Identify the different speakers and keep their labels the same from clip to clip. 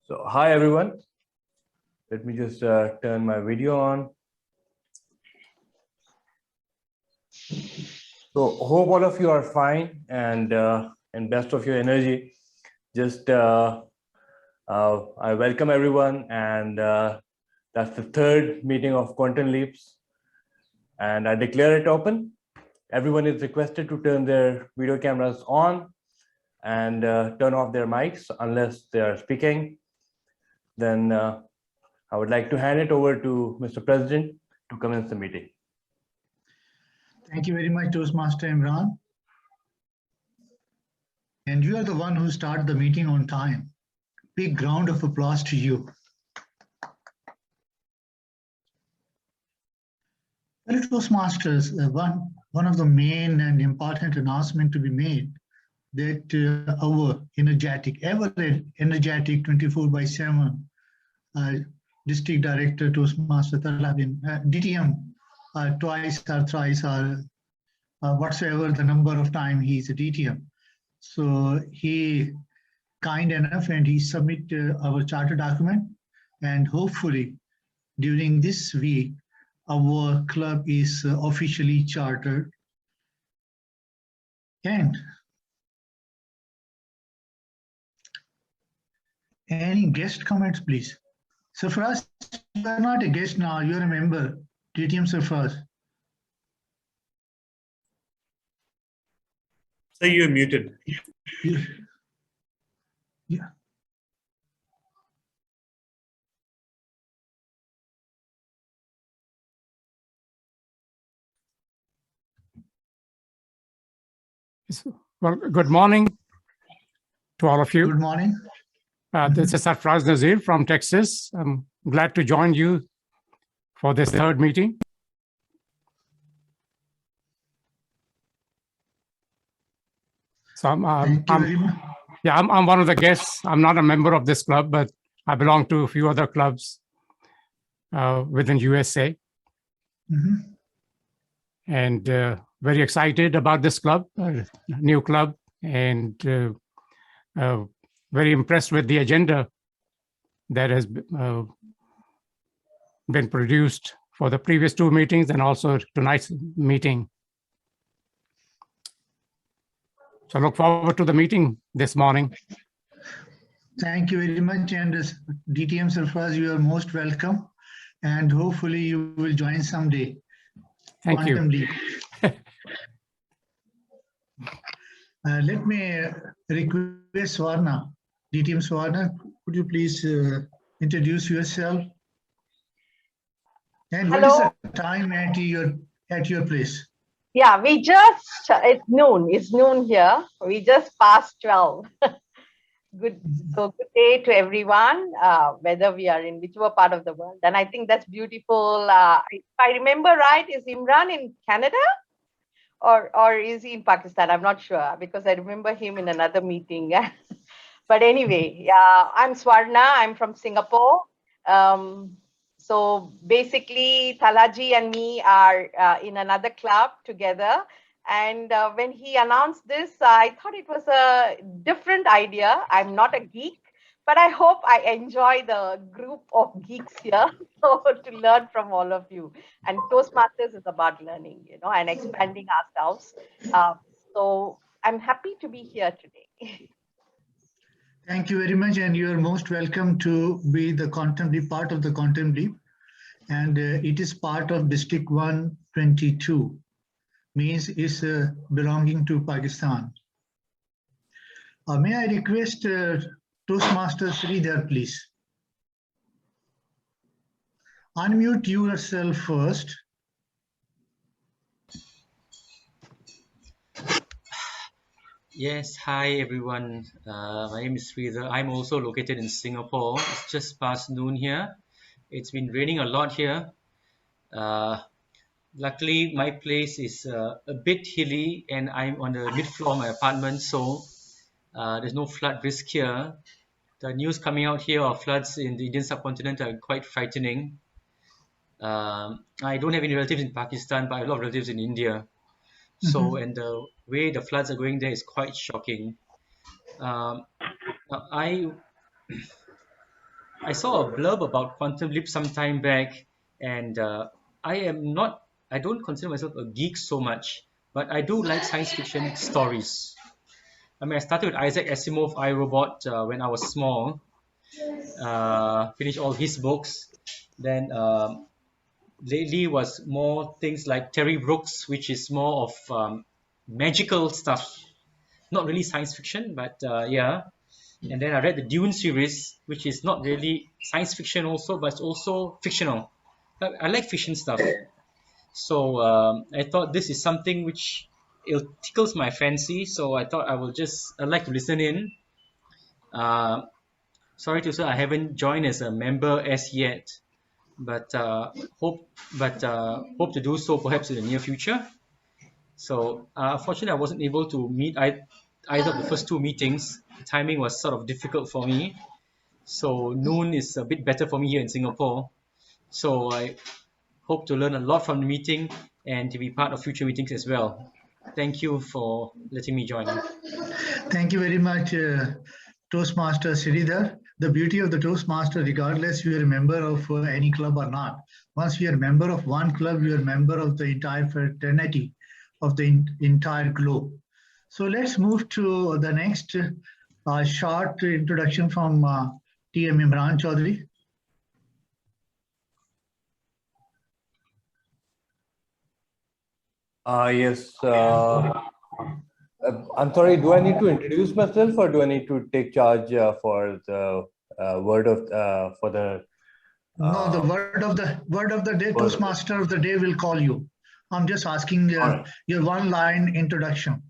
Speaker 1: So, hi everyone. Let me just turn my video on. So, hope all of you are fine and best of your energy. Just I welcome everyone, and that's the third meeting of Quantum Leaps, and I declare it open. Everyone is requested to turn their video cameras on and turn off their mics unless they are speaking. Then I would like to hand it over to Mr. President to commence the meeting.
Speaker 2: Thank you very much, Toastmaster Imran. And you are the one who started the meeting on time. Big round of applause to you. Well, Toastmasters, one of the main and important announcement to be made that our ever energetic 24/7 District Director Toastmaster Talabin, DTM, twice or thrice or whatsoever the number of time he's a DTM. So he kind enough and he submit our charter document, and hopefully during this week our club is officially chartered. And any guest comments, please? So for us, you are not a guest now, you're a member. DTM Surfraz.
Speaker 3: So you're muted.
Speaker 2: Yeah.
Speaker 4: Well, good morning to all of you.
Speaker 2: Good morning.
Speaker 4: This is Sarfraz Nazir from Texas. I'm glad to join you for this third meeting. So I'm one of the guests. I'm not a member of this club, but I belong to a few other clubs within USA. And very excited about this club, new club, and very impressed with the agenda that has been produced for the previous two meetings and also tonight's meeting. So I look forward to the meeting this morning.
Speaker 2: Thank you very much. And DTM Surfraz, you are most welcome. And hopefully you will join someday.
Speaker 4: Thank
Speaker 2: Quantum
Speaker 4: you.
Speaker 2: Leap. Let me request Swarna, DTM Swarna, could you please introduce yourself? And
Speaker 5: Hello.
Speaker 2: What is the time at your place?
Speaker 5: Yeah, it's noon here. We just passed 12. Good day to everyone, whether we are in whichever part of the world. And I think that's beautiful. If I remember right, is Imran in Canada? Or is he in Pakistan? I'm not sure because I remember him in another meeting. But anyway, I'm Swarna. I'm from Singapore. So basically, Talaji and me are in another club together. And when he announced this, I thought it was a different idea. I'm not a geek, but I hope I enjoy the group of geeks here to learn from all of you. And Toastmasters is about learning, and expanding ourselves. So I'm happy to be here today.
Speaker 2: Thank you very much, and you are most welcome to be the Quantum Leap, part of the Quantum Leap, and it is part of District 122, means is belonging to Pakistan. May I request Toastmaster Sridhar, please? Unmute yourself first.
Speaker 6: Yes, hi everyone. My name is Sridhar. I'm also located in Singapore. It's just past noon here. It's been raining a lot here. Luckily, my place is a bit hilly and I'm on the mid-floor of my apartment, so there's no flood risk here. The news coming out here of floods in the Indian subcontinent are quite frightening. I don't have any relatives in Pakistan, but I have a lot of relatives in India. So, and the way the floods are going there is quite shocking. I I saw a blurb about Quantum Leap some time back, and I don't consider myself a geek so much, but I do like science fiction stories. I mean, I started with Isaac Asimov, I, Robot, when I was small. Finished all his books. Then lately was more things like Terry Brooks, which is more of magical stuff, not really science fiction, but yeah. And then I read the Dune series, which is not really science fiction also, but it's also fictional. I like fiction stuff. So I thought this is something which it tickles my fancy. So I thought I'd like to listen in. Uh, Sorry to say I haven't joined as a member as yet, but hope to do so perhaps in the near future. So unfortunately, I wasn't able to meet either of the first two meetings. The timing was sort of difficult for me. So noon is a bit better for me here in Singapore. So I hope to learn a lot from the meeting and to be part of future meetings as well. Thank you for letting me join you.
Speaker 2: Thank you very much, Toastmaster Sridhar. The beauty of the Toastmaster, regardless you are a member of any club or not, once you are a member of one club, you are a member of the entire fraternity of the entire globe. So let's move to the next short introduction from TM Imran Chaudhary.
Speaker 1: Yes. I'm sorry, do I need to introduce myself or do I need to take charge for the word of for the
Speaker 2: no, the word of the day, Toastmaster of the day will call you. I'm just asking your one-line introduction.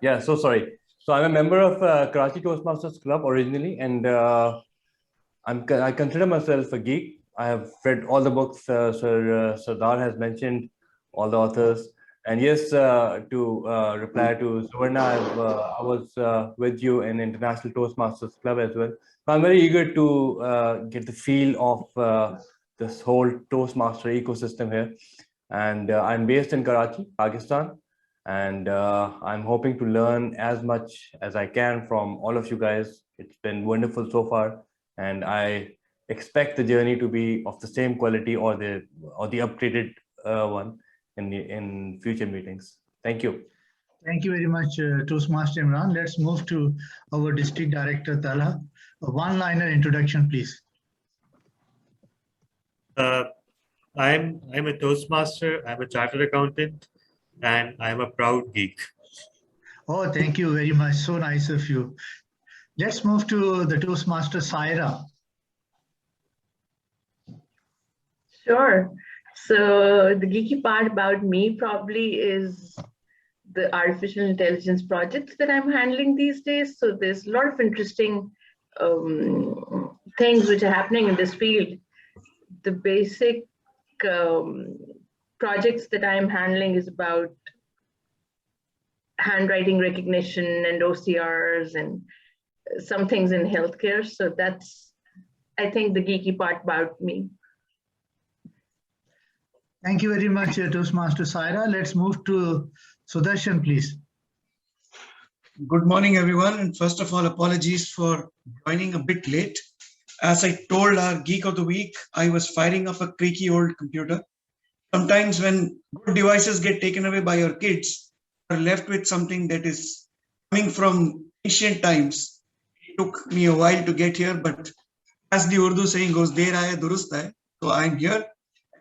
Speaker 1: Yeah, so sorry. So I'm a member of Karachi Toastmasters Club originally, and I consider myself a geek. I have read all the books Sir Sardar has mentioned, all the authors. And yes, to reply to Suvarna, I was with you in International Toastmasters Club as well. So I'm very eager to get the feel of this whole Toastmaster ecosystem here. And I'm based in Karachi, Pakistan. And I'm hoping to learn as much as I can from all of you guys. It's been wonderful so far. And I expect the journey to be of the same quality or the upgraded one in future meetings. Thank you.
Speaker 2: Thank you very much, Toastmaster Imran. Let's move to our District Director, Talha. A one-liner introduction, please.
Speaker 3: I'm a Toastmaster, I'm a chartered accountant, and I'm a proud geek.
Speaker 2: Oh, thank you very much. So nice of you. Let's move to the Toastmaster, Saira.
Speaker 7: Sure. So the geeky part about me probably is the artificial intelligence projects that I'm handling these days. So there's a lot of interesting things which are happening in this field. The basic projects that I'm handling is about handwriting recognition and OCRs and some things in healthcare. So that's, I think, the geeky part about me.
Speaker 2: Thank you very much, Toastmaster Saira. Let's move to Sudarshan, please.
Speaker 8: Good morning, everyone. And first of all, apologies for joining a bit late. As I told our Geek of the Week, I was firing up a creaky old computer. Sometimes when good devices get taken away by your kids, you're left with something that is coming from ancient times. It took me a while to get here, but as the Urdu saying goes, Der aaye durust hai. So I'm here.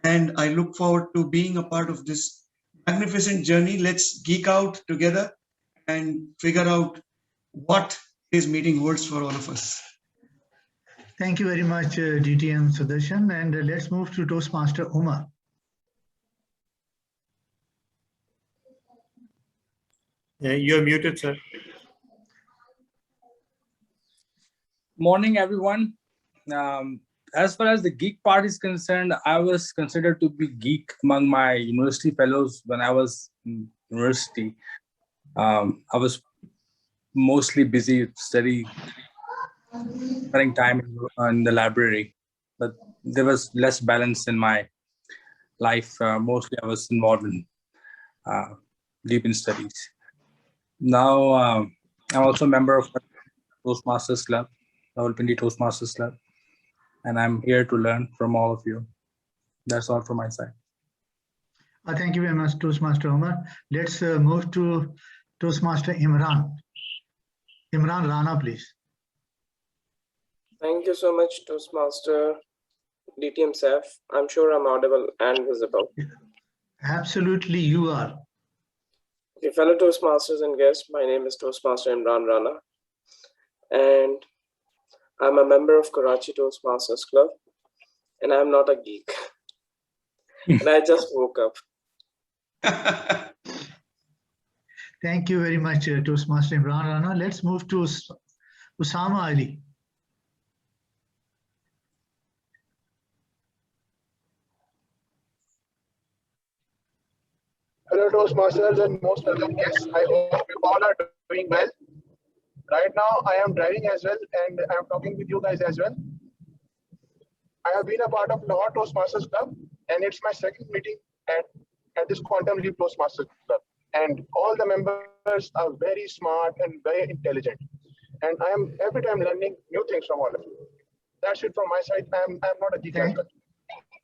Speaker 8: And I look forward to being a part of this magnificent journey. Let's geek out together and figure out what this meeting holds for all of us.
Speaker 2: Thank you very much, DTM Sudarshan. And let's move to Toastmaster Umar.
Speaker 3: You're muted, sir.
Speaker 9: Morning, everyone. As far as the geek part is concerned, I was considered to be geek among my university fellows when I was in university. I was mostly busy spending time in the library, but there was less balance in my life. Mostly I was involved in deep in studies. Now I'm also a member of the Toastmasters Club, Rawalpindi Toastmasters Club. and I'm here to learn from all of you. That's all from my side.
Speaker 2: Thank you very much, Toastmaster Umar. Let's move to Toastmaster Imran. Imran Rana, please.
Speaker 10: Thank you so much, Toastmaster DTM Saif. I'm sure I'm audible and visible.
Speaker 2: Absolutely, you are.
Speaker 10: Okay, fellow Toastmasters and guests, my name is Toastmaster Imran Rana, and I'm a member of Karachi Toastmasters Club, and I'm not a geek. And I just woke up.
Speaker 2: Thank you very much, Toastmaster Imran Rana. Let's move to Usama Ali.
Speaker 11: Hello, Toastmasters and most welcome guests. I hope you all are doing well. Right now, I am driving as well, and I am talking with you guys as well. I have been a part of Lahore Toastmasters Club, and it's my second meeting at this Quantum Leap Toastmasters Club. And all the members are very smart and very intelligent. And I am every time learning new things from all of you. That's it from my side. I'm not a geek as well.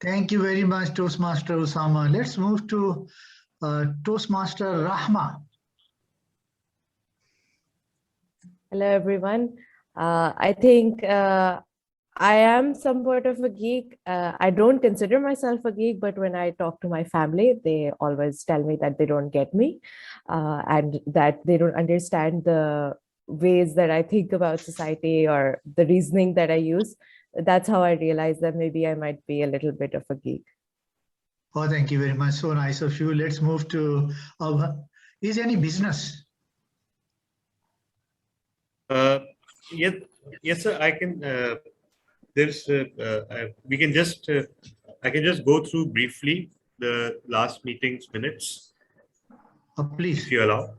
Speaker 2: Thank you very much, Toastmaster Usama. Let's move to Toastmaster Rahma.
Speaker 12: Hello, everyone. I think I am somewhat of a geek. I don't consider myself a geek, but when I talk to my family, they always tell me that they don't get me and that they don't understand the ways that I think about society or the reasoning that I use. That's how I realize that maybe I might be a little bit of a geek.
Speaker 2: Oh, thank you very much. So nice of you. Let's move to, is any business?
Speaker 3: Yes, sir. I can. We can just. I can just go through briefly the last meeting's minutes.
Speaker 2: Please.
Speaker 3: If you allow.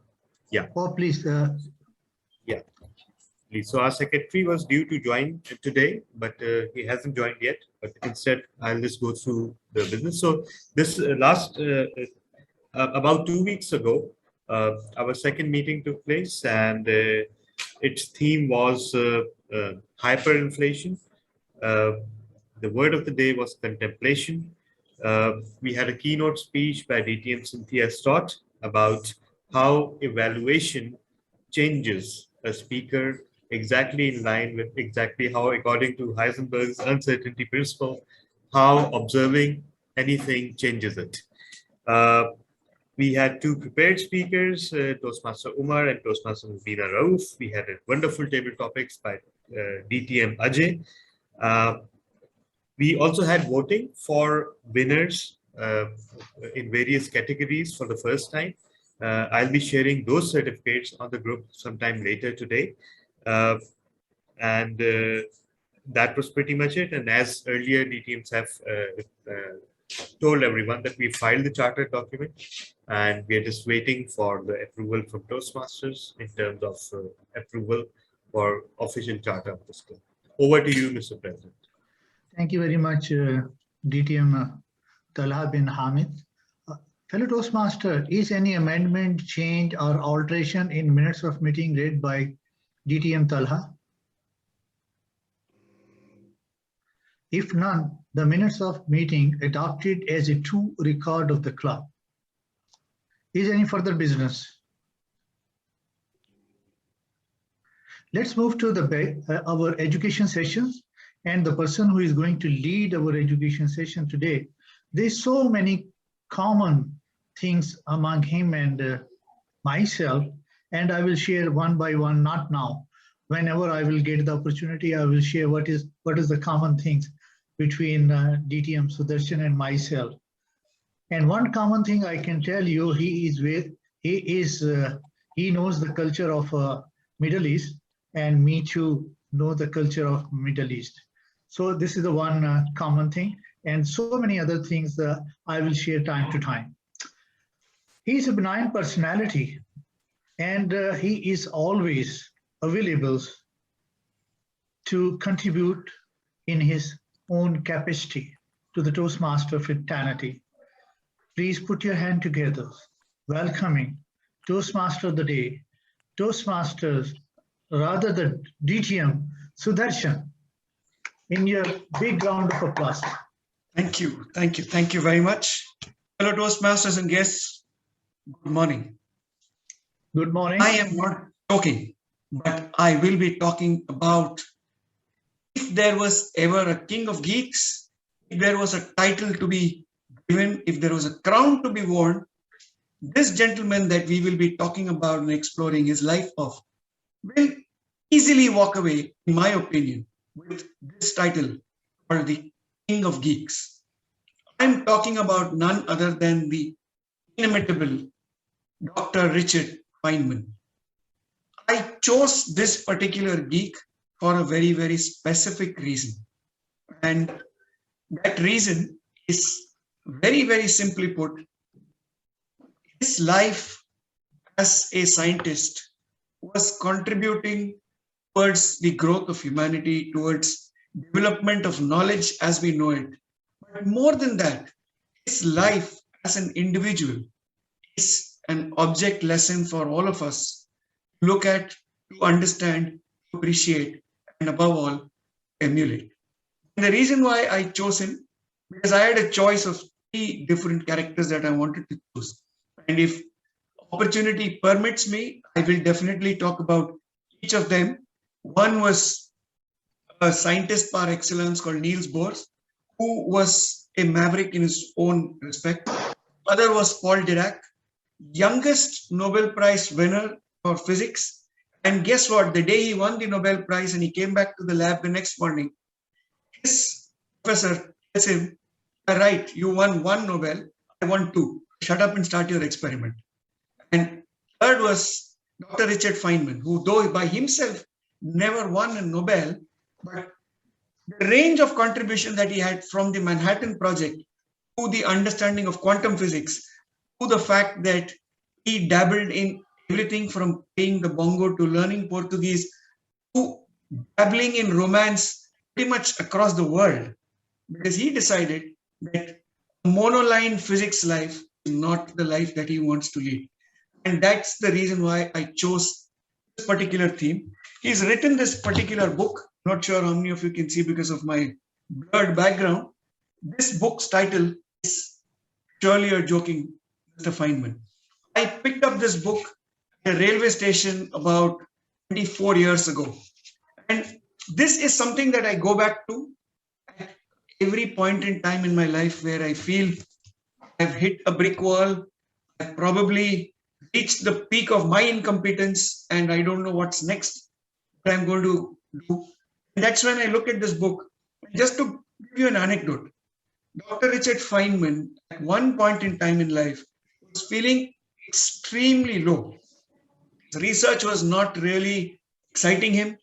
Speaker 3: Yeah.
Speaker 2: Oh, please.
Speaker 3: Yeah. Please. So our secretary was due to join today, but he hasn't joined yet. But instead, I'll just go through the business. So this about 2 weeks ago, our second meeting took place, and its theme was hyperinflation. The word of the day was contemplation. We had a keynote speech by DTM Cynthia Stott about how evaluation changes a speaker exactly in line with exactly how, according to Heisenberg's uncertainty principle, how observing anything changes it. We had two prepared speakers, Toastmaster Umar and Toastmaster Mubina Rauf. We had a wonderful table topics by DTM Ajay. We also had voting for winners in various categories for the first time. I'll be sharing those certificates on the group sometime later today. That was pretty much it. And as earlier DTMs have told everyone that we filed the charter document and we are just waiting for the approval from Toastmasters in terms of approval for official charter of this club. Over to you, Mr. President.
Speaker 2: Thank you very much, DTM Talha bin Hamid. Fellow Toastmaster, is any amendment, change or alteration in minutes of meeting read by DTM Talha? If none, the minutes of meeting adopted as a true record of the club. Is any further business? Let's move to our education sessions, and the person who is going to lead our education session today. There's so many common things among him and myself, and I will share one by one, not now. Whenever I will get the opportunity, I will share what is the common things between DTM Sudarshan and myself. And one common thing I can tell you, he knows the culture of Middle East, and me too know the culture of Middle East. So this is the one common thing, and so many other things I will share time to time. He's a benign personality, and he is always available to contribute in his own capacity to the Toastmaster fraternity. Please put your hand together, welcoming Toastmaster of the Day, Toastmasters, rather the DTM Sudarshan. in your big round of applause.
Speaker 8: Thank you. Thank you. Thank you very much. Fellow Toastmasters and guests, good morning.
Speaker 2: Good morning.
Speaker 8: I am not talking, but I will be talking about if there was ever a king of geeks, if there was a title to be given, if there was a crown to be worn, this gentleman that we will be talking about and exploring his life of will easily walk away, in my opinion, with this title called the King of Geeks. I'm talking about none other than the inimitable Dr. Richard Feynman. I chose this particular geek for a very, very specific reason. And that reason is very, very simply put, his life as a scientist was contributing towards the growth of humanity, towards development of knowledge as we know it. But more than that, his life as an individual is an object lesson for all of us to look at, to understand, to appreciate, and above all, emulate. And the reason why I chose him, because I had a choice of 3 different characters that I wanted to choose. And if opportunity permits me, I will definitely talk about each of them. One was a scientist par excellence called Niels Bohr, who was a maverick in his own respect. Other was Paul Dirac, youngest Nobel Prize winner for physics. And guess what? The day he won the Nobel Prize and he came back to the lab the next morning, his professor tells him, "All right, you won 1 Nobel, I won 2. Shut up and start your experiment." And third was Dr. Richard Feynman, who though by himself never won a Nobel, but the range of contribution that he had from the Manhattan Project to the understanding of quantum physics, to the fact that he dabbled in everything from playing the bongo to learning Portuguese to dabbling in romance pretty much across the world, because he decided that a monoline physics life is not the life that he wants to lead. And that's the reason why I chose this particular theme. He's written this particular book. Not sure how many of you can see because of my blurred background. This book's title is Surely You're Joking, Mr. Feynman. I picked up this book at a railway station about 24 years ago. And this is something that I go back to at every point in time in my life where I feel I've hit a brick wall, I've probably reached the peak of my incompetence, and I don't know what's next that I'm going to do. And that's when I look at this book. Just to give you an anecdote, Dr. Richard Feynman, at one point in time in life, was feeling extremely low. His research was not really exciting him.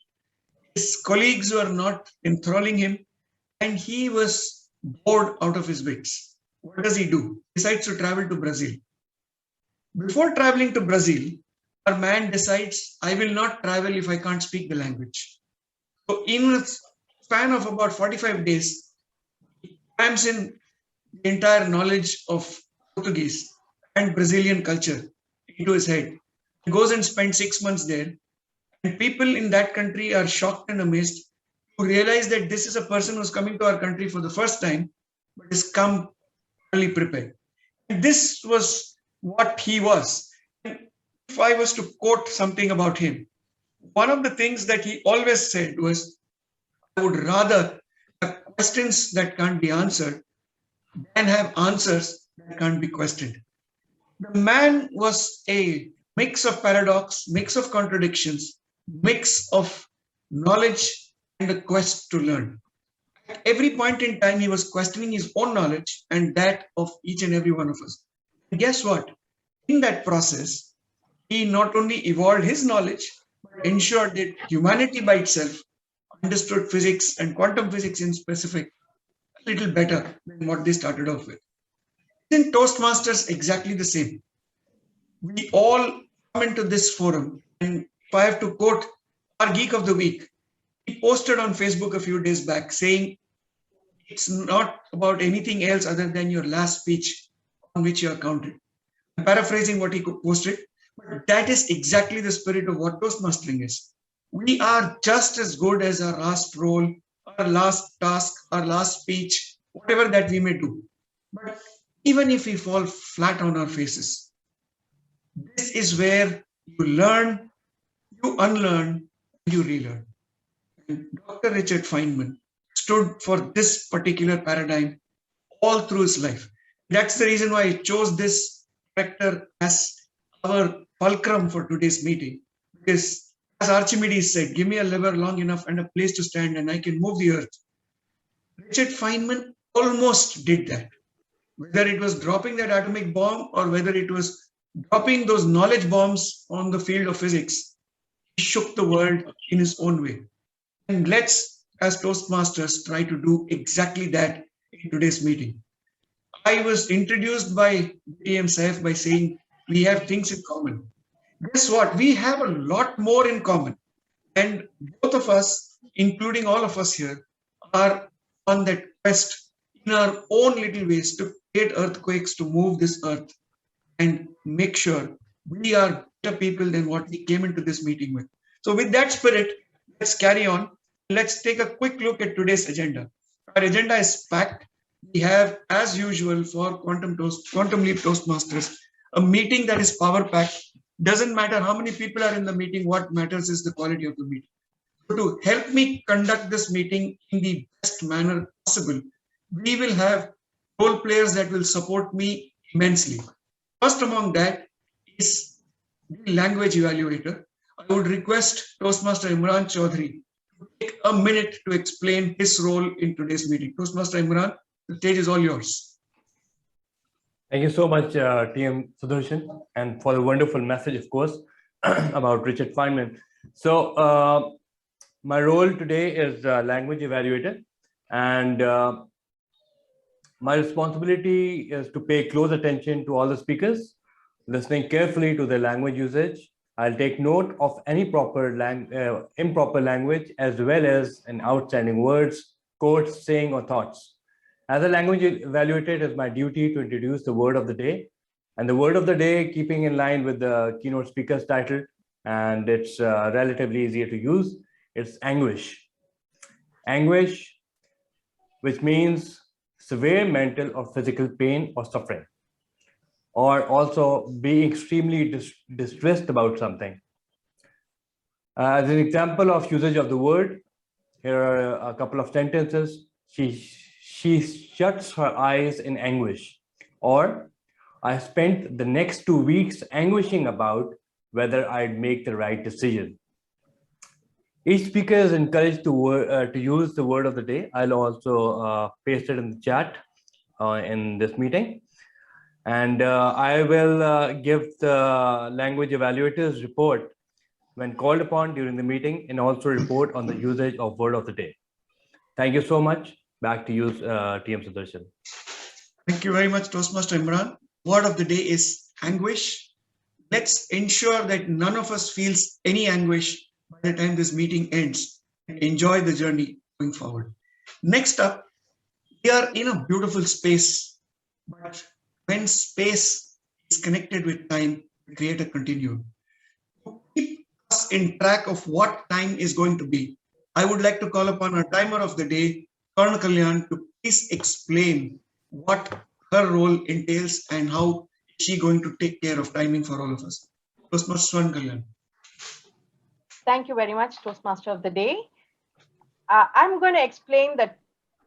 Speaker 8: His colleagues were not enthralling him, and he was bored out of his wits. What does he do? He decides to travel to Brazil. Before traveling to Brazil, our man decides, I will not travel if I can't speak the language. So in a span of about 45 days, he crams in the entire knowledge of Portuguese and Brazilian culture into his head. He goes and spends 6 months there. And people in that country are shocked and amazed to realize that this is a person who's coming to our country for the first time, but has come early prepared. And this was what he was. And if I was to quote something about him, one of the things that he always said was, I would rather have questions that can't be answered than have answers that can't be questioned. The man was a mix of paradox, mix of contradictions, mix of knowledge and a quest to learn. At every point in time, he was questioning his own knowledge and that of each and every one of us. And guess what? In that process, he not only evolved his knowledge, but ensured that humanity by itself understood physics and quantum physics in specific a little better than what they started off with. In Toastmasters, exactly the same. We all come into this forum, and if I have to quote our Geek of the Week, he posted on Facebook a few days back saying, it's not about anything else other than your last speech on which you are counted. I'm paraphrasing what he posted, but that is exactly the spirit of what Toastmastering is. We are just as good as our last role, our our last task, our last speech, whatever that we may do. But even if we fall flat on our faces, this is where you learn, you unlearn, and you relearn. And Dr. Richard Feynman stood for this particular paradigm all through his life. That's the reason why I chose this character as our fulcrum for today's meeting. Because as Archimedes said, give me a lever long enough and a place to stand and I can move the earth. Richard Feynman almost did that. Whether it was dropping that atomic bomb or whether it was dropping those knowledge bombs on the field of physics, he shook the world in his own way. And let's, as Toastmasters, try to do exactly that in today's meeting. I was introduced by BTM Saif by saying we have things in common. Guess what? We have a lot more in common. And both of us, including all of us here, are on that quest in our own little ways to create earthquakes, to move this earth and make sure we are better people than what we came into this meeting with. So with that spirit, let's carry on. Let's take a quick look at today's agenda. Our agenda is packed. We have, as usual, for Quantum Leap Toastmasters, a meeting that is power-packed. Doesn't matter how many people are in the meeting, what matters is the quality of the meeting. So to help me conduct this meeting in the best manner possible, we will have role players that will support me immensely. First among that is the language evaluator. I would request Toastmaster Imran Chaudhary to take a minute to explain his role in today's meeting. Toastmaster Imran, the stage is all yours.
Speaker 1: Thank you so much, TM Sudarshan, and for the wonderful message, of course, about Richard Feynman. So my role today is language evaluator, and my responsibility is to pay close attention to all the speakers, listening carefully to their language usage. I'll take note of any improper language, as well as an outstanding words, quotes, saying, or thoughts. As a language evaluator, it is my duty to introduce the word of the day. And the word of the day, keeping in line with the keynote speaker's title, and it's relatively easier to use, it's anguish. Anguish, which means severe mental or physical pain or suffering, or also being extremely distressed about something. As an example of usage of the word, here are a couple of sentences. She shuts her eyes in anguish, or I spent the next 2 weeks anguishing about whether I'd make the right decision. Each speaker is encouraged to use the word of the day. I'll also paste it in the chat in this meeting. And I will give the language evaluators report when called upon during the meeting, and also report on the usage of word of the day. Thank you so much. Back to you, TM Sudarshan.
Speaker 8: Thank you very much, Toastmaster Imran. Word of the day is anguish. Let's ensure that none of us feels any anguish by the time this meeting ends, and enjoy the journey going forward. Next up, we are in a beautiful space, but when space is connected with time, we create a continuum. To keep us in track of what time is going to be, I would like to call upon our timer of the day, Karna Kalyan, to please explain what her role entails and how is she going to take care of timing for all of us. Toastmaster Kalyan.
Speaker 5: Thank you very much, Toastmaster of the Day. I'm going to explain the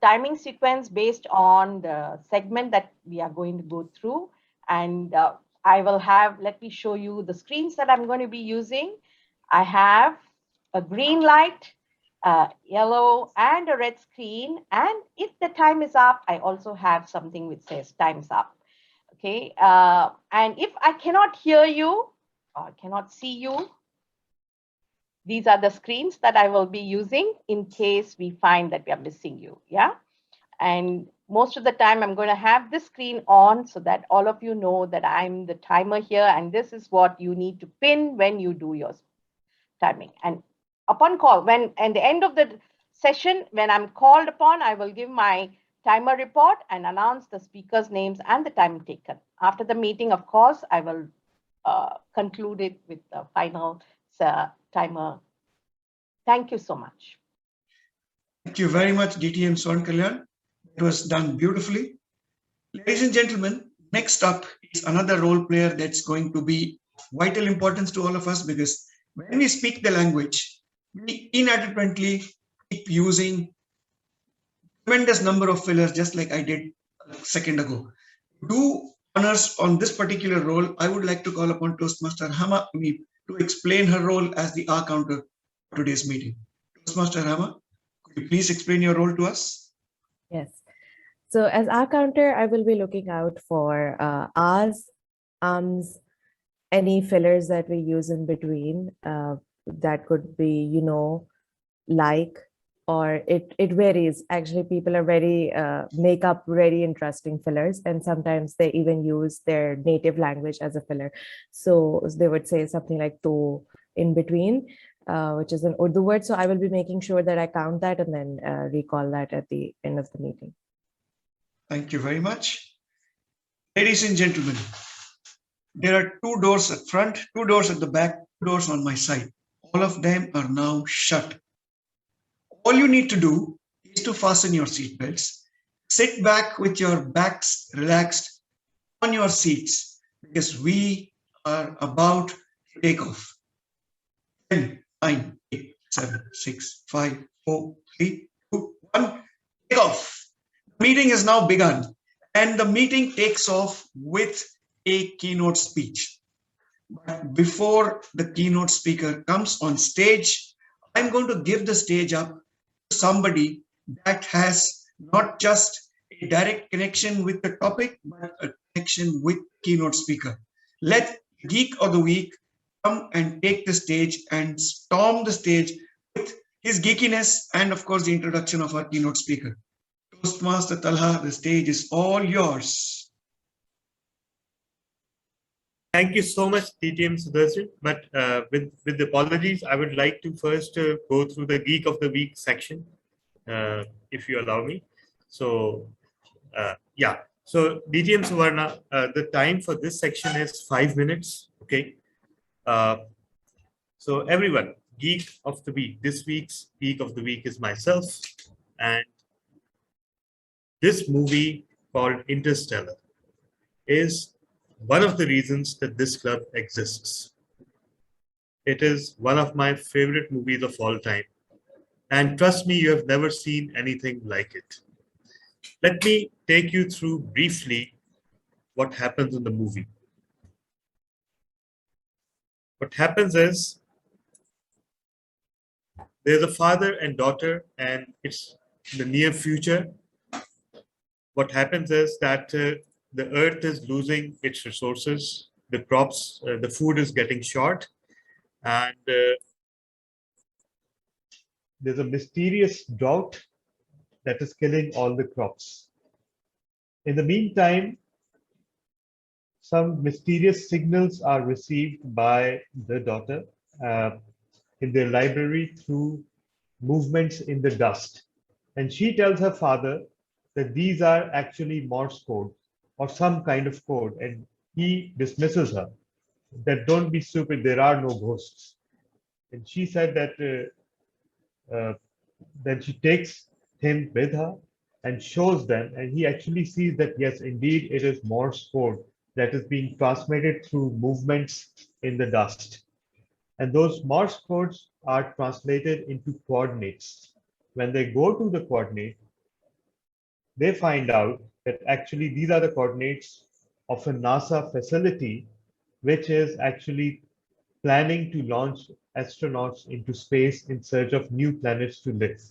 Speaker 5: timing sequence based on the segment that we are going to go through. And I will have, let me show you the screens that I'm going to be using. I have a green light, yellow, and a red screen. And if the time is up, I also have something which says time's up. Okay. And if I cannot hear you or cannot see you, these are the screens that I will be using in case we find that we are missing you. Yeah. And most of the time I'm going to have this screen on so that all of you know that I'm the timer here. And this is what you need to pin when you do your timing. And upon call, when at the end of the session, when I'm called upon, I will give my timer report and announce the speakers' names and the time taken. After the meeting, of course, I will conclude it with the final timer. Thank you so much.
Speaker 8: Thank you very much, DTM Swan Kalyan. It was done beautifully. Ladies and gentlemen, next up is another role player that's going to be vital importance to all of us, because when we speak the language, we inadvertently keep using tremendous number of fillers, just like I did a second ago. To do honors on this particular role, I would like to call upon Toastmaster Hama to explain her role as the R counter for today's meeting. Toastmaster Hama, could you please explain your role to us?
Speaker 12: Yes. So as R counter, I will be looking out for R's, any fillers that we use in between. That could be, like, or it varies. Actually, people are very make up very interesting fillers, and sometimes they even use their native language as a filler. So they would say something like "to" in between, which is an Urdu word. So I will be making sure that I count that and then recall that at the end of the meeting.
Speaker 8: Thank you very much. Ladies and gentlemen, there are 2 doors at front, 2 doors at the back, 2 doors on my side. All of them are now shut. All you need to do is to fasten your seatbelts, sit back with your backs relaxed on your seats, because we are about to take off. 10, 9, 8, 7, 6, 5, 4, 3, 2, 1, take off. The meeting is now begun, and the meeting takes off with a keynote speech. But before the keynote speaker comes on stage, I'm going to give the stage up to somebody that has not just a direct connection with the topic, but a connection with keynote speaker. Let Geek of the Week come and take the stage and storm the stage with his geekiness and, of course, the introduction of our keynote speaker. Toastmaster Talha, the stage is all yours.
Speaker 3: Thank you so much, TTM Sudarshan. But with the apologies, I would like to first go through the Geek of the Week section, if you allow me. So, yeah. So, DTM Suvarna, the time for this section is 5 minutes. Okay. So, everyone, Geek of the Week. This week's Geek of the Week is myself. And this movie called Interstellar is one of the reasons that this club exists. It is one of my favorite movies of all time. And trust me, you have never seen anything like it. Let me take you through briefly what happens in the movie. What happens is there's a father and daughter, and it's the near future. What happens is that the earth is losing its resources, the crops, the food is getting short, and there's a mysterious drought that is killing all the crops. In the meantime, some mysterious signals are received by the daughter in their library through movements in the dust. And she tells her father that these are actually Morse code or some kind of code, and he dismisses her, that don't be stupid, there are no ghosts. And she said that then she takes him with her and shows them, and he actually sees that yes, indeed it is Morse code that is being transmitted through movements in the dust. And those Morse codes are translated into coordinates. When they go to the coordinate, they find out that actually these are the coordinates of a NASA facility, which is actually planning to launch astronauts into space in search of new planets to live.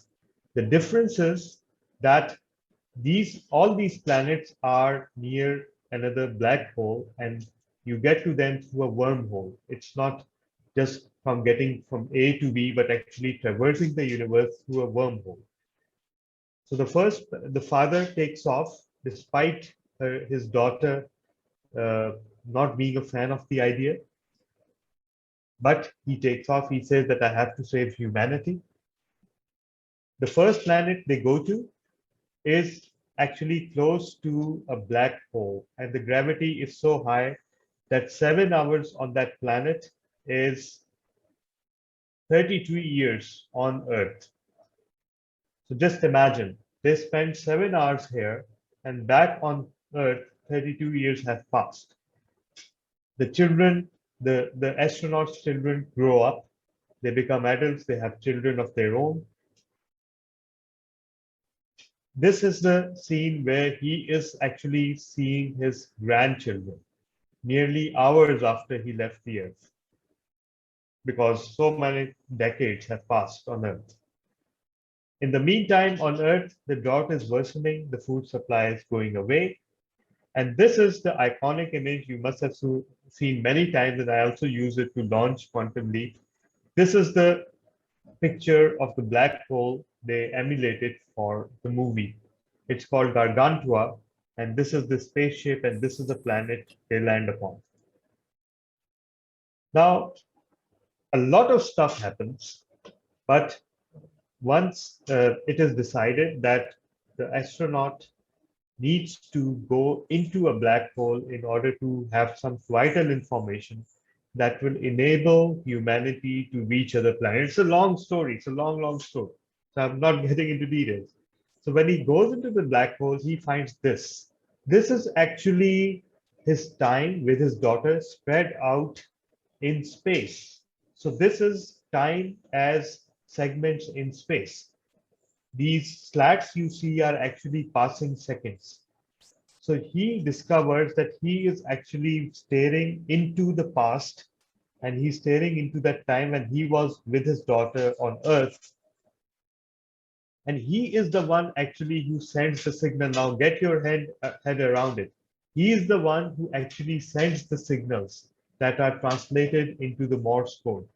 Speaker 3: The difference is that all these planets are near another black hole, and you get to them through a wormhole. It's not just from getting from A to B, but actually traversing the universe through a wormhole. So the father takes off despite his daughter not being a fan of the idea. But he takes off. He says that I have to save humanity. The first planet they go to is actually close to a black hole, and the gravity is so high that 7 hours on that planet is 32 years on Earth. So just imagine, they spent 7 hours here and back on Earth, 32 years have passed. The children, the astronauts' children grow up, they become adults, they have children of their own. This is the scene where he is actually seeing his grandchildren nearly hours after he left the Earth, because so many decades have passed on Earth. In the meantime, on Earth, the drought is worsening, the food supply is going away. And this is the iconic image you must have seen many times, and I also use it to launch Quantum Leap. This is the picture of the black hole they emulated for the movie. It's called Gargantua, and this is the spaceship, and this is the planet they land upon. Now, a lot of stuff happens, but once it is decided that the astronaut needs to go into a black hole in order to have some vital information that will enable humanity to reach other planets. It's a long story. It's a long, long story. So I'm not getting into details. So when he goes into the black hole, he finds this. This is actually his time with his daughter spread out in space. So this is time as segments in space. These slats you see are actually passing seconds. So he discovers that he is actually staring into the past, and he's staring into that time when he was with his daughter on Earth. And he is the one actually who sends the signal. Now get your head around it. He is the one who actually sends the signals that are translated into the Morse code.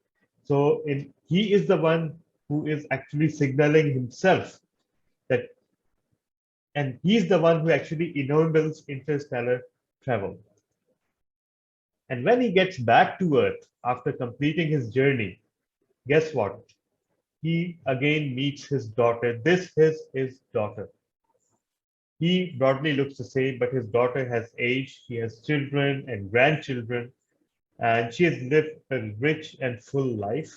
Speaker 3: So he is the one who is actually signaling himself that, and he's the one who actually enables interstellar travel. And when he gets back to Earth after completing his journey, guess what? He again meets his daughter. This is his daughter. He broadly looks the same, but his daughter has aged. She has children and grandchildren, and she has lived a rich and full life.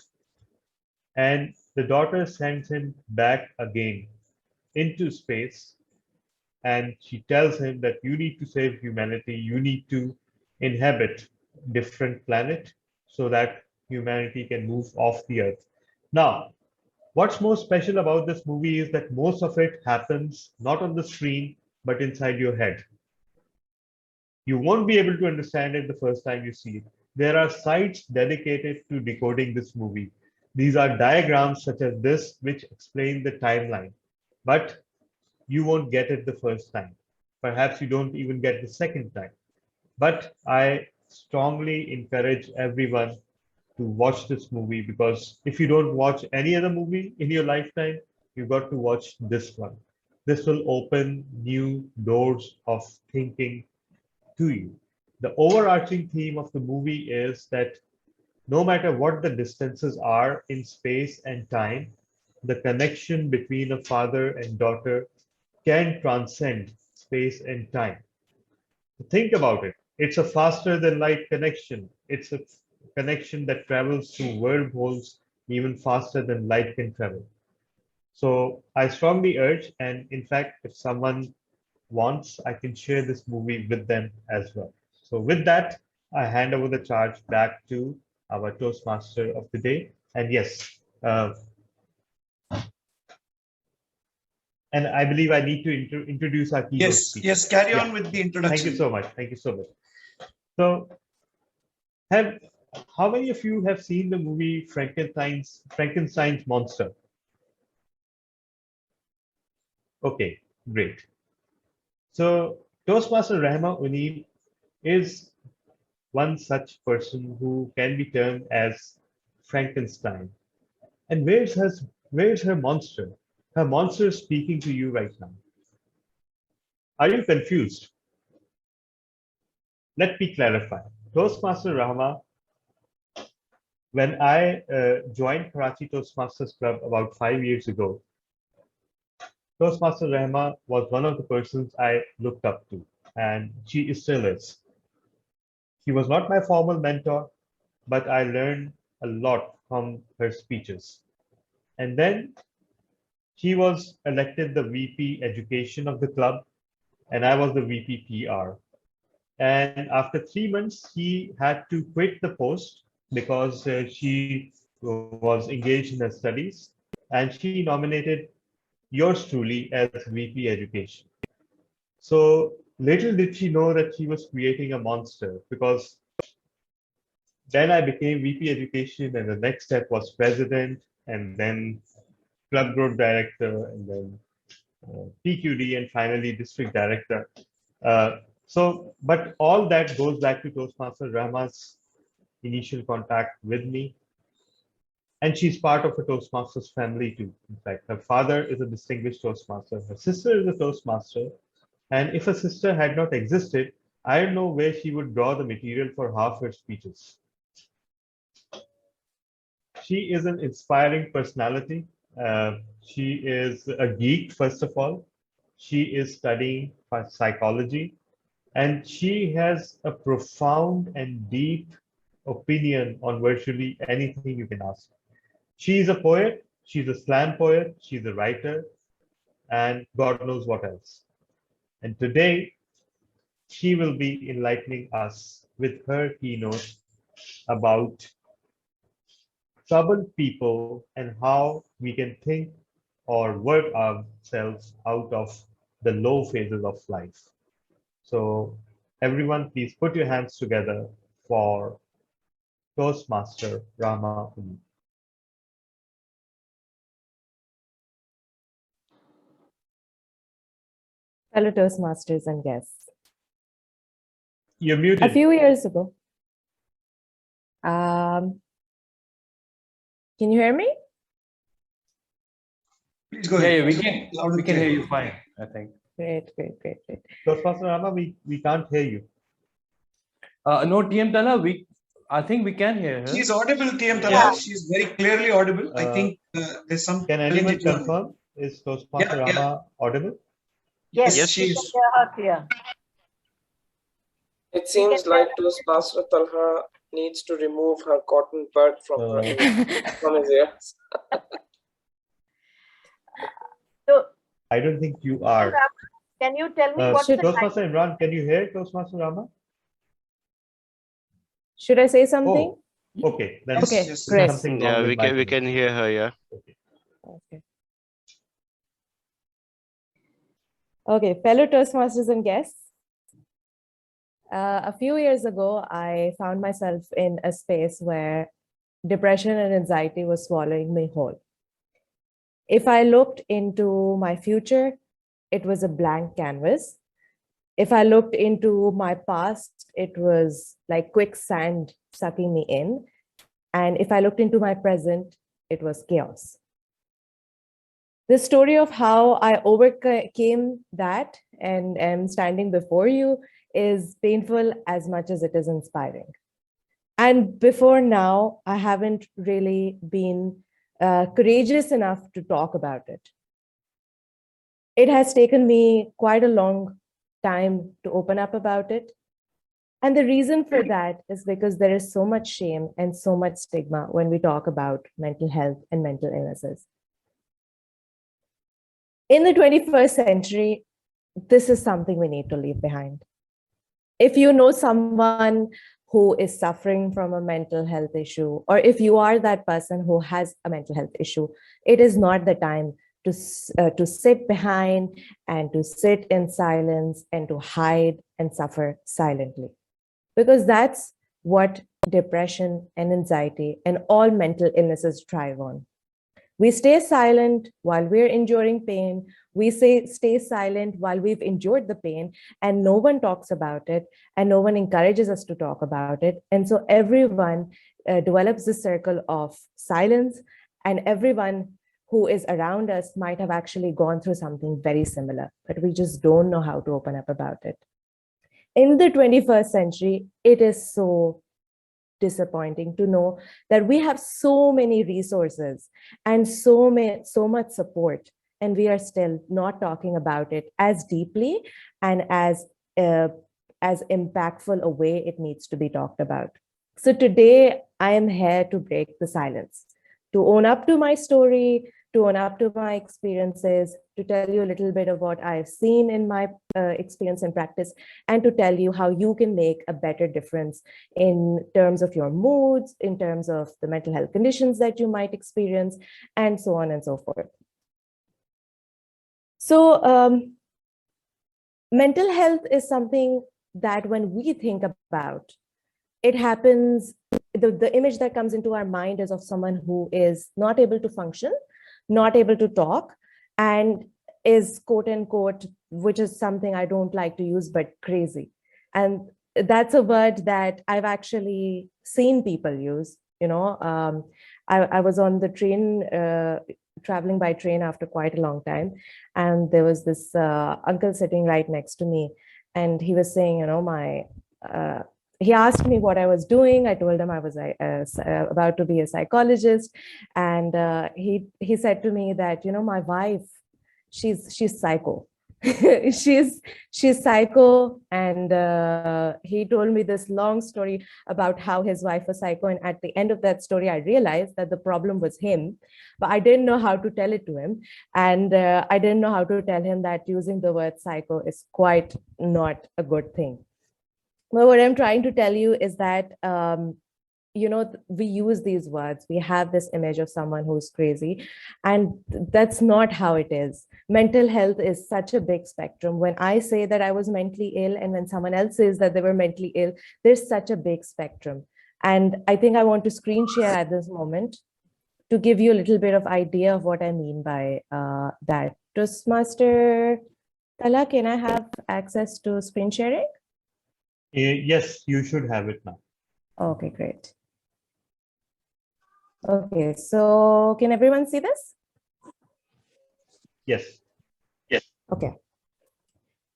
Speaker 3: And the daughter sends him back again into space, and she tells him that you need to save humanity. You need to inhabit different planet so that humanity can move off the Earth. Now, what's most special about this movie is that most of it happens not on the screen, but inside your head. You won't be able to understand it the first time you see it. There are sites dedicated to decoding this movie. These are diagrams such as this, which explain the timeline, but you won't get it the first time. Perhaps you don't even get the second time. But I strongly encourage everyone to watch this movie, because if you don't watch any other movie in your lifetime, you've got to watch this one. This will open new doors of thinking to you. The overarching theme of the movie is that no matter what the distances are in space and time, the connection between a father and daughter can transcend space and time. Think about it. It's a faster than light connection. It's a connection that travels through wormholes even faster than light can travel. So I strongly urge, and in fact, if someone wants, I can share this movie with them as well. So with that, I hand over the charge back to our Toastmaster of the day. And yes, and I believe I need to introduce our keynote speaker.
Speaker 8: Yes, carry on with the introduction.
Speaker 3: Thank you so much. Thank you so much. So, how many of you have seen the movie Frankenstein's Monster? Okay, great. So Toastmaster Rahma Unil is one such person who can be termed as Frankenstein. And where's her monster? Her monster is speaking to you right now. Are you confused? Let me clarify. Toastmaster Rahma, when I joined Karachi Toastmasters Club about 5 years ago, Toastmaster Rahma was one of the persons I looked up to, and she still is. She was not my formal mentor, but I learned a lot from her speeches. And then She was elected the VP Education of the club, and I was the VP PR. And after 3 months, she had to quit the post because she was engaged in her studies, and she nominated yours truly as VP Education. So little did she know that she was creating a monster, because then I became VP Education, and the next step was president, and then club group director, and then PQD, and finally district director. But all that goes back to Toastmaster Rahma's initial contact with me. And she's part of a Toastmasters family too. In fact, her father is a distinguished Toastmaster. Her sister is a Toastmaster. And if a sister had not existed, I don't know where she would draw the material for half her speeches. She is an inspiring personality. She is a geek, first of all. She is studying psychology, and she has a profound and deep opinion on virtually anything you can ask. She is a poet, she's a slam poet, she's a writer, and God knows what else. And today, she will be enlightening us with her keynote about troubled people and how we can think or work ourselves out of the low phases of life. So everyone, please put your hands together for Toastmaster Rama.
Speaker 12: Fellow Toastmasters and guests.
Speaker 3: You're muted.
Speaker 12: A few years ago. Can you hear me?
Speaker 8: Please go ahead.
Speaker 1: Yeah, we can hear you fine, I think.
Speaker 12: Great.
Speaker 3: Toastmaster Rama, we can't hear you.
Speaker 1: No, TM Tala, I think we can hear her.
Speaker 8: She's audible, TM Tala.
Speaker 5: Yeah.
Speaker 8: She's very clearly audible. I think there's some.
Speaker 3: Can anyone confirm? Is Toastmaster Rama audible?
Speaker 5: Yes,
Speaker 8: she
Speaker 5: we
Speaker 8: is.
Speaker 5: can hear her clear.
Speaker 10: It seems like Toastmaster Talha needs to remove her cotton bud from her ear, from his ears.
Speaker 5: So,
Speaker 3: I don't think you are.
Speaker 5: can you tell me what's the time?
Speaker 3: Toastmaster Imran, can you hear Toastmaster Rama?
Speaker 12: Should I say something?
Speaker 3: Oh, okay. Then
Speaker 12: Okay,
Speaker 8: yes,
Speaker 12: great.
Speaker 3: something
Speaker 13: Yeah,
Speaker 3: wrong with
Speaker 13: we
Speaker 3: my
Speaker 13: can hear her. Yeah.
Speaker 12: Okay, fellow Toastmasters and guests. A few years ago, I found myself in a space where depression and anxiety was swallowing me whole. If I looked into my future, it was a blank canvas. If I looked into my past, it was like quicksand sucking me in. And if I looked into my present, it was chaos. The story of how I overcame that and am standing before you is painful as much as it is inspiring. And before now, I haven't really been courageous enough to talk about it. It has taken me quite a long time to open up about it. And the reason for that is because there is so much shame and so much stigma when we talk about mental health and mental illnesses. In the 21st century, this is something we need to leave behind. If you know someone who is suffering from a mental health issue, or if you are that person who has a mental health issue, it is not the time to sit behind and to sit in silence and to hide and suffer silently. Because that's what depression and anxiety and all mental illnesses thrive on. We stay silent while we're enduring pain. We stay silent while we've endured the pain, and no one talks about it, and no one encourages us to talk about it. And so everyone develops this circle of silence, and everyone who is around us might have actually gone through something very similar, but we just don't know how to open up about it. In the 21st century, it is so disappointing to know that we have so many resources and so much support, and we are still not talking about it as deeply and as impactful a way it needs to be talked about. So today I am here to break the silence, to own up to my story, to own up to my experiences, to tell you a little bit of what I've seen in my experience and practice, and to tell you how you can make a better difference in terms of your moods, in terms of the mental health conditions that you might experience, and so on and so forth. So mental health is something that when we think about, it happens, the image that comes into our mind is of someone who is not able to function, not able to talk, and is quote unquote, which is something I don't like to use, but crazy. And that's a word that I've actually seen people use. You know, I was on the train, traveling by train after quite a long time. And there was this uncle sitting right next to me. And he was saying, you know, he asked me what I was doing. I told him I was about to be a psychologist. And he said to me that, you know, my wife, she's psycho. she's psycho. And he told me this long story about how his wife was psycho. And at the end of that story, I realized that the problem was him, but I didn't know how to tell it to him. And I didn't know how to tell him that using the word psycho is quite not a good thing. Well, what I'm trying to tell you is that, you know, we use these words. We have this image of someone who's crazy, and that's not how it is. Mental health is such a big spectrum. When I say that I was mentally ill, and when someone else says that they were mentally ill, there's such a big spectrum. And I think I want to screen share at this moment to give you a little bit of idea of what I mean by that. Toastmaster Tala, can I have access to screen sharing?
Speaker 3: Yes, you should have it now.
Speaker 12: Okay, great. Okay, so can everyone see this?
Speaker 3: Yes.
Speaker 12: Yes. Okay.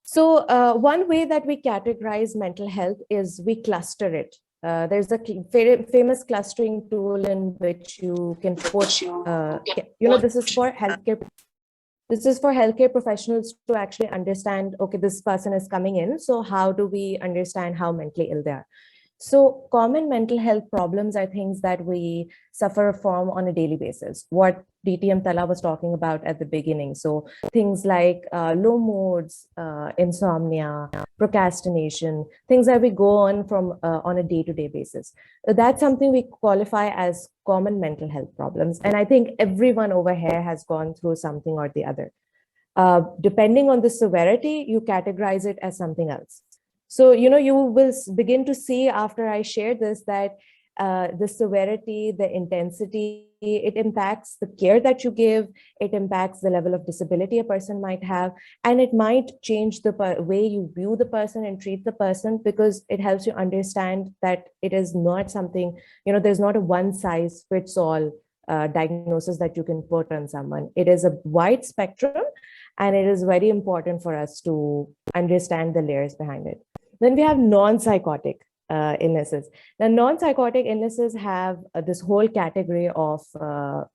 Speaker 12: So one way that we categorize mental health is we cluster it. There's a famous clustering tool in which you can put, you know, this is for healthcare. This is for healthcare professionals to actually understand, okay, this person is coming in. So how do we understand how mentally ill they are? So common mental health problems are things that we suffer from on a daily basis. What DTM Tala was talking about at the beginning. So things like low moods, insomnia, procrastination, things that we go on from on a day-to-day basis. That's something we qualify as common mental health problems. And I think everyone over here has gone through something or the other. Depending on the severity, you categorize it as something else. So, you know, you will begin to see after I share this that the severity, the intensity, it impacts the care that you give, it impacts the level of disability a person might have, and it might change the way you view the person and treat the person, because it helps you understand that it is not something, you know, there's not a one size fits all diagnosis that you can put on someone. It is a wide spectrum, and it is very important for us to understand the layers behind it. Then we have non-psychotic illnesses. Now, non-psychotic illnesses have this whole category of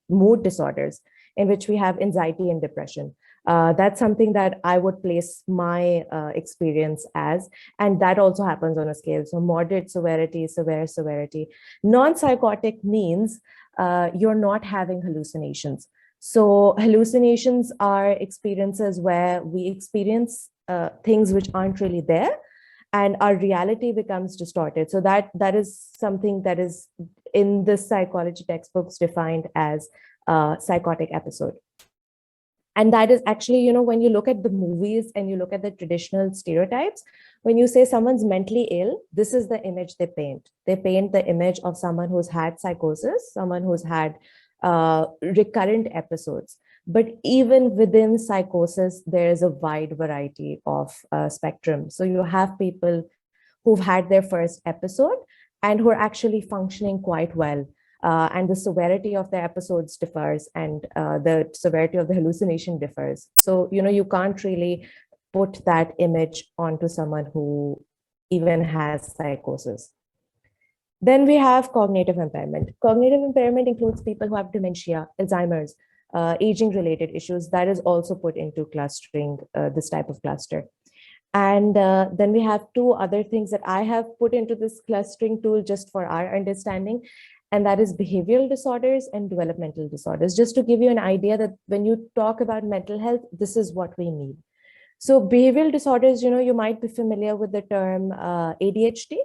Speaker 12: mood disorders, in which we have anxiety and depression. That's something that I would place my experience as, and that also happens on a scale. So moderate severity, severe severity. Non-psychotic means you're not having hallucinations. So hallucinations are experiences where we experience things which aren't really there, and our reality becomes distorted. So that is something that is in the psychology textbooks defined as a psychotic episode. And that is actually, you know, when you look at the movies and you look at the traditional stereotypes, when you say someone's mentally ill, this is the image they paint. They paint the image of someone who's had psychosis, someone who's had recurrent episodes. But even within psychosis, there is a wide variety of spectrum. So you have people who've had their first episode and who are actually functioning quite well. And the severity of their episodes differs, and the severity of the hallucination differs. So, you know, you can't really put that image onto someone who even has psychosis. Then we have cognitive impairment. Cognitive impairment includes people who have dementia, Alzheimer's, aging-related issues. That is also put into clustering, this type of cluster. And then we have two other things that I have put into this clustering tool just for our understanding. and that is behavioral disorders and developmental disorders. Just to give you an idea that when you talk about mental health, this is what we need. So behavioral disorders, you might be familiar with the term ADHD.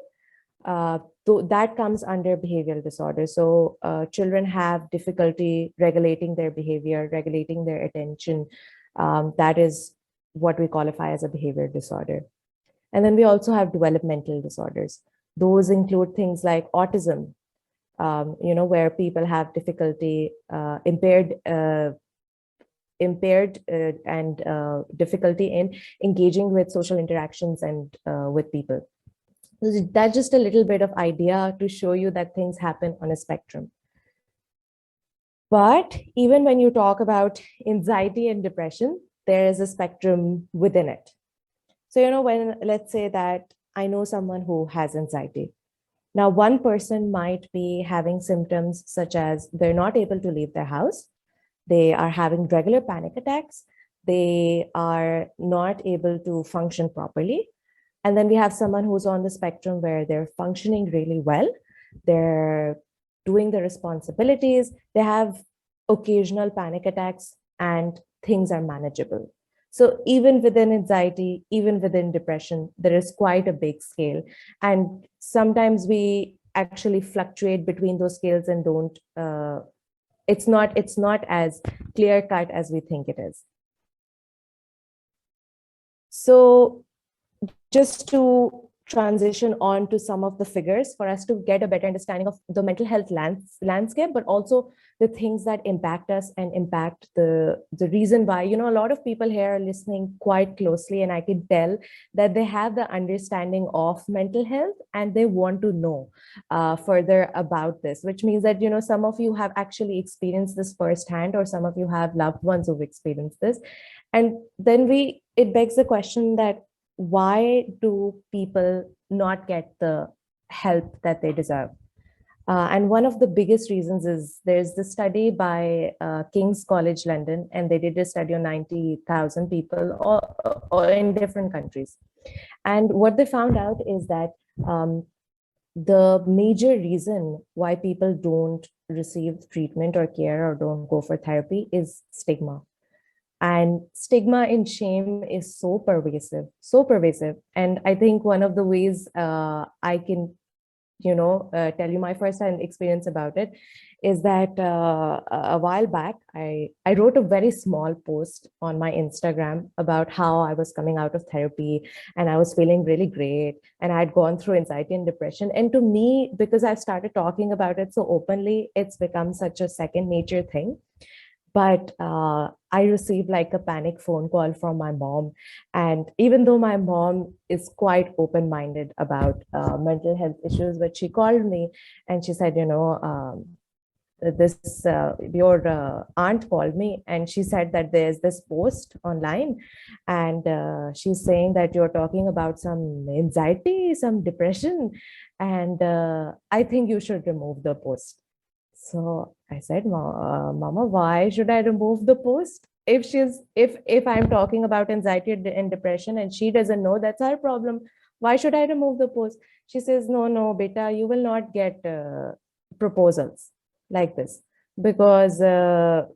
Speaker 12: So that comes under behavioral disorders. So children have difficulty regulating their behavior, regulating their attention. That is what we qualify as a behavior disorder. And then we also have developmental disorders. Those include things like autism, where people have difficulty, impaired and difficulty in engaging with social interactions and with people. That's just a little bit of idea to show you that things happen on a spectrum. But even when you talk about anxiety and depression, there is a spectrum within it. So, when let's say that I know someone who has anxiety. Now, one person might be having symptoms such as they're not able to leave their house. They are having regular panic attacks. They are not able to function properly. And then we have someone who's on the spectrum where they're functioning really well. They're doing the responsibilities. They have occasional panic attacks and things are manageable. So even within anxiety, even within depression, there is quite a big scale. And sometimes we actually fluctuate between those scales and don't, it's not as clear cut as we think it is. So just to transition on to some of the figures for us to get a better understanding of the mental health landscape, but also the things that impact us and impact the reason why, a lot of people here are listening quite closely, and I can tell that they have the understanding of mental health and they want to know further about this, which means that, some of you have actually experienced this firsthand, or some of you have loved ones who've experienced this. And then it begs the question that, why do people not get the help that they deserve? And one of the biggest reasons is there's the study by King's College London, and they did a study on 90,000 people or in different countries. And what they found out is that the major reason why people don't receive treatment or care or don't go for therapy is stigma. And stigma and shame is so pervasive. And I think one of the ways I can, tell you my first-hand experience about it is that a while back, I wrote a very small post on my Instagram about how I was coming out of therapy and I was feeling really great. And I had gone through anxiety and depression. And to me, because I've started talking about it so openly, it's become such a second nature thing. But I received like a panic phone call from my mom. And even though my mom is quite open-minded about mental health issues, but she called me and she said, your aunt called me and she said that there's this post online and she's saying that you're talking about some anxiety, some depression, and I think you should remove the post. So I said, Mama, why should I remove the post? If I'm talking about anxiety and depression and she doesn't know, that's her problem. Why should I remove the post? She says, no, beta, you will not get proposals like this because, I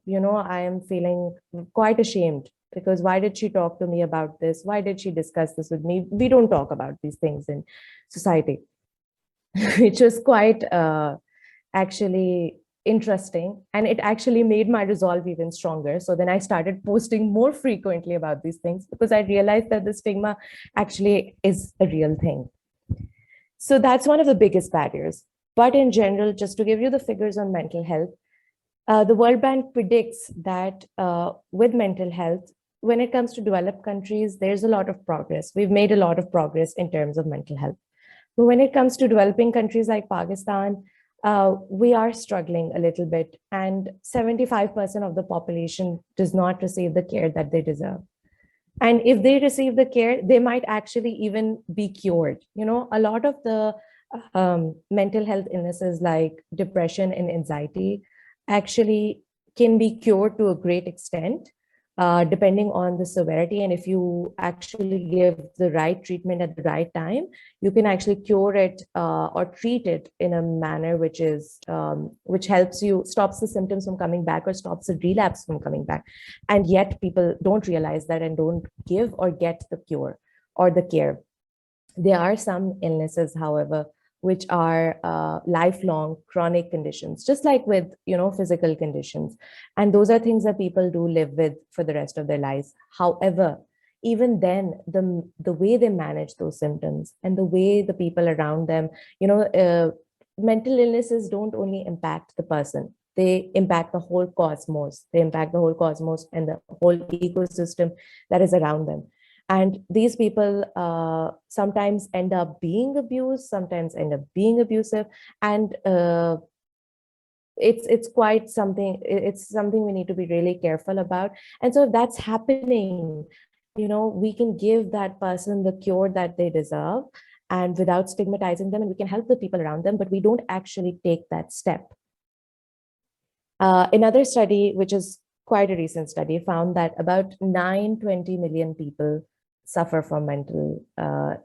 Speaker 12: am feeling quite ashamed because why did she talk to me about this? Why did she discuss this with me? We don't talk about these things in society, which is quite actually interesting, and it actually made my resolve even stronger. So then I started posting more frequently about these things because I realized that the stigma actually is a real thing. So that's one of the biggest barriers. But in general, just to give you the figures on mental health, the World Bank predicts that with mental health, when it comes to developed countries, there's a lot of progress. We've made a lot of progress in terms of mental health. But when it comes to developing countries like Pakistan, we are struggling a little bit, and 75% of the population does not receive the care that they deserve. And if they receive the care, they might actually even be cured. A lot of the mental health illnesses like depression and anxiety actually can be cured to a great extent, depending on the severity. And if you actually give the right treatment at the right time, you can actually cure it or treat it in a manner which is which helps you, stops the symptoms from coming back or stops the relapse from coming back. And yet people don't realize that and don't give or get the cure or the care. There are some illnesses, however, which are lifelong chronic conditions, just like with, physical conditions. And those are things that people do live with for the rest of their lives. However, even then, the way they manage those symptoms and the way the people around them, mental illnesses don't only impact the person, they impact the whole cosmos. They impact the whole cosmos and the whole ecosystem that is around them. And these people sometimes end up being abused, sometimes end up being abusive, and it's quite something. It's something we need to be really careful about. And so if that's happening, we can give that person the cure that they deserve, and without stigmatizing them, and we can help the people around them, but we don't actually take that step. Another study, which is quite a recent study, found that about 920 million people suffer from mental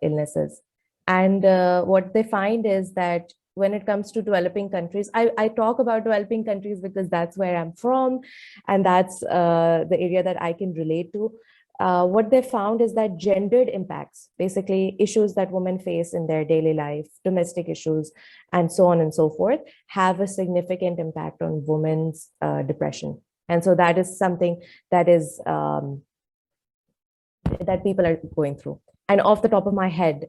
Speaker 12: illnesses. And what they find is that when it comes to developing countries, I talk about developing countries because that's where I'm from, and that's the area that I can relate to. What they found is that gendered impacts, basically issues that women face in their daily life, domestic issues, and so on and so forth, have a significant impact on women's depression. And so that is something that is that people are going through. And off the top of my head,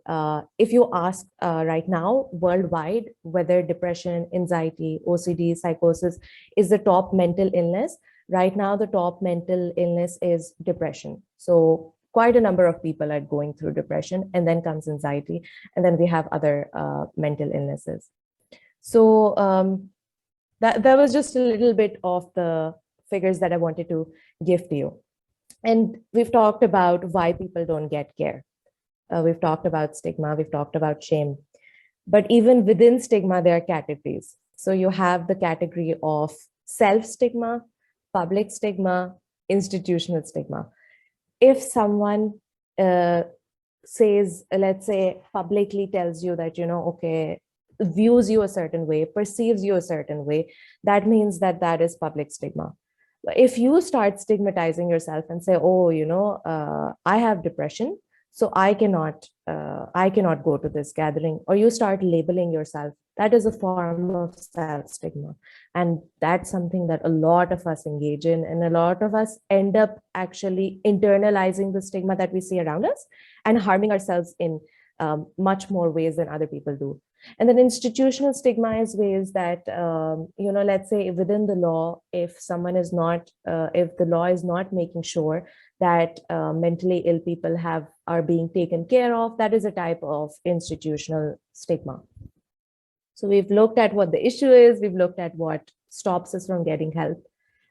Speaker 12: if you ask right now worldwide whether depression, anxiety, OCD, psychosis is the top mental illness, right now the top mental illness is depression. So quite a number of people are going through depression, and then comes anxiety, and then we have other mental illnesses. So that was just a little bit of the figures that I wanted to give to you. And we've talked about why people don't get care. We've talked about stigma, we've talked about shame. But even within stigma, there are categories. So you have the category of self-stigma, public stigma, institutional stigma. If someone says, let's say, publicly tells you that, okay, views you a certain way, perceives you a certain way, that means that that is public stigma. If you start stigmatizing yourself and say, oh, I have depression, so I cannot go to this gathering, or you start labeling yourself, that is a form of self-stigma. And that's something that a lot of us engage in, and a lot of us end up actually internalizing the stigma that we see around us and harming ourselves in much more ways than other people do. And then institutional stigma is ways that, let's say within the law, if someone is not, if the law is not making sure that mentally ill people are being taken care of, that is a type of institutional stigma. So we've looked at what the issue is, we've looked at what stops us from getting help.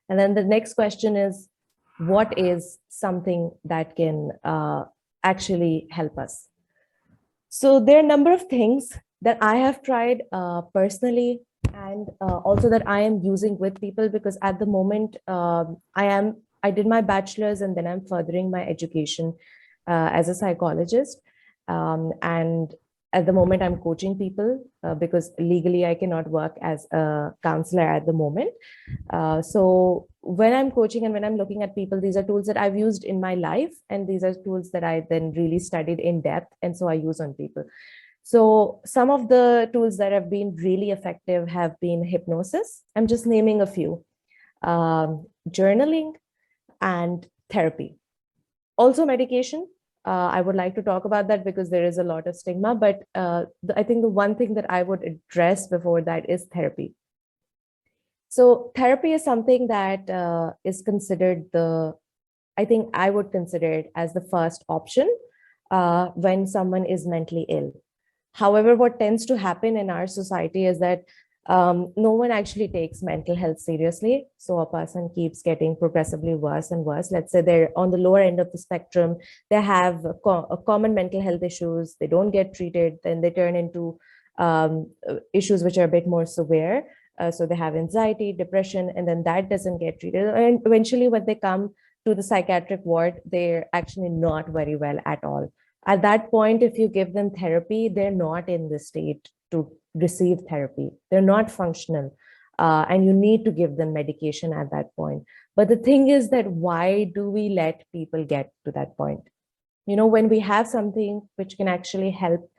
Speaker 12: And then the next question is, what is something that can actually help us? So there are a number of things that I have tried personally, and also that I am using with people, because at the moment I did my bachelor's and then I'm furthering my education as a psychologist. And at the moment I'm coaching people because legally I cannot work as a counselor at the moment. So when I'm coaching and when I'm looking at people, these are tools that I've used in my life, and these are tools that I then really studied in depth, and so I use on people. So some of the tools that have been really effective have been hypnosis. I'm just naming a few. Journaling and therapy. Also medication. I would like to talk about that because there is a lot of stigma, but I think the one thing that I would address before that is therapy. So therapy is something that is considered I think I would consider it as the first option when someone is mentally ill. However, what tends to happen in our society is that no one actually takes mental health seriously. So a person keeps getting progressively worse and worse. Let's say they're on the lower end of the spectrum, they have common mental health issues, they don't get treated, then they turn into issues which are a bit more severe. So they have anxiety, depression, and then that doesn't get treated. And eventually when they come to the psychiatric ward, they're actually not very well at all. At that point, if you give them therapy, they're not in the state to receive therapy. They're not functional. And you need to give them medication at that point. But the thing is that why do we let people get to that point? You know, when we have something which can actually help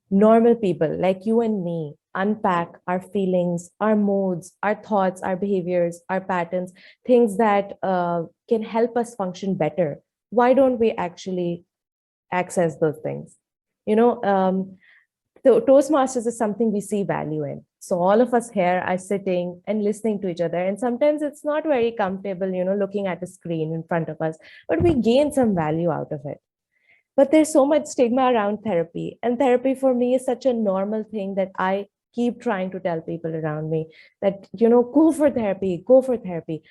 Speaker 12: normal people like you and me unpack our feelings, our moods, our thoughts, our behaviors, our patterns, things that can help us function better, why don't we actually access those things? You know, Toastmasters is something we see value in. So all of us here are sitting and listening to each other. And sometimes it's not very comfortable, you know, looking at a screen in front of us, but we gain some value out of it. But there's so much stigma around therapy. And therapy for me is such a normal thing that I keep trying to tell people around me that, you know, go for therapy, go for therapy.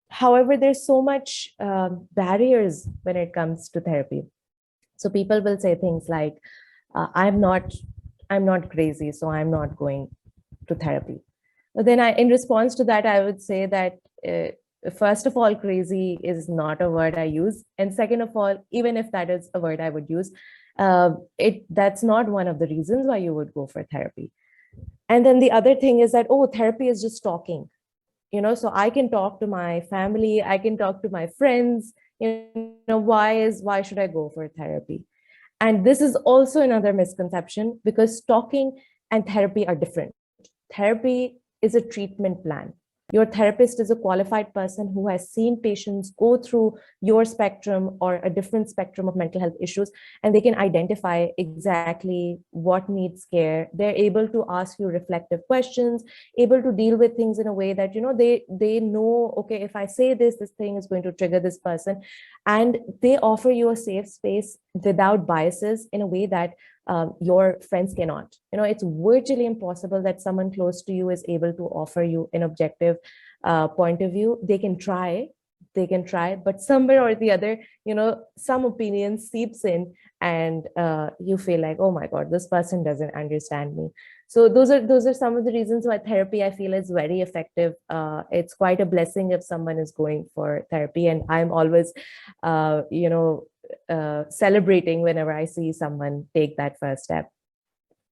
Speaker 12: However, there's so much barriers when it comes to therapy. So people will say things like, I'm not crazy, so I'm not going to therapy. But then in response to that, I would say that first of all, crazy is not a word I use. And second of all, even if that is a word I would use, that's not one of the reasons why you would go for therapy. And then the other thing is that, oh, therapy is just talking. You know, so I can talk to my family, I can talk to my friends, you know, why should I go for therapy? And this is also another misconception because talking and therapy are different. Therapy is a treatment plan. Your therapist is a qualified person who has seen patients go through your spectrum or a different spectrum of mental health issues, and they can identify exactly what needs care. They're able to ask you reflective questions, able to deal with things in a way that, you know, they know, okay, if I say this thing is going to trigger this person. And they offer you a safe space without biases in a way that your friends cannot. You know, it's virtually impossible that someone close to you is able to offer you an objective point of view. They can try, but somewhere or the other, you know, some opinion seeps in and you feel like, oh my God, this person doesn't understand me. So those are some of the reasons why therapy, I feel, is very effective. It's quite a blessing if someone is going for therapy. And I'm always, you know, celebrating whenever I see someone take that first step.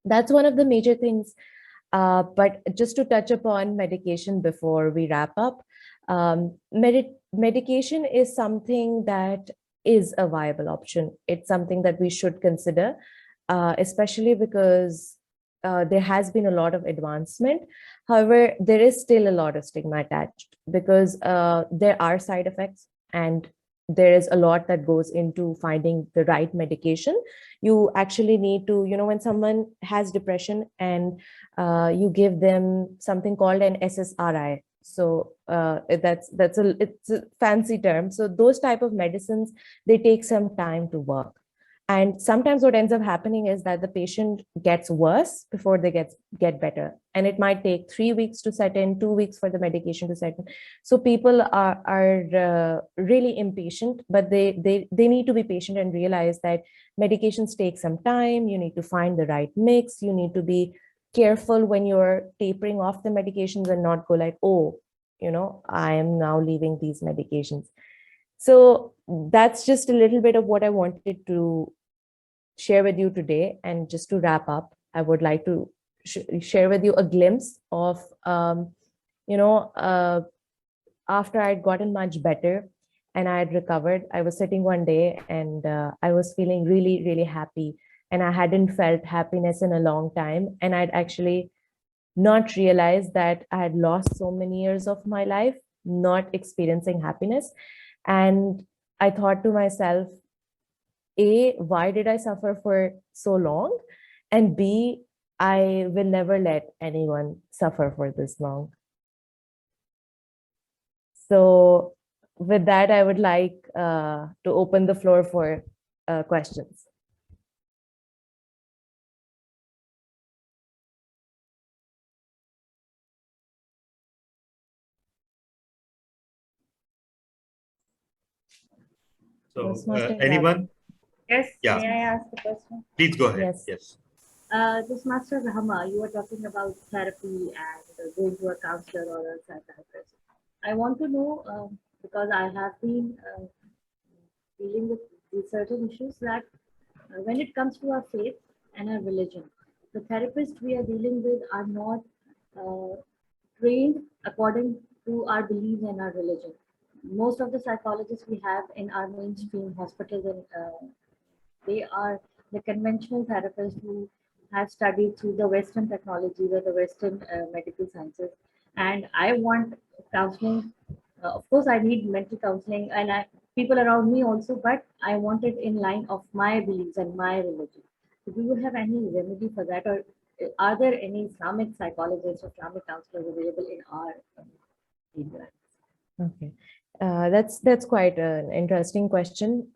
Speaker 12: That's one of the major things. But just to touch upon medication before we wrap up, medication is something that is a viable option. It's something that we should consider, especially because there has been a lot of advancement. However, there is still a lot of stigma attached because there are side effects and there is a lot that goes into finding the right medication. You actually need to, you know, when someone has depression and you give them something called an SSRI. So it's a fancy term. So those type of medicines, they take some time to work. And sometimes what ends up happening is that the patient gets worse before they get better. And it might take 3 weeks to set in, 2 weeks for the medication to set in. So people are really impatient, but they need to be patient and realize that medications take some time. You need to find the right mix. You need to be careful when you're tapering off the medications and not go like, oh, you know, I am now leaving these medications. So that's just a little bit of what I wanted to share with you today. And just to wrap up, I would like to share with you a glimpse of, you know, after I'd gotten much better and I had recovered, I was sitting one day and I was feeling really, really happy. And I hadn't felt happiness in a long time. And I'd actually not realized that I had lost so many years of my life not experiencing happiness. And I thought to myself, A, why did I suffer for so long? And B, I will never let anyone suffer for this long. So with that, I would like to open the floor for questions.
Speaker 3: So anyone?
Speaker 13: Yes,
Speaker 3: Yeah.
Speaker 13: may I ask a question?
Speaker 3: Please go ahead. Yes.
Speaker 13: Toastmaster Rahma, you were talking about therapy and going to a counselor or a psychiatrist. I want to know, because because I have been dealing with these certain issues that when it comes to our faith and our religion, the therapists we are dealing with are not trained according to our beliefs and our religion. Most of the psychologists we have in our mainstream hospitals, and they are the conventional therapists who have studied through the Western technologies or the Western medical sciences. And I want counseling. Of course, I need mental counseling, and people around me also, but I want it in line of my beliefs and my religion. So do you have any remedy for that, or are there any Islamic psychologists or Islamic counselors available in our area?
Speaker 12: Okay, that's quite an interesting question.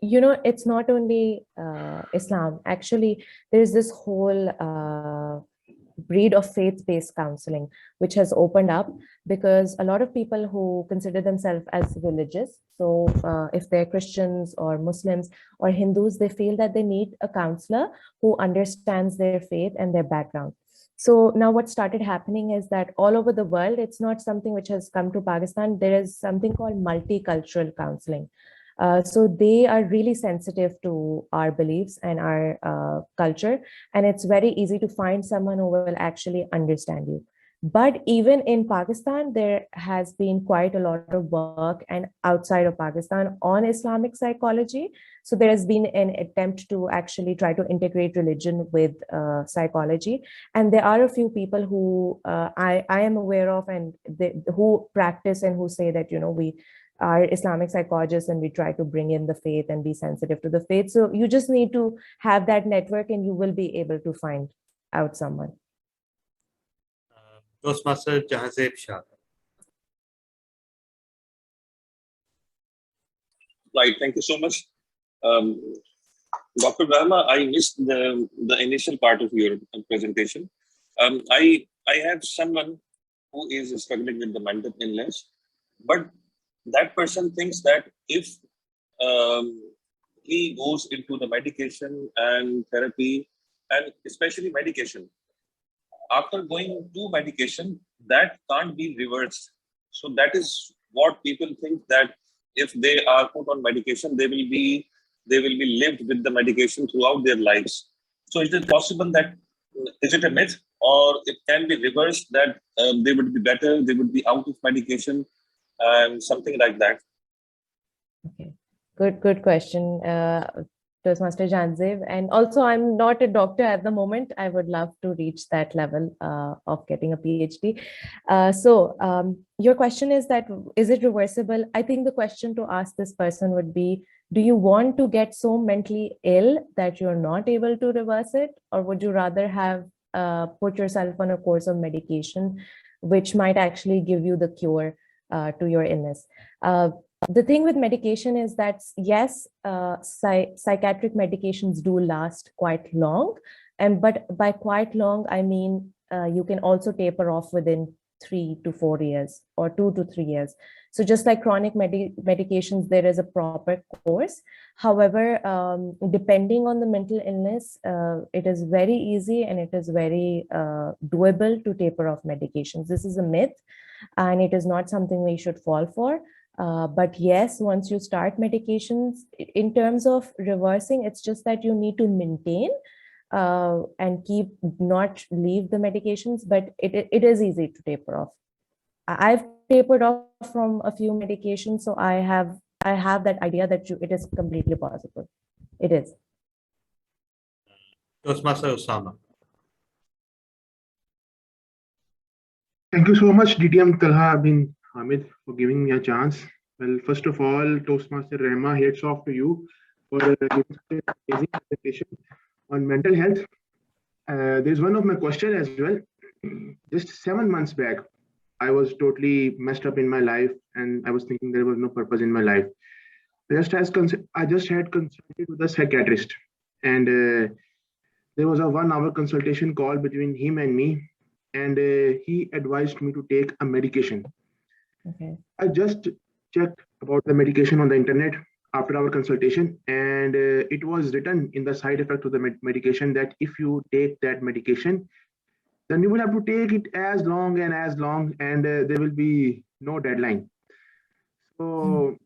Speaker 12: You know, it's not only Islam. Actually, there's this whole breed of faith-based counseling, which has opened up because a lot of people who consider themselves as religious, so if they're Christians or Muslims or Hindus, they feel that they need a counselor who understands their faith and their background. So now what started happening is that all over the world, it's not something which has come to Pakistan. There is something called multicultural counseling. So they are really sensitive to our beliefs and our culture, and it's very easy to find someone who will actually understand you. But even in Pakistan, there has been quite a lot of work and outside of Pakistan on Islamic psychology. So there has been an attempt to actually try to integrate religion with psychology. And there are a few people who I am aware of and who practice and who say that, you know, we are Islamic psychologists and we try to bring in the faith and be sensitive to the faith. So you just need to have that network and you will be able to find out someone.
Speaker 3: Toastmaster Jahazeb Shah.
Speaker 14: Right, thank you so much. Dr. Rahma, I missed the initial part of your presentation. I have someone who is struggling with the mental illness, but that person thinks that if he goes into the medication and therapy, and especially medication, after going to medication, that can't be reversed. So that is what people think, that if they are put on medication, they will be lived with the medication throughout their lives. So is it possible that, is it a myth, or it can be reversed, that they would be better, they would be out of medication, and something like that? Okay,
Speaker 12: good question, Toastmaster Janzev. And also, I'm not a doctor at the moment. I would love to reach that level of getting a PhD. So your question is that, is it reversible? I think the question to ask this person would be, do you want to get so mentally ill that you're not able to reverse it? Or would you rather have put yourself on a course of medication, which might actually give you the cure to your illness? The thing with medication is that, yes, psychiatric medications do last quite long. But by quite long, I mean, you can also taper off within 3 to 4 years or 2 to 3 years. So just like chronic medications, there is a proper course. However, depending on the mental illness, it is very easy and it is very doable to taper off medications. This is a myth and it is not something we should fall for. But yes, once you start medications, in terms of reversing, it's just that you need to maintain and not leave the medications, but it is easy to taper off. I've tapered off from a few medications, so I have that idea that it is completely possible. It is.
Speaker 3: Toastmaster Osama.
Speaker 11: Thank you so much, DTM Talha bin Hamid, for giving me a chance. Well, first of all, Toastmaster Rahma, hats off to you for giving an amazing presentation on mental health. There's one of my questions as well. Just 7 months back, I was totally messed up in my life and I was thinking there was no purpose in my life. I just had consulted with a psychiatrist, and there was a 1 hour consultation call between him and me, and he advised me to take a medication.
Speaker 12: Okay.
Speaker 11: I just checked about the medication on the internet after our consultation, and it was written in the side effect of the medication that if you take that medication, then you will have to take it as long, and there will be no deadline. So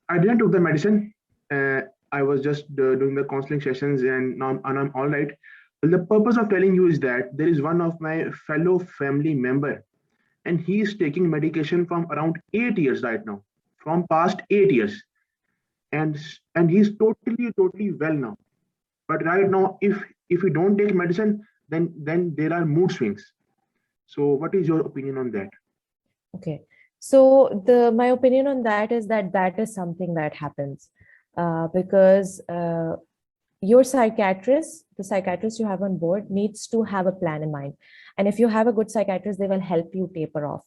Speaker 11: I didn't took the medicine. I was just doing the counseling sessions, and now I'm all right. Well, the purpose of telling you is that there is one of my fellow family member, and he is taking medication from around 8 years right now, from past 8 years, and he's totally well now. But right now, if we don't take medicine, then there are mood swings. So what is your opinion on that?
Speaker 12: Okay, so my opinion on that is that is something that happens because your psychiatrist, the psychiatrist you have on board, needs to have a plan in mind. And if you have a good psychiatrist, they will help you taper off.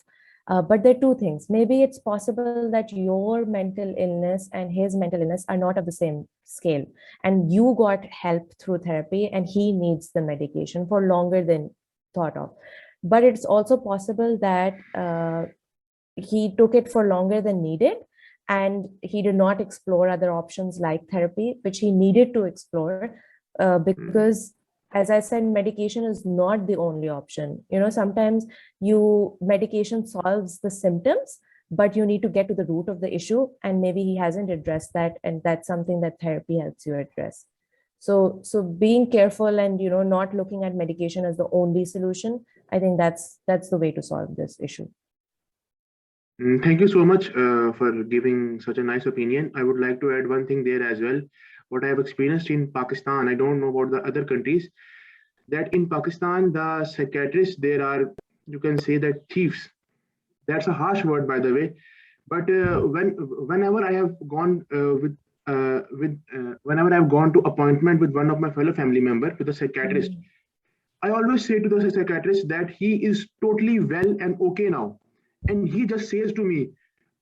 Speaker 12: But there are two things. Maybe it's possible that your mental illness and his mental illness are not of the same scale, and you got help through therapy and he needs the medication for longer than thought of. But it's also possible that he took it for longer than needed, and he did not explore other options like therapy, which he needed to explore because, as I said, medication is not the only option. You know, sometimes medication solves the symptoms, but you need to get to the root of the issue, and maybe he hasn't addressed that, and that's something that therapy helps you address. So being careful and, you know, not looking at medication as the only solution, I think that's the way to solve this issue.
Speaker 11: Thank you so much for giving such a nice opinion. I would like to add one thing there as well. What I have experienced in Pakistan, I don't know about the other countries, that in Pakistan, the psychiatrists, there are, you can say that thieves. That's a harsh word, by the way. But whenever I have gone whenever I've gone to appointment with one of my fellow family member, with a psychiatrist, I always say to the psychiatrist that he is totally well and okay now. And he just says to me,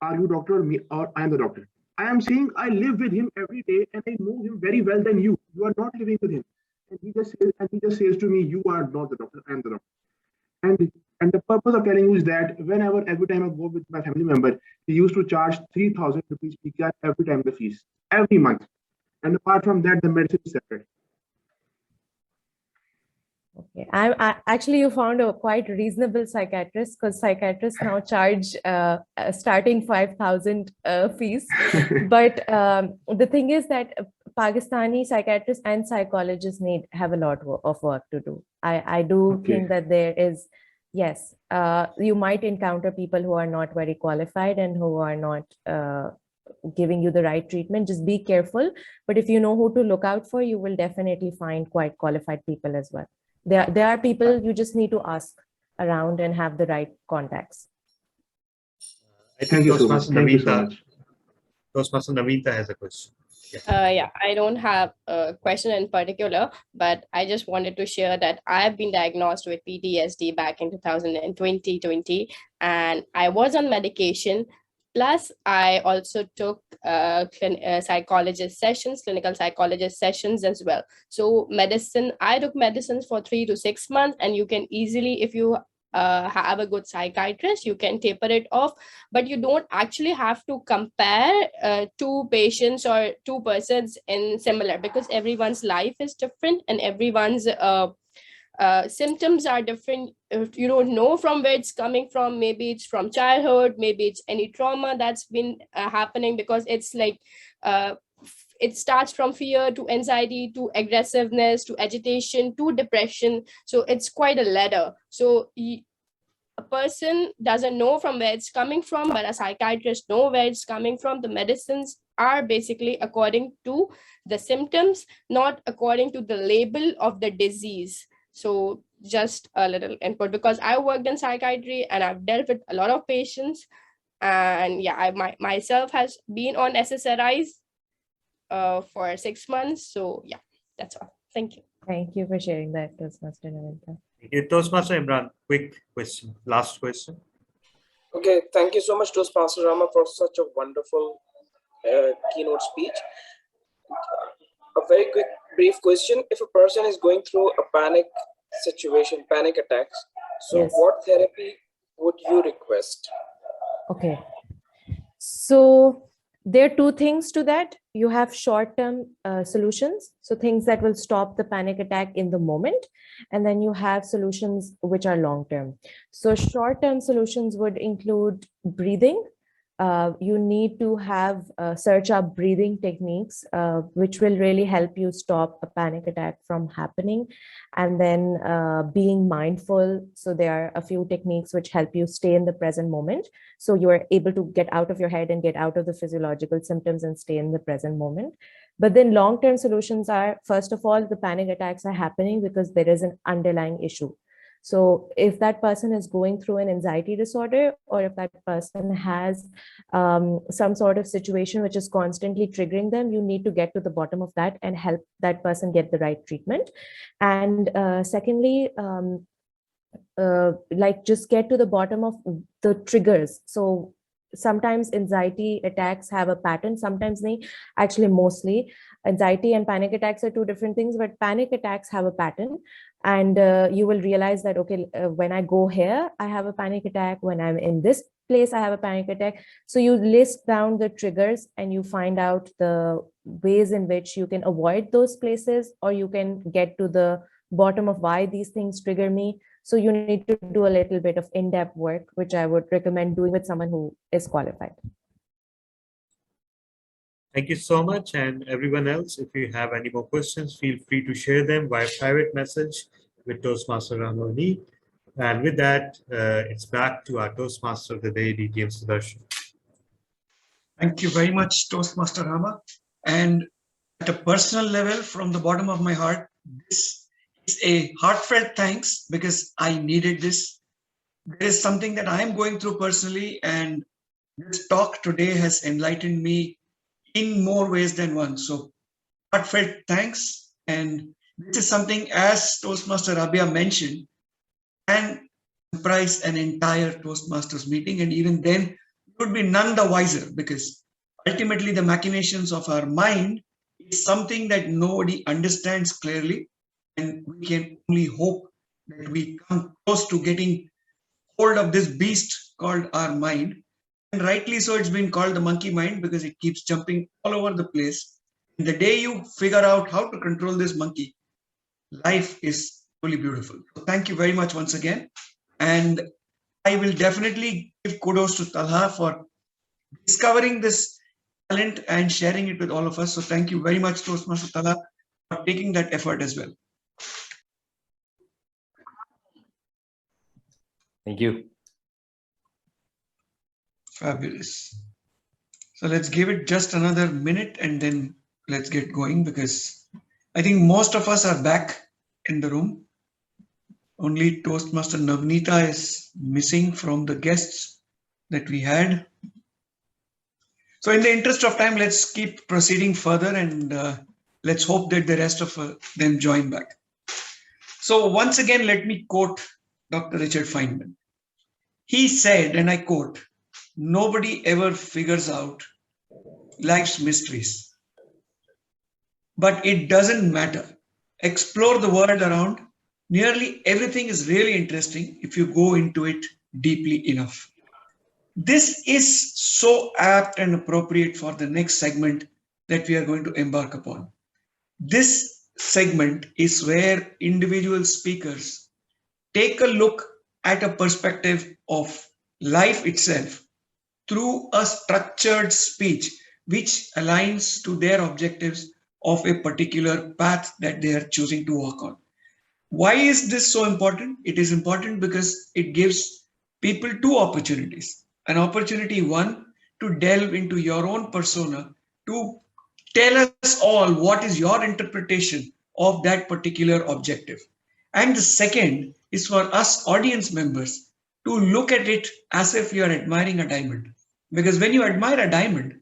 Speaker 11: "Are you doctor or I am the doctor?" I am saying I live with him every day and I know him very well than you. You are not living with him. And he just says to me, "You are not the doctor, I am the doctor." And the purpose of telling you is that every time I go with my family member, he used to charge 3,000 rupees PKR every time the fees, every month. And apart from that, the medicine is separate.
Speaker 12: Okay, actually, you found a quite reasonable psychiatrist, because psychiatrists now charge starting 5,000 fees. But the thing is that Pakistani psychiatrists and psychologists have a lot of work to do. I do think that there is, yes, you might encounter people who are not very qualified and who are not giving you the right treatment. Just be careful. But if you know who to look out for, you will definitely find quite qualified people as well. There are people you just need to ask around and have the right contacts.
Speaker 3: I think Toastmaster Navita has a question.
Speaker 15: Yeah, I don't have a question in particular, but I just wanted to share that I've been diagnosed with PTSD back in 2020, and I was on medication. Plus, I also took clinical psychologist sessions as well. So I took medicines for 3 to 6 months, and you can easily, if you have a good psychiatrist, you can taper it off. But you don't actually have to compare two patients or two persons in similar, because everyone's life is different and everyone's symptoms are different. If you don't know from where it's coming from, maybe it's from childhood, maybe it's any trauma that's been happening, because it's like it starts from fear to anxiety to aggressiveness to agitation to depression. So it's quite a ladder. So a person doesn't know from where it's coming from, but a psychiatrist knows where it's coming from. The medicines are basically according to the symptoms, not according to the label of the disease. So just a little input, because I worked in psychiatry and I've dealt with a lot of patients. And yeah, I myself has been on SSRIs for 6 months. So yeah, that's all. Thank you.
Speaker 12: Thank you for sharing that, Toastmaster Navita.
Speaker 3: Thank you. Toastmaster Imran, quick question, last question.
Speaker 10: Okay, thank you so much, Toastmaster Rama, for such a wonderful keynote speech. A very quick, brief question. If a person is going through a panic situation, panic attacks, so
Speaker 12: yes,
Speaker 10: what therapy would you request?
Speaker 12: Okay. So there are two things to that. You have short-term solutions, so things that will stop the panic attack in the moment. And then you have solutions which are long-term. So short-term solutions would include breathing, you need to have search up breathing techniques, which will really help you stop a panic attack from happening. And then being mindful. So there are a few techniques which help you stay in the present moment. So you are able to get out of your head and get out of the physiological symptoms and stay in the present moment. But then long-term solutions are, first of all, the panic attacks are happening because there is an underlying issue. So if that person is going through an anxiety disorder, or if that person has some sort of situation which is constantly triggering them, you need to get to the bottom of that and help that person get the right treatment. And secondly, like just get to the bottom of the triggers. So sometimes anxiety attacks have a pattern, sometimes they actually, mostly anxiety and panic attacks are two different things, but panic attacks have a pattern. And you will realize that, okay, when I go here, I have a panic attack. When I'm in this place, I have a panic attack. So you list down the triggers and you find out the ways in which you can avoid those places, or you can get to the bottom of why these things trigger me. So you need to do a little bit of in-depth work, which I would recommend doing with someone who is qualified.
Speaker 3: Thank you so much. And everyone else, if you have any more questions, feel free to share them via private message with Toastmaster Ramani. And with that, it's back to our Toastmaster of the day, DTM Sudarshan.
Speaker 8: Thank you very much, Toastmaster Rama. And at a personal level, from the bottom of my heart, this is a heartfelt thanks, because I needed this. There is something that I am going through personally, and this talk today has enlightened me in more ways than one. So heartfelt thanks. And this is something, as Toastmaster Rabia mentioned, can comprise an entire Toastmasters meeting. And even then, you would be none the wiser, because ultimately the machinations of our mind is something that nobody understands clearly. And we can only hope that we come close to getting hold of this beast called our mind. And rightly so, it's been called the monkey mind, because it keeps jumping all over the place. And the day you figure out how to control this monkey, life is really beautiful. So thank you very much once again. And I will definitely give kudos to Talha for discovering this talent and sharing it with all of us. So thank you very much, Toastmaster Talha, for taking that effort as well.
Speaker 1: Thank you.
Speaker 8: Fabulous. So let's give it just another minute and then let's get going, because I think most of us are back in the room. Only Toastmaster Navneeta is missing from the guests that we had. So in the interest of time, let's keep proceeding further, and let's hope that the rest of them join back. So once again, let me quote Dr. Richard Feynman. He said, and I quote, "Nobody ever figures out life's mysteries. But it doesn't matter. Explore the world around. Nearly everything is really interesting if you go into it deeply enough." This is so apt and appropriate for the next segment that we are going to embark upon. This segment is where individual speakers take a look at a perspective of life itself through a structured speech which aligns to their objectives of a particular path that they are choosing to work on. Why is this so important? It is important because it gives people two opportunities. An opportunity, one, to delve into your own persona, to tell us all what is your interpretation of that particular objective. And the second is for us audience members to look at it as if you are admiring a diamond. Because when you admire a diamond,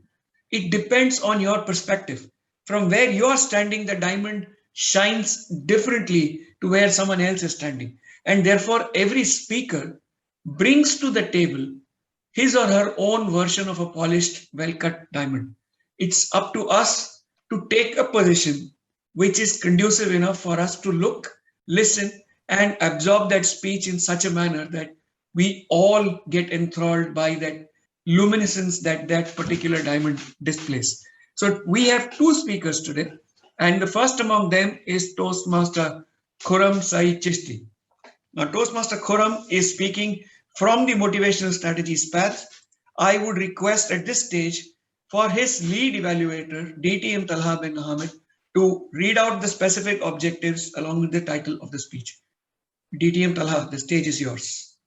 Speaker 8: it depends on your perspective. From where you are standing, the diamond shines differently to where someone else is standing. And therefore, every speaker brings to the table his or her own version of a polished, well-cut diamond. It's up to us to take a position which is conducive enough for us to look, listen, and absorb that speech in such a manner that we all get enthralled by that luminescence that that particular diamond displays. So we have two speakers today, and the first among them is Toastmaster Khurram Sai Chishti. Now, Toastmaster Khurram is speaking from the motivational strategies path. I would request at this stage for his lead evaluator, DTM Talha bin Ahmed, to read out the specific objectives along with the title of the speech. DTM Talha, the stage is yours.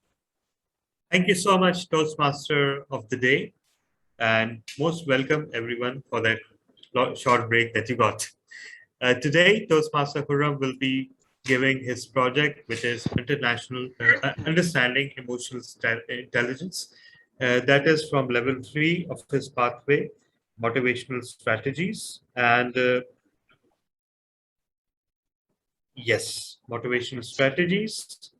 Speaker 3: Thank you so much, Toastmaster of the day, and most welcome everyone for that short break that you got. Today, Toastmaster Khurram will be giving his project, which is International Understanding Emotional Intelligence. That is from level 3 of his pathway, motivational strategies. And yes, motivational strategies.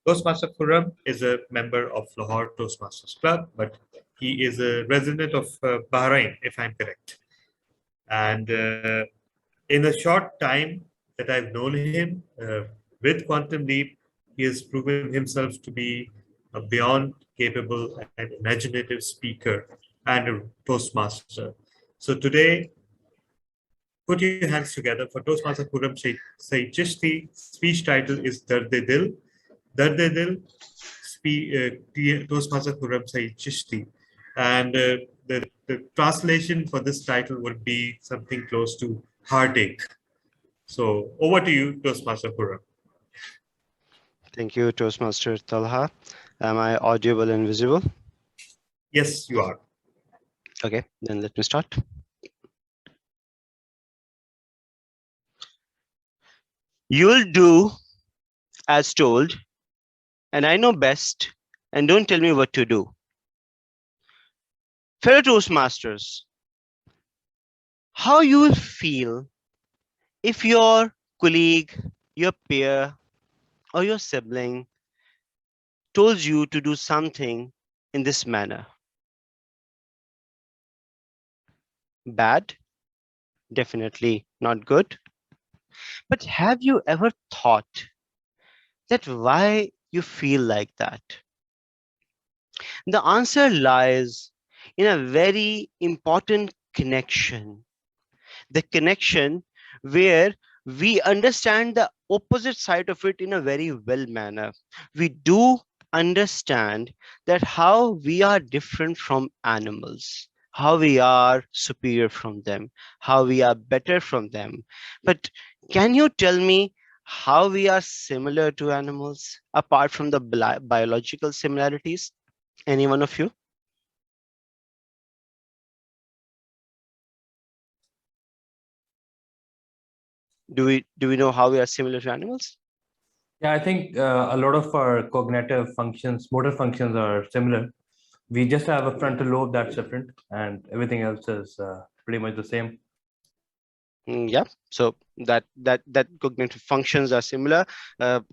Speaker 3: Toastmaster Khurram is a member of Lahore Toastmasters Club, but he is a resident of Bahrain, if I'm correct. And in a short time that I've known him with Quantum Leap, he has proven himself to be a beyond capable and imaginative speaker and a Toastmaster. So today, put your hands together for Toastmaster Khurram Saeed Chishti. Speech title is Dard-e-Dil. Dard-e-Dil, Toastmaster Khurram Saeed Chishti. And the translation for this title would be something close to heartache. So over to you, Toastmaster Khurram.
Speaker 16: Thank you, Toastmaster Talha. Am I audible and visible?
Speaker 3: Yes, you are.
Speaker 16: Okay, then let me start. You'll do as told, and I know best, and don't tell me what to do. Fellow Toastmasters, how you will feel if your colleague, your peer, or your sibling told you to do something in this manner? Bad? Definitely not good. But have you ever thought that why you feel like that? The answer lies in a very important connection. The connection where we understand the opposite side of it in a very well manner. We do understand that how we are different from animals, how we are superior from them, how we are better from them. But can you tell me how we are similar to animals apart from the biological similarities? Any one of you? Do we know how we are similar to animals?
Speaker 1: Yeah, I think a lot of our cognitive functions, motor functions are similar. We just have a frontal lobe that's different, and everything else is pretty much the same.
Speaker 16: Yeah, so that cognitive functions are similar.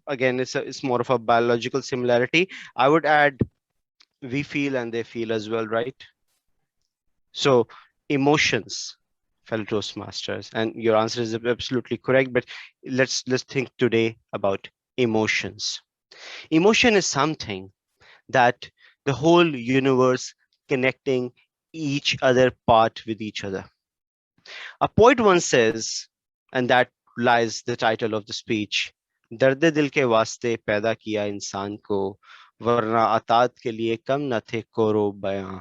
Speaker 16: Again, it's more of a biological similarity. I would add we feel and they feel as well, right? So emotions, fellow Toastmasters, and your answer is absolutely correct. But let's think today about emotions. Emotion is something that the whole universe connecting each other part with each other. A poet once says, and that lies the title of the speech, दर्द दिल के वास्ते पैदा किया इंसान को वरना अतात के लिए कम न थे कोरो बयां,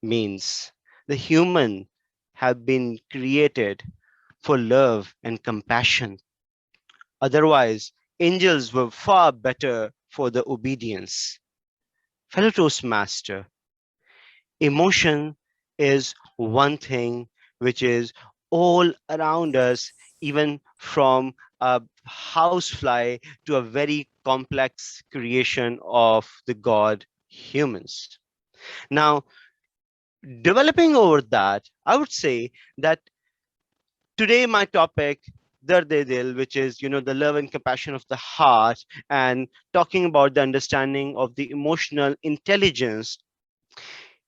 Speaker 16: means the human have been created for love and compassion. Otherwise, angels were far better for the obedience. Fellow Toastmaster, emotion is one thing which is all around us, even from a housefly to a very complex creation of the god humans. Now, developing over that, I would say that today my topic, Dard-e-Dil, which is, the love and compassion of the heart, and talking about the understanding of the emotional intelligence,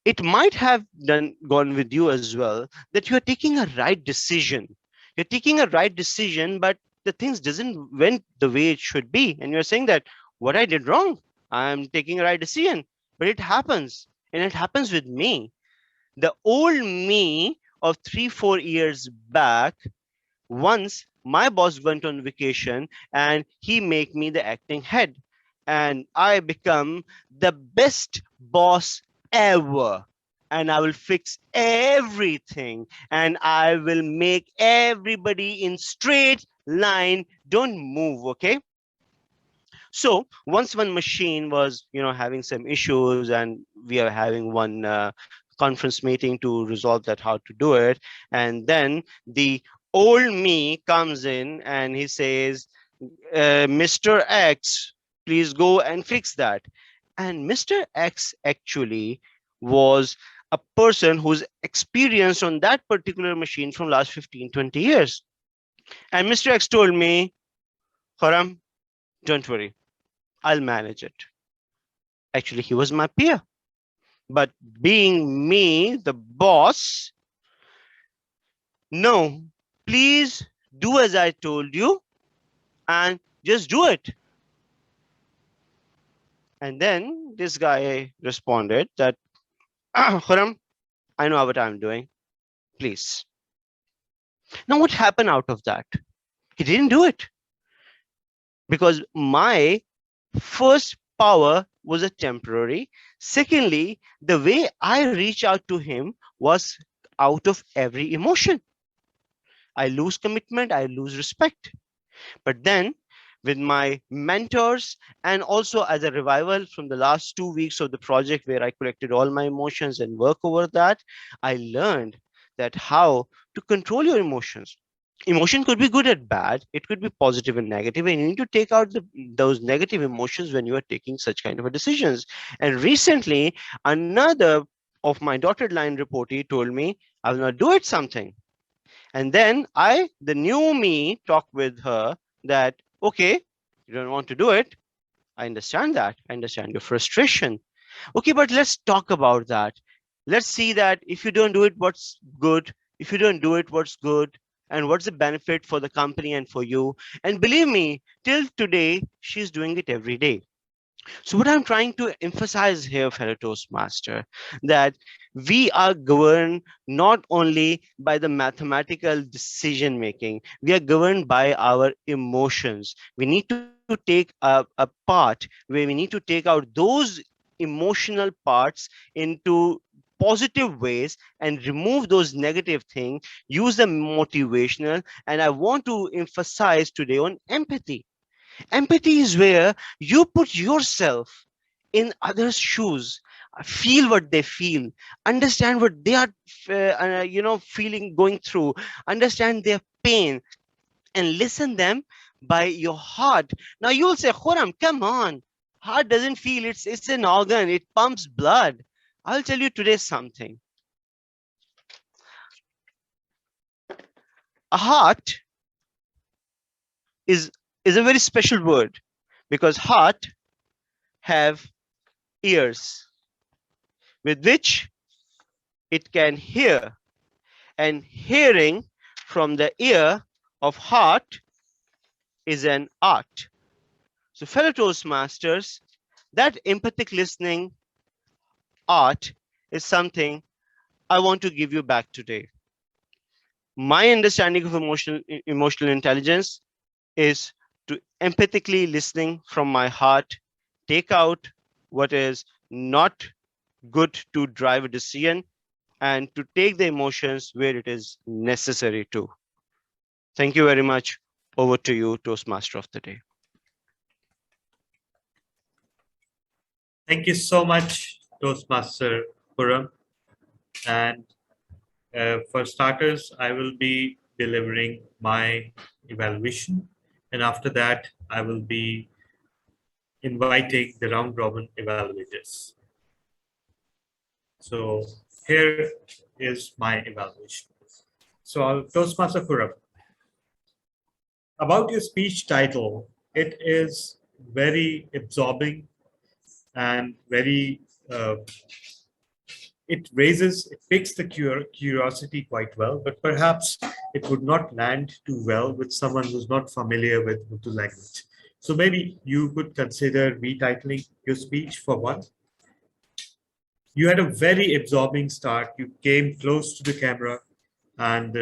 Speaker 16: it might have gone with you as well, that you are taking a right decision. You're taking a right decision, but the things doesn't went the way it should be. And you're saying that what I did wrong, I'm taking a right decision, but it happens, and it happens with me. The old me of 3-4 years back, once my boss went on vacation and he made me the acting head, and I become the best boss ever. and I will fix everything, and I will make everybody in straight line. Don't move, okay? So once one machine was, having some issues, and we are having one conference meeting to resolve that, how to do it. And then the old me comes in and he says, Mr. X, please go and fix that. And Mr. X actually was a person who's experienced on that particular machine from last 15-20 years. And Mr. X told me, Khurram, don't worry, I'll manage it. Actually, he was my peer. But being me, the boss, no, please do as I told you and just do it. And then this guy responded that, Khurram, I know what I'm doing. Please. Now, what happened out of that? He didn't do it. Because my first power was a temporary. Secondly, the way I reach out to him was out of every emotion. I lose commitment, I lose respect. But then with my mentors, and also as a revival from the last 2 weeks of the project where I collected all my emotions and work over that, I learned that how to control your emotions. Emotion could be good and bad. It could be positive and negative, and you need to take out those negative emotions when you are taking such kind of decisions. And recently, another of my dotted line reportee told me, I will not do it something. And then the new me, talked with her that, okay, you don't want to do it. I understand that. I understand your frustration. Okay, but let's talk about that. Let's see that if you don't do it, what's good? If you don't do it, what's good? And what's the benefit for the company and for you? And believe me, till today, she's doing it every day. So what I'm trying to emphasize here, fellow Toastmaster, that we are governed not only by the mathematical decision making, we are governed by our emotions. We need to take a part where we need to take out those emotional parts into positive ways and remove those negative things, use the motivational. And I want to emphasize today on empathy. Empathy is where you put yourself in others' shoes, feel what they feel, understand what they are, feeling, going through, understand their pain, and listen them by your heart. Now you'll say, Khurram, come on, heart doesn't feel. It's an organ. It pumps blood. I'll tell you today something. A heart is a very special word, because heart have ears with which it can hear, and hearing from the ear of heart is an art. So fellow Toastmasters, that empathic listening art is something I want to give you back today. My understanding of emotional intelligence is to empathically listening from my heart, take out what is not good to drive a decision, and to take the emotions where it is necessary to. Thank you very much. Over to you, Toastmaster of the Day.
Speaker 3: Thank you so much, Toastmaster Khurram. And for starters, I will be delivering my evaluation. And after that, I will be inviting the round robin evaluators. So here is my evaluation. So Toastmaster Khurram, about your speech title, it is very absorbing and very, it piques the curiosity quite well, but perhaps it would not land too well with someone who's not familiar with Urdu language. So maybe you could consider retitling your speech for one. You had a very absorbing start. You came close to the camera, and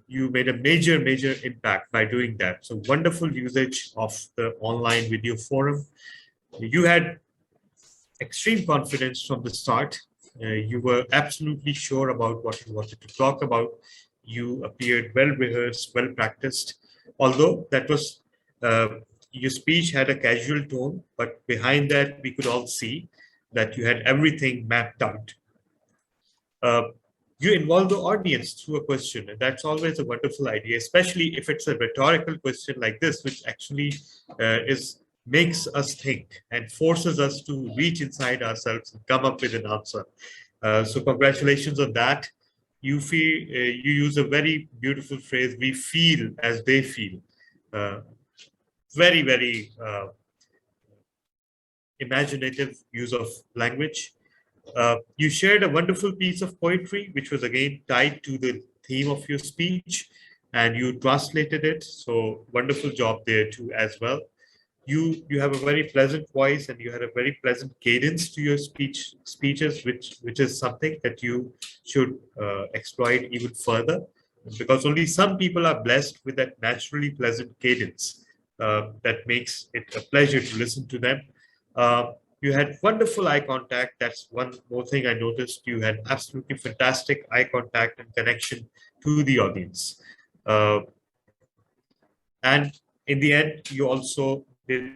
Speaker 3: you made a major impact by doing that. So wonderful usage of the online video forum. You had extreme confidence from the start, You were absolutely sure about what you wanted to talk about. You appeared well rehearsed, well practiced. Although that was your speech had a casual tone, but behind that we could all see that you had everything mapped out. You involve the audience through a question, and that's always a wonderful idea, especially if it's a rhetorical question like this, which actually makes us think and forces us to reach inside ourselves and come up with an answer. So congratulations on that. You use a very beautiful phrase, we feel as they feel. Very, very imaginative use of language. You shared a wonderful piece of poetry, which was again tied to the theme of your speech, and you translated it. So wonderful job there too as well. You have a very pleasant voice, and you had a very pleasant cadence to your speeches, which is something that you should exploit even further, because only some people are blessed with that naturally pleasant cadence that makes it a pleasure to listen to them. You had wonderful eye contact. That's one more thing I noticed. You had absolutely fantastic eye contact and connection to the audience. And in the end, you also did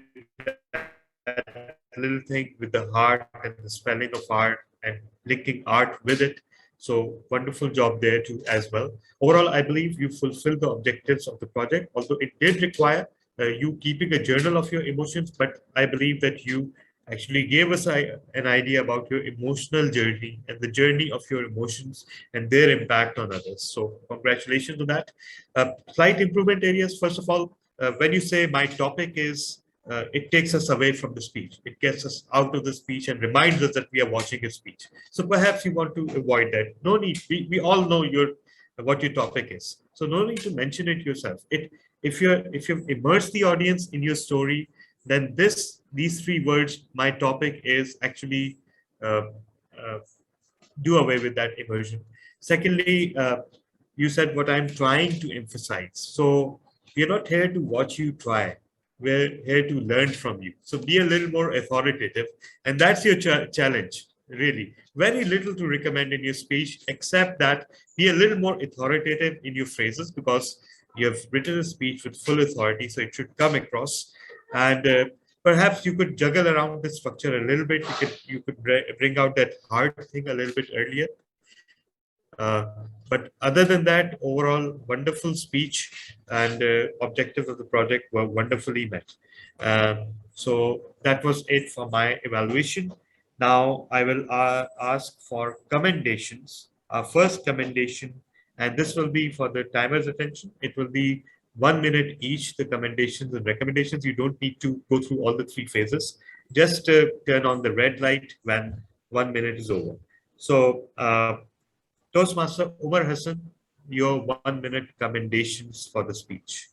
Speaker 3: that little thing with the heart and the spelling of art and linking art with it. So wonderful job there too as well. Overall, I believe you fulfilled the objectives of the project, although it did require you keeping a journal of your emotions, but I believe that you actually gave us an idea about your emotional journey and the journey of your emotions and their impact on others. So congratulations on that. Slight improvement areas. First of all, when you say my topic is, it takes us away from the speech. It gets us out of the speech and reminds us that we are watching a speech. So perhaps you want to avoid that. No need. We all know what your topic is. So no need to mention it yourself. If you've immersed the audience in your story, then these three words, my topic is, actually do away with that immersion. Secondly, you said what I'm trying to emphasize. So we're not here to watch you try. We're here to learn from you. So be a little more authoritative. And that's your challenge, really. Very little to recommend in your speech, except that be a little more authoritative in your phrases, because you have written a speech with full authority, so it should come across. And perhaps you could juggle around the structure a little bit. You could bring out that hard thing a little bit earlier. But other than that, overall, wonderful speech, and objectives of the project were wonderfully met. So that was it for my evaluation. Now I will ask for commendations. Our first commendation, and this will be for the timer's attention. It will be 1 minute each, the commendations and recommendations. You don't need to go through all the three phases. Just turn on the red light when 1 minute is over. So Toastmaster Umar Hassan, your 1 minute commendations for the speech.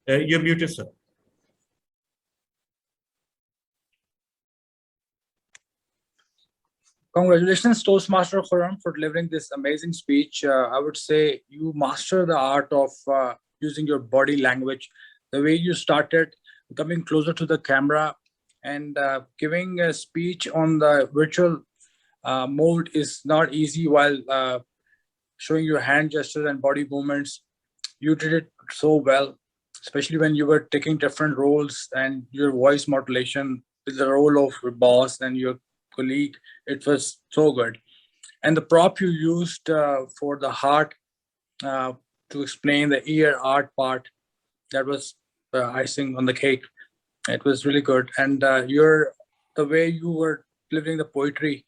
Speaker 3: You're muted, sir.
Speaker 9: Congratulations, Toastmaster Khurram, for delivering this amazing speech. I would say you master the art of using your body language. The way you started, coming closer to the camera, and giving a speech on the virtual mode is not easy, while showing your hand gestures and body movements. You did it so well, especially when you were taking different roles and your voice modulation with the role of your boss and your colleague. It was so good. And the prop you used for the heart to explain the ear art part, that was icing on the cake. It was really good. And the way you were delivering the poetry,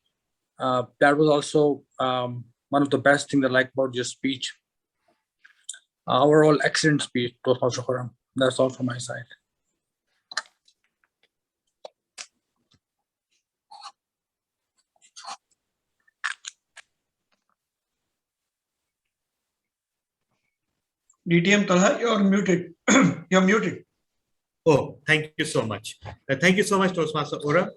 Speaker 9: that was also one of the best things I like about your speech. Overall, excellent speech, Toastmaster Khurram. That's all from my side.
Speaker 8: DTM Talha, you're muted. You're muted.
Speaker 3: Oh, thank you so much. Thank you so much, Toastmaster Ora.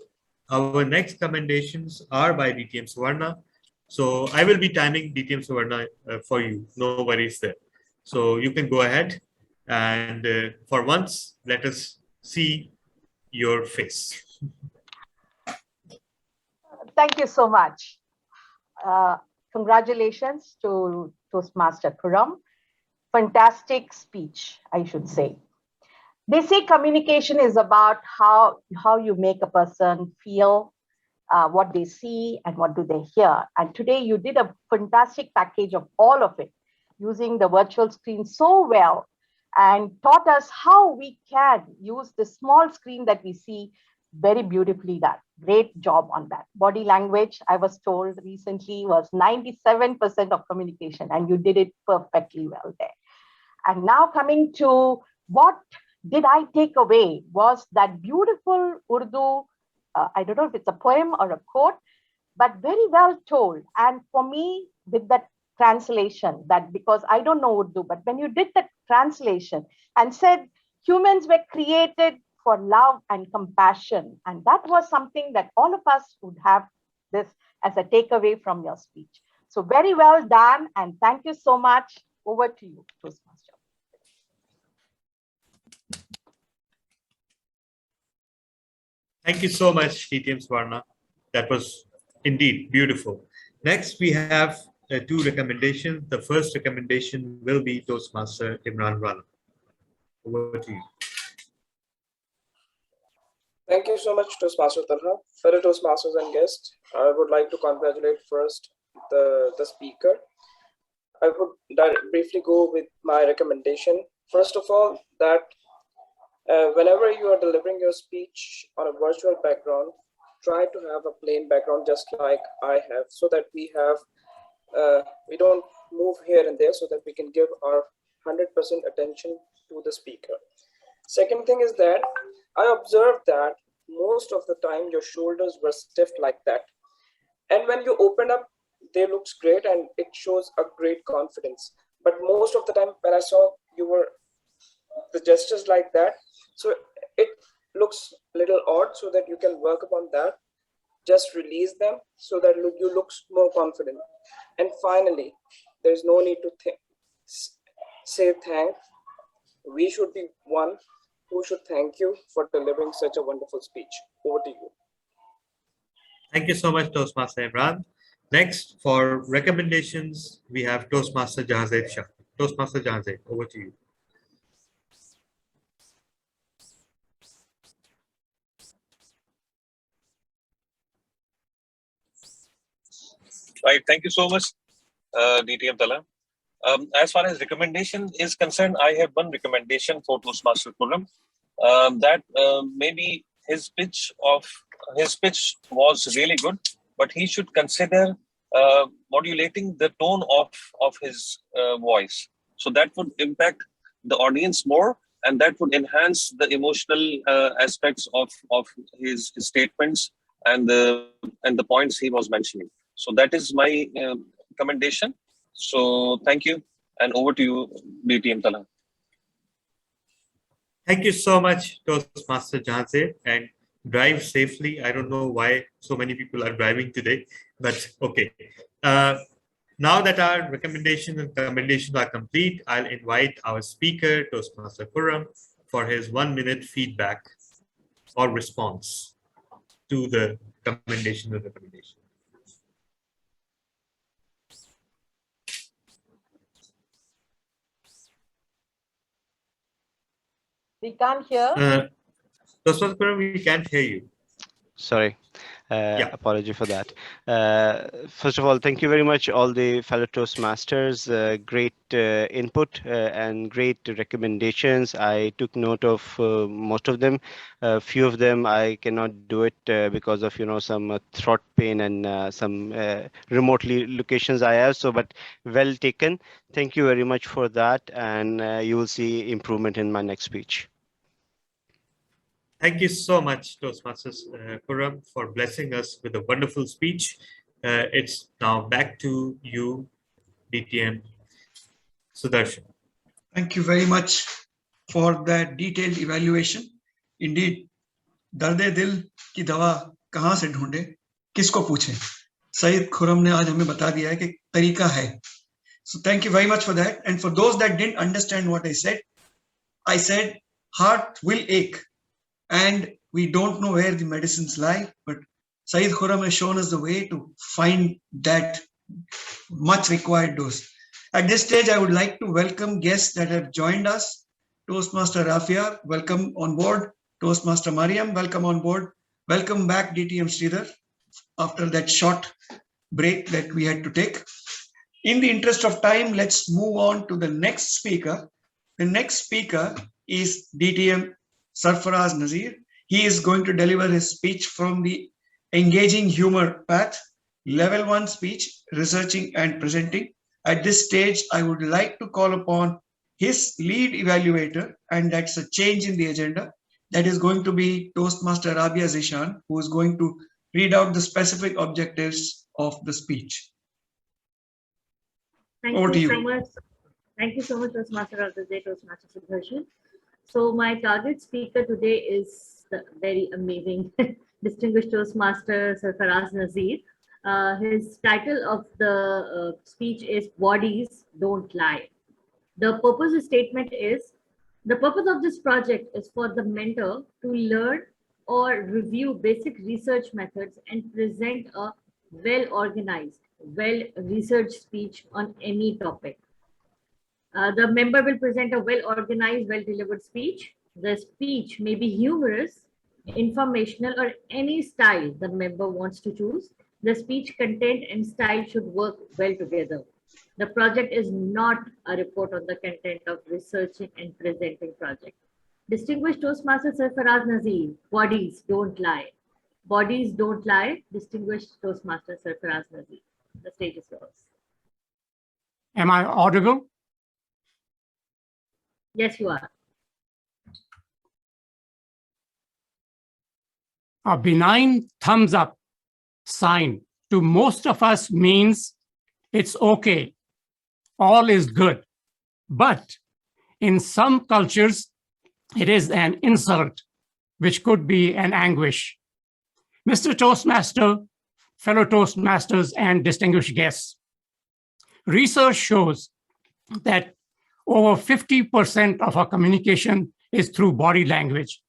Speaker 3: Our next commendations are by DTM Suvarna. So I will be timing DTM Suvarna for you. No worries there. So you can go ahead, and for once, let us see your face.
Speaker 5: Thank you so much. Congratulations to Toastmaster Khurram. Fantastic speech, I should say. They say communication is about how you make a person feel, what they see and what do they hear. And today you did a fantastic package of all of it, using the virtual screen so well and taught us how we can use the small screen that we see very beautifully done. Great job on that. Body language, I was told recently, was 97% of communication, and you did it perfectly well there. And now coming to what did I take away was that beautiful Urdu, I don't know if it's a poem or a quote, but very well told. And for me, with that translation, that because I don't know Urdu, but when you did the translation and said humans were created for love and compassion, and that was something that all of us would have this as a takeaway from your speech. So very well done, and thank you so much. Over to you, Toastmaster.
Speaker 3: Thank you so much, TTM Swarna. That was indeed beautiful. Next, we have two recommendations. The first recommendation will be Toastmaster Imran Rana. Over to you.
Speaker 10: Thank you so much, Toastmaster Talha. Fellow Toastmasters and guests, I would like to congratulate first the speaker. I would briefly go with my recommendation. First of all, that whenever you are delivering your speech on a virtual background, try to have a plain background just like I have, so that we don't move here and there, so that we can give our 100% attention to the speaker. Second thing is that I observed that most of the time your shoulders were stiff like that. And when you open up, they looks great and it shows a great confidence. But most of the time when I saw you were the gestures like that, so it looks a little odd, so that you can work upon that. Just release them so that you look more confident. And finally, there's no need to say thanks. We should be one who should thank you for delivering such a wonderful speech. Over to you.
Speaker 3: Thank you so much, Toastmaster Imran. Next, for recommendations, we have Toastmaster Jahanzeb Shah. Toastmaster Jahanzeb, over to you.
Speaker 14: Right, thank you so much, DTM Tala. As far as recommendation is concerned, I have one recommendation for Toastmaster Khurram, that maybe his pitch was really good, but he should consider modulating the tone of his voice. So that would impact the audience more, and that would enhance the emotional aspects of his statements and the points he was mentioning. So that is my recommendation. So thank you, and over to you, DTM Tala.
Speaker 3: Thank you so much, Toastmaster Jahanzeb, and drive safely. I don't know why so many people are driving today, but okay. Now that our recommendations and commendations are complete, I'll invite our speaker, Toastmaster Khurram, for his 1-minute feedback or response to the commendation and recommendation.
Speaker 5: We can't hear.
Speaker 3: Toastmaster Khurram, we can't hear you.
Speaker 16: Sorry. Apology for that. First of all, thank you very much, all the fellow Toastmasters. Great input and great recommendations. I took note of most of them. A few of them I cannot do it because of some throat pain and some remotely locations I have. So, but well taken. Thank you very much for that, and you will see improvement in my next speech.
Speaker 3: Thank you so much, Toastmasters Khurram, for blessing us with a wonderful speech. It's now back to you, DTM Sudarshan.
Speaker 8: Thank you very much for that detailed evaluation. Indeed, दर्द दिल की दवा कहाँ से ढूंढे, किसको पूछे? Syed Khurram ने आज हमें बता दिया है कि तरीका है. So thank you very much for that. And for those that didn't understand what I said heart will ache. And We don't know where the medicines lie, but Saeed Khurram has shown us the way to find that much required dose. At this stage, I would like to welcome guests that have joined us. Toastmaster Rafia, welcome on board. Toastmaster Mariam, welcome on board. Welcome back, DTM Sridhar, after that short break that we had to take. In the interest of time, let's move on to the next speaker. The next speaker is DTM Sarfaraz Nazir. He is going to deliver his speech from the Engaging Humor Path, Level 1 speech, researching and presenting. At this stage, I would like to call upon his lead evaluator, and that's a change in the agenda. That is going to be Toastmaster Rabia Zishan, who is going to read out the specific objectives of the speech.
Speaker 13: Thank
Speaker 8: Over to
Speaker 13: you
Speaker 8: you.
Speaker 13: so much. Thank you so much, Toastmaster of the Day, Toastmaster Subharshan. So my target speaker today is the very amazing distinguished Toastmaster Sarfaraz Nazir. His title of the speech is Bodies Don't Lie. The purpose statement is, the purpose of this project is for the mentor to learn or review basic research methods and present a well-organized, well-researched speech on any topic. The member will present a well-organized, well-delivered speech. The speech may be humorous, informational, or any style the member wants to choose. The speech content and style should work well together. The project is not a report on the content of researching and presenting project. Distinguished Toastmaster Sarfaraz Nazir, bodies don't lie. Bodies don't lie. Distinguished Toastmaster Sarfaraz Nazir. The stage is yours.
Speaker 4: Am I audible?
Speaker 13: Yes, you are.
Speaker 4: A benign thumbs up sign to most of us means it's okay, all is good. But in some cultures, it is an insult, which could be an anguish. Mr. Toastmaster, fellow Toastmasters, and distinguished guests, research shows that over 50% of our communication is through body language.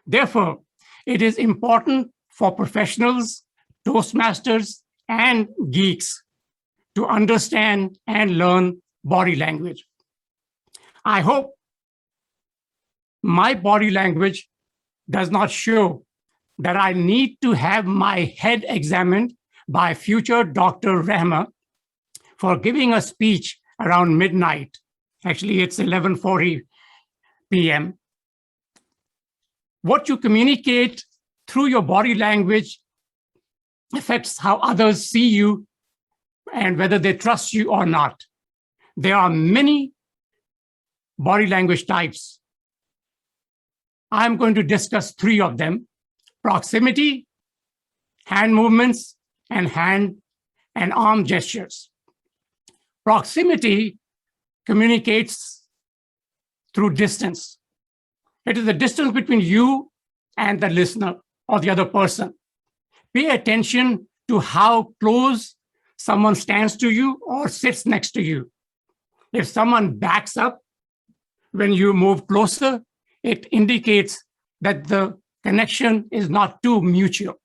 Speaker 4: Therefore, it is important for professionals, Toastmasters, and geeks to understand and learn body language. I hope my body language does not show that I need to have my head examined by future Dr. Rahma for giving a speech around midnight. Actually, it's 11:40 p.m. What you communicate through your body language affects how others see you and whether they trust you or not. There are many body language types. I'm going to discuss three of them: proximity, hand movements, and hand and arm gestures. Proximity communicates through distance. It is the distance between you and the listener or the other person. Pay attention to how close someone stands to you or sits next to you. If someone backs up when you move closer, it indicates that the connection is not too mutual.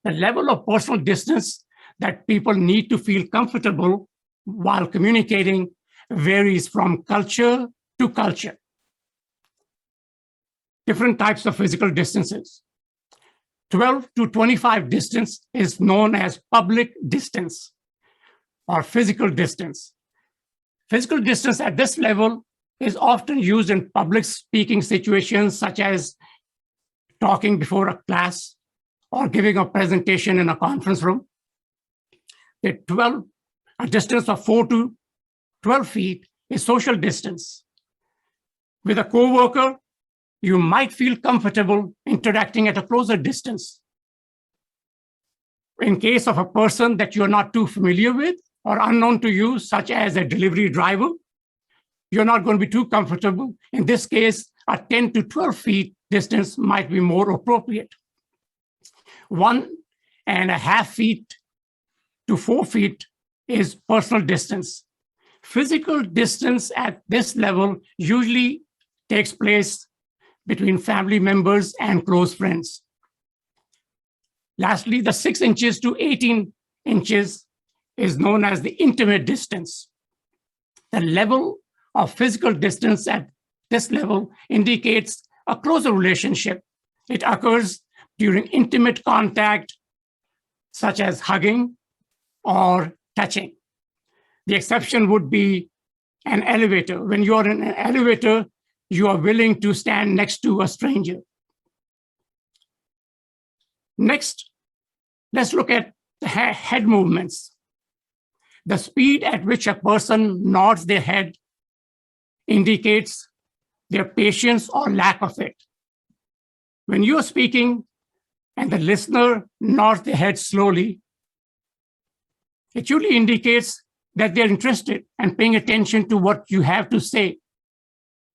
Speaker 4: The level of personal distance that people need to feel comfortable while communicating varies from culture to culture. Different types of physical distances. 12 to 25 distance is known as public distance or physical distance. Physical distance at this level is often used in public speaking situations such as talking before a class or giving a presentation in a conference room. A distance of 4 to 12 feet is social distance. With a coworker, you might feel comfortable interacting at a closer distance. In case of a person that you're not too familiar with or unknown to you, such as a delivery driver, you're not going to be too comfortable. In this case, a 10 to 12 feet distance might be more appropriate. 1.5 feet to 4 feet is personal distance. Physical distance at this level usually takes place between family members and close friends. Lastly, the 6 inches to 18 inches is known as the intimate distance. The level of physical distance at this level indicates a closer relationship. It occurs during intimate contact, such as hugging or touching. The exception would be an elevator. When you are in an elevator, you are willing to stand next to a stranger. Next, let's look at the head movements. The speed at which a person nods their head indicates their patience or lack of it. When you are speaking and the listener nods their head slowly, it usually indicates that they're interested and paying attention to what you have to say,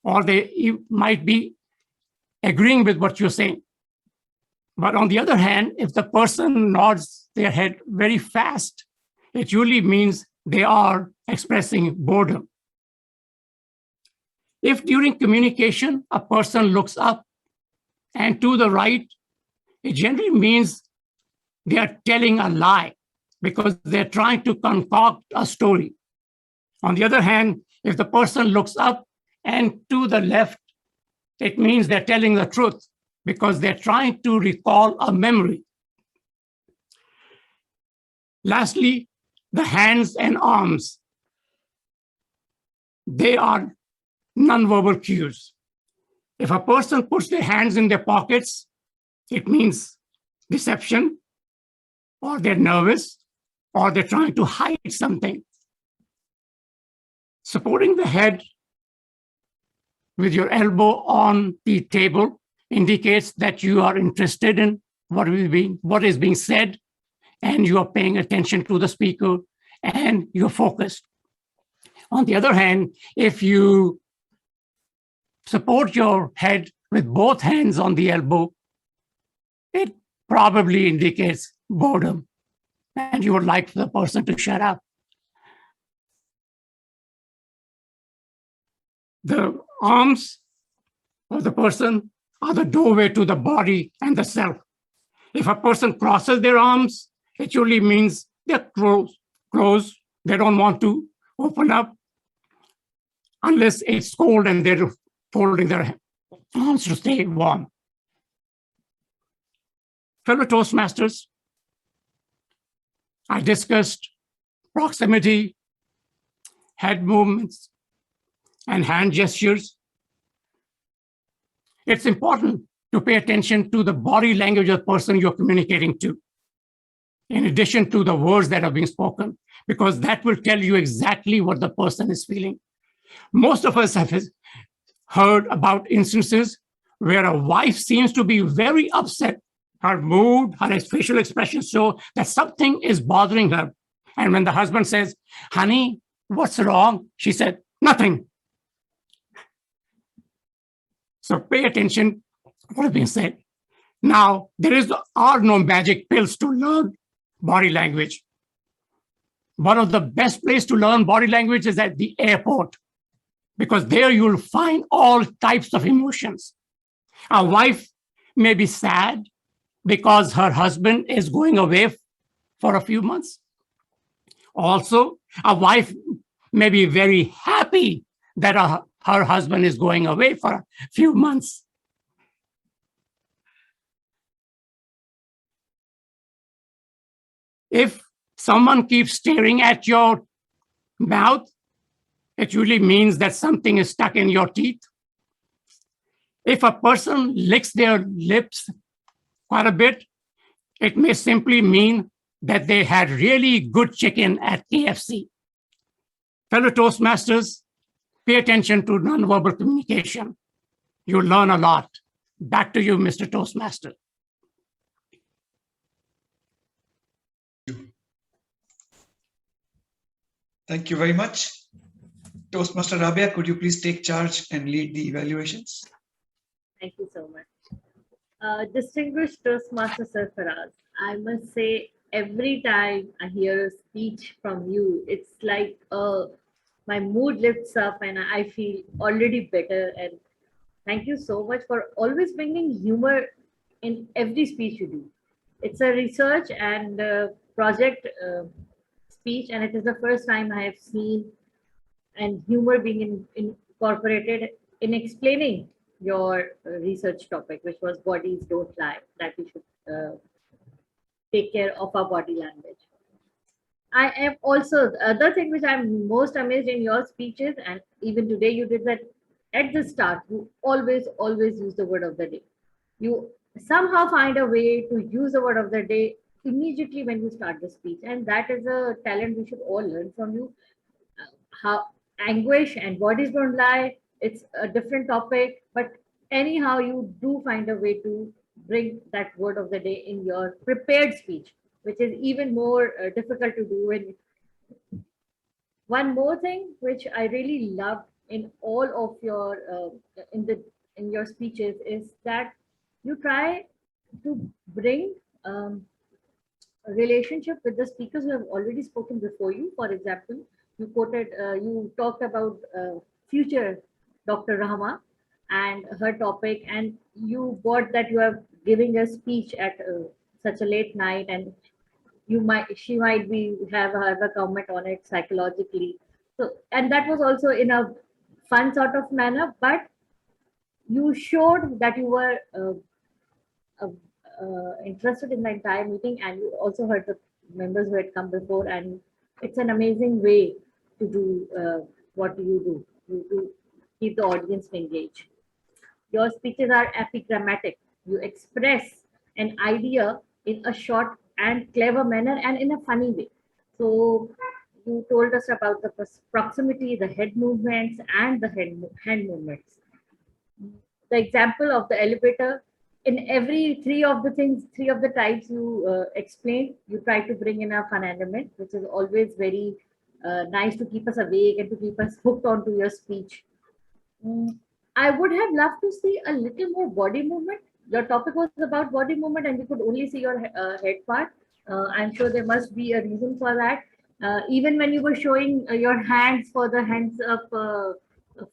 Speaker 4: or they might be agreeing with what you're saying. But on the other hand, if the person nods their head very fast, it usually means they are expressing boredom. If during communication, a person looks up and to the right, it generally means they are telling a lie because they're trying to concoct a story. On the other hand, if the person looks up and to the left, it means they're telling the truth because they're trying to recall a memory. Lastly, the hands and arms. They are nonverbal cues. If a person puts their hands in their pockets, it means deception, or they're nervous, or they're trying to hide something. Supporting the head with your elbow on the table indicates that you are interested in what is being said, and you are paying attention to the speaker, and you're focused. On the other hand, if you support your head with both hands on the elbow, it probably indicates boredom, and you would like the person to shut up. The arms of the person are the doorway to the body and the self. If a person crosses their arms, it usually means they're closed. They don't want to open up unless it's cold and they're folding their arms to stay warm. Fellow Toastmasters, I discussed proximity, head movements, and hand gestures. It's important to pay attention to the body language of the person you're communicating to, in addition to the words that are being spoken, because that will tell you exactly what the person is feeling. Most of us have heard about instances where a wife seems to be very upset. Her mood, her facial expressions show that something is bothering her. And when the husband says, "Honey, what's wrong?" she said, "Nothing." So pay attention to what is being said. Now, there are no magic pills to learn body language. One of the best places to learn body language is at the airport, because there you'll find all types of emotions. A wife may be sad because her husband is going away for a few months. Also, a wife may be very happy that her husband is going away for a few months. If someone keeps staring at your mouth, it usually means that something is stuck in your teeth. If a person licks their lips quite a bit, it may simply mean that they had really good chicken at KFC. Fellow Toastmasters, pay attention to nonverbal communication. You'll learn a lot. Back to you, Mr. Toastmaster.
Speaker 8: Thank you very much. Toastmaster Rabia, could you please take charge and lead the evaluations?
Speaker 13: Thank you so much. Distinguished Toastmaster Sir Faraz, I must say, every time I hear a speech from you, it's like my mood lifts up and I feel already better. And Thank you so much for always bringing humor in every speech you do. It's a research and project speech, and it is the first time I have seen and humor being incorporated in explaining your research topic, which was bodies don't lie, that we should take care of our body language. I am also, the other thing which I'm most amazed in your speeches, and even today you did that at the start, you always use the word of the day. You somehow find a way to use the word of the day immediately when you start the speech. And that is a talent we should all learn from you. How anguish and bodies don't lie, it's a different topic, but anyhow, you do find a way to bring that word of the day in your prepared speech, which is even more difficult to do. And one more thing which I really loved in all of your in your speeches is that you try to bring a relationship with the speakers who have already spoken before you. For example, you talked about future Dr. Rahma and her topic, and you got that you are giving a speech at such a late night, and she might have a comment on it psychologically. So, and that was also in a fun sort of manner, but you showed that you were interested in the entire meeting, and you also heard the members who had come before, and it's an amazing way to do what you do. You do keep the audience engaged. Your speeches are epigrammatic. You express an idea in a short and clever manner and in a funny way. So you told us about the proximity, the head movements, and the hand movements. The example of the elevator, in every three of the types you explained, you try to bring in a fun element, which is always very nice to keep us awake and to keep us hooked onto your speech. I would have loved to see a little more body movement. Your topic was about body movement, and we could only see your head part. I'm sure there must be a reason for that. Even when you were showing your hands for the hands up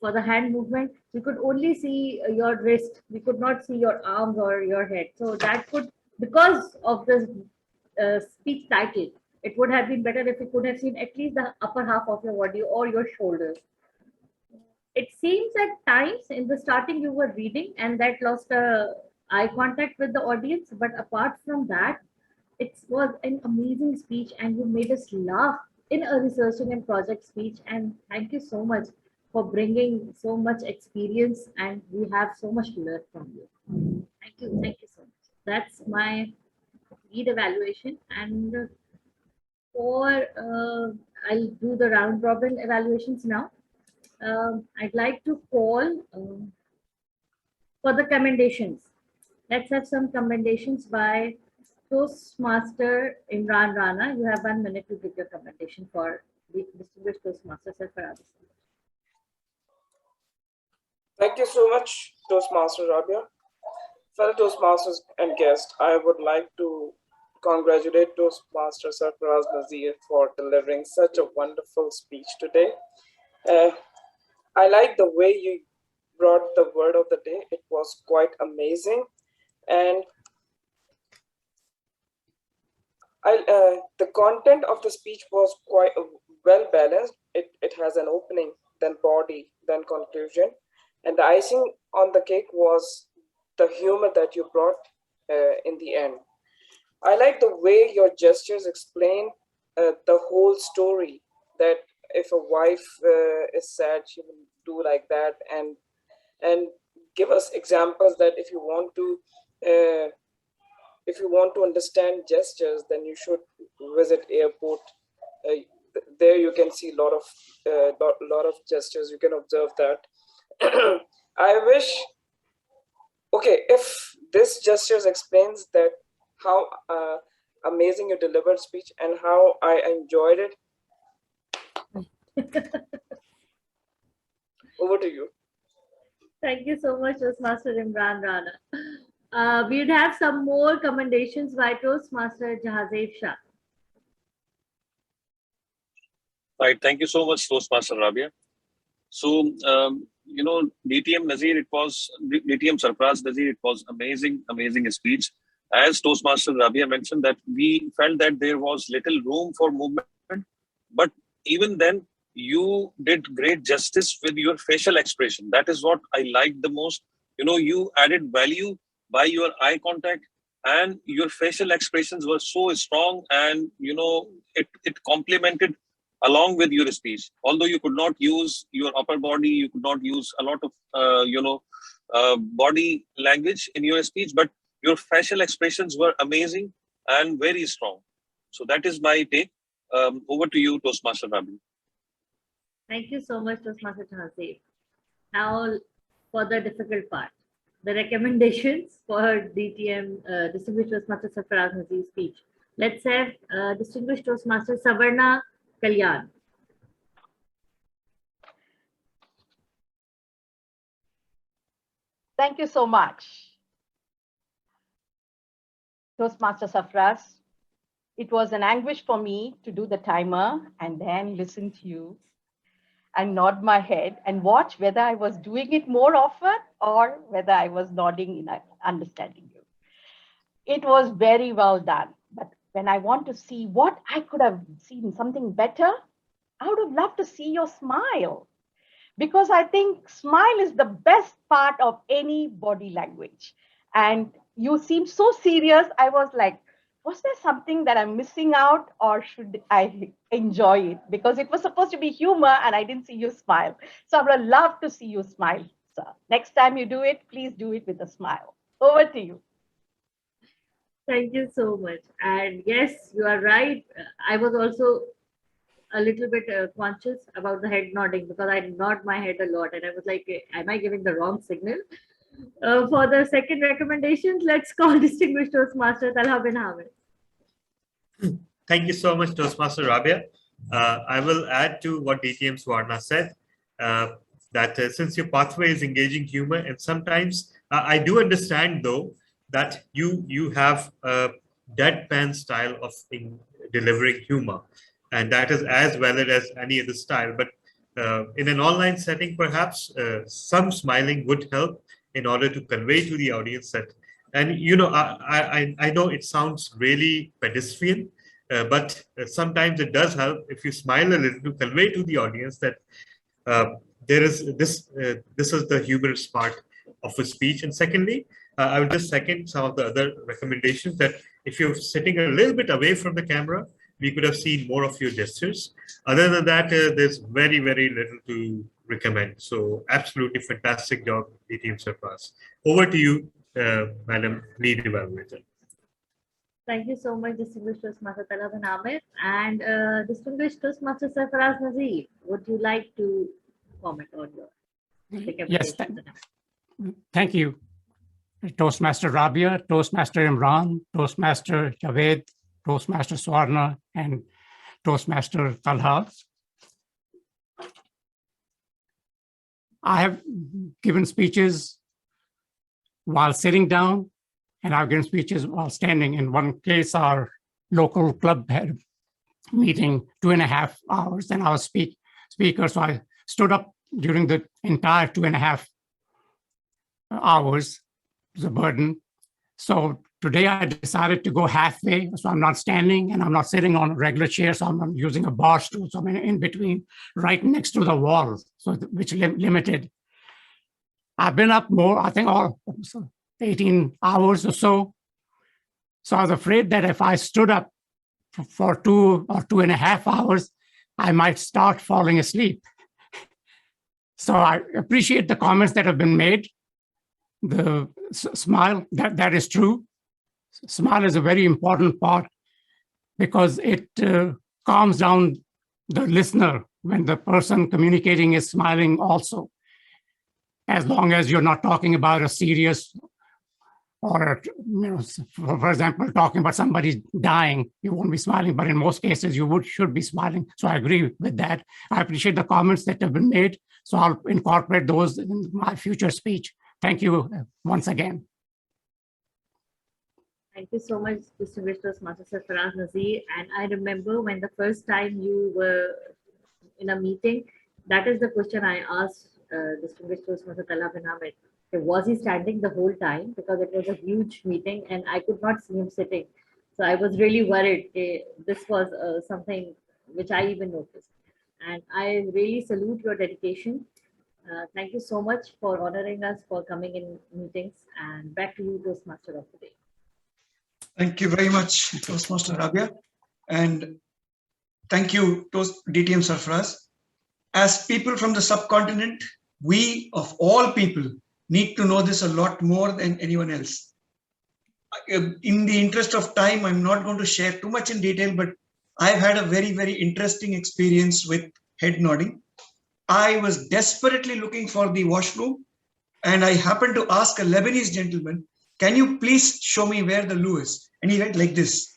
Speaker 13: for the hand movement, we could only see your wrist. We could not see your arms or your head. So that could, because of the speech title, it would have been better if we could have seen at least the upper half of your body or your shoulders. It seems at times in the starting you were reading and that lost eye contact with the audience. But apart from that, it was an amazing speech and you made us laugh in a researching and project speech. And thank you so much for bringing so much experience, and we have so much to learn from you. Thank you so much. That's my lead evaluation. And I'll do the round robin evaluations now. I'd like to call for the commendations. Let's have some commendations by Toastmaster Imran Rana. You have 1 minute to give your commendation for the distinguished Toastmaster Sarfaraz.
Speaker 10: Thank you so much, Toastmaster Rabia. Fellow Toastmasters and guests, I would like to congratulate Toastmaster Sarfaraz Nazir for delivering such a wonderful speech today. I like the way you brought the word of the day. It was quite amazing. And the content of the speech was quite well balanced. It has an opening, then body, then conclusion. And the icing on the cake was the humor that you brought in the end. I like the way your gestures explain the whole story, that if a wife is sad, she will do like that, and give us examples that if you want to understand gestures, then you should visit airport. There you can see a lot of gestures. You can observe that. I wish, okay, if this gestures explains that how amazing you delivered speech and how I enjoyed it. Over to you.
Speaker 13: Thank you so much, Toastmaster Imran Rana. We'd have some more commendations by Toastmaster Jahazeeb Shah.
Speaker 14: Right, thank you so much, Toastmaster Rabia. So DTM Nazir, DTM Sarfraz Nazir, it was amazing speech. As Toastmaster Rabia mentioned, that we felt that there was little room for movement, but even then, you did great justice with your facial expression. That is what I liked the most. You added value by your eye contact, and your facial expressions were so strong, and it complemented along with your speech. Although you could not use your upper body, you could not use a lot of body language in your speech, but your facial expressions were amazing and very strong. So that is my take. Over to you, Toastmaster Rabi.
Speaker 13: Thank you so much, Toastmaster Chaudhary. Now for the difficult part, the recommendations for DTM, Distinguished Toastmaster Sarfaraz Nazir's speech. Let's have Distinguished Toastmaster Savarna Kalyan.
Speaker 5: Thank you so much, Toastmaster Sarfaraz. It was an anguish for me to do the timer and then listen to you and nod my head and watch whether I was doing it more often or whether I was nodding in understanding you. It was very well done. But when I want to see what I could have seen something better, I would have loved to see your smile. Because I think smile is the best part of any body language. And you seemed so serious. I was like, was there something that I'm missing out, or should I enjoy it? Because it was supposed to be humor and I didn't see you smile. So I would have loved to see you smile, sir. Next time you do it, please do it with a smile. Over to you.
Speaker 13: Thank you so much. And yes, you are right. I was also a little bit conscious about the head nodding because I nod my head a lot. And I was like, am I giving the wrong signal? For the second recommendation, let's call Distinguished Toastmaster Talha bin Hamid.
Speaker 3: Thank you so much, Toastmaster Rabia. I will add to what DTM Swarna said, that since your pathway is engaging humor, and sometimes I do understand, though, that you have a deadpan style of delivering humor, and that is as valid as any other style. But in an online setting, perhaps some smiling would help in order to convey to the audience that, and I know it sounds really pedestrian, but sometimes it does help if you smile a little to convey to the audience that there is this is the humorous part of a speech. And secondly, I will just second some of the other recommendations that if you're sitting a little bit away from the camera, we could have seen more of your gestures. Other than that, there's very little to recommend. So absolutely fantastic job, DTM Sarfraz. Over to you, Madam Lead Evaluator.
Speaker 13: Thank you so much, Distinguished Toastmaster Talha bin Hamid. And Distinguished Toastmaster Sarfaraz Nazir, would you like to comment on your recommendations?
Speaker 4: Yes, thank you. Toastmaster Rabia, Toastmaster Imran, Toastmaster Javed, Toastmaster Swarna, and Toastmaster Talha. I have given speeches while sitting down, and I've given speeches while standing. In one case, our local club had a meeting 2.5 hours, and I was speaker, so I stood up during the entire 2.5 hours. It was a burden. So today I decided to go halfway, so I'm not standing and I'm not sitting on a regular chair, so I'm using a bar stool, so I'm in between, right next to the wall, so which limited. I've been up more, I think all 18 hours or so. So I was afraid that if I stood up for 2 or 2.5 hours, I might start falling asleep. So I appreciate the comments that have been made. The smile, that is true. Smile is a very important part because it calms down the listener when the person communicating is smiling also. As long as you're not talking about a serious or, for example, talking about somebody dying, you won't be smiling, but in most cases you should be smiling. So I agree with that. I appreciate the comments that have been made. So I'll incorporate those in my future speech. Thank you once again.
Speaker 13: Thank you so much, Distinguished Toastmaster Sarfaraz Nazir. And I remember when the first time you were in a meeting, that is the question I asked distinguished Toastmaster Talha bin Ahmed, was he standing the whole time? Because it was a huge meeting and I could not see him sitting. So I was really worried. This was something which I even noticed. And I really salute your dedication. Thank you so much for honoring us, for coming in meetings. And back to you, Toastmaster of the day.
Speaker 8: Thank you very much, Toastmaster Rabia. And thank you, DTM Sarfraz. As people from the subcontinent, we of all people need to know this a lot more than anyone else. In the interest of time, I'm not going to share too much in detail, but I've had a very, very interesting experience with head nodding. I was desperately looking for the washroom, and I happened to ask a Lebanese gentleman, can you please show me where the loo is? And he went like this.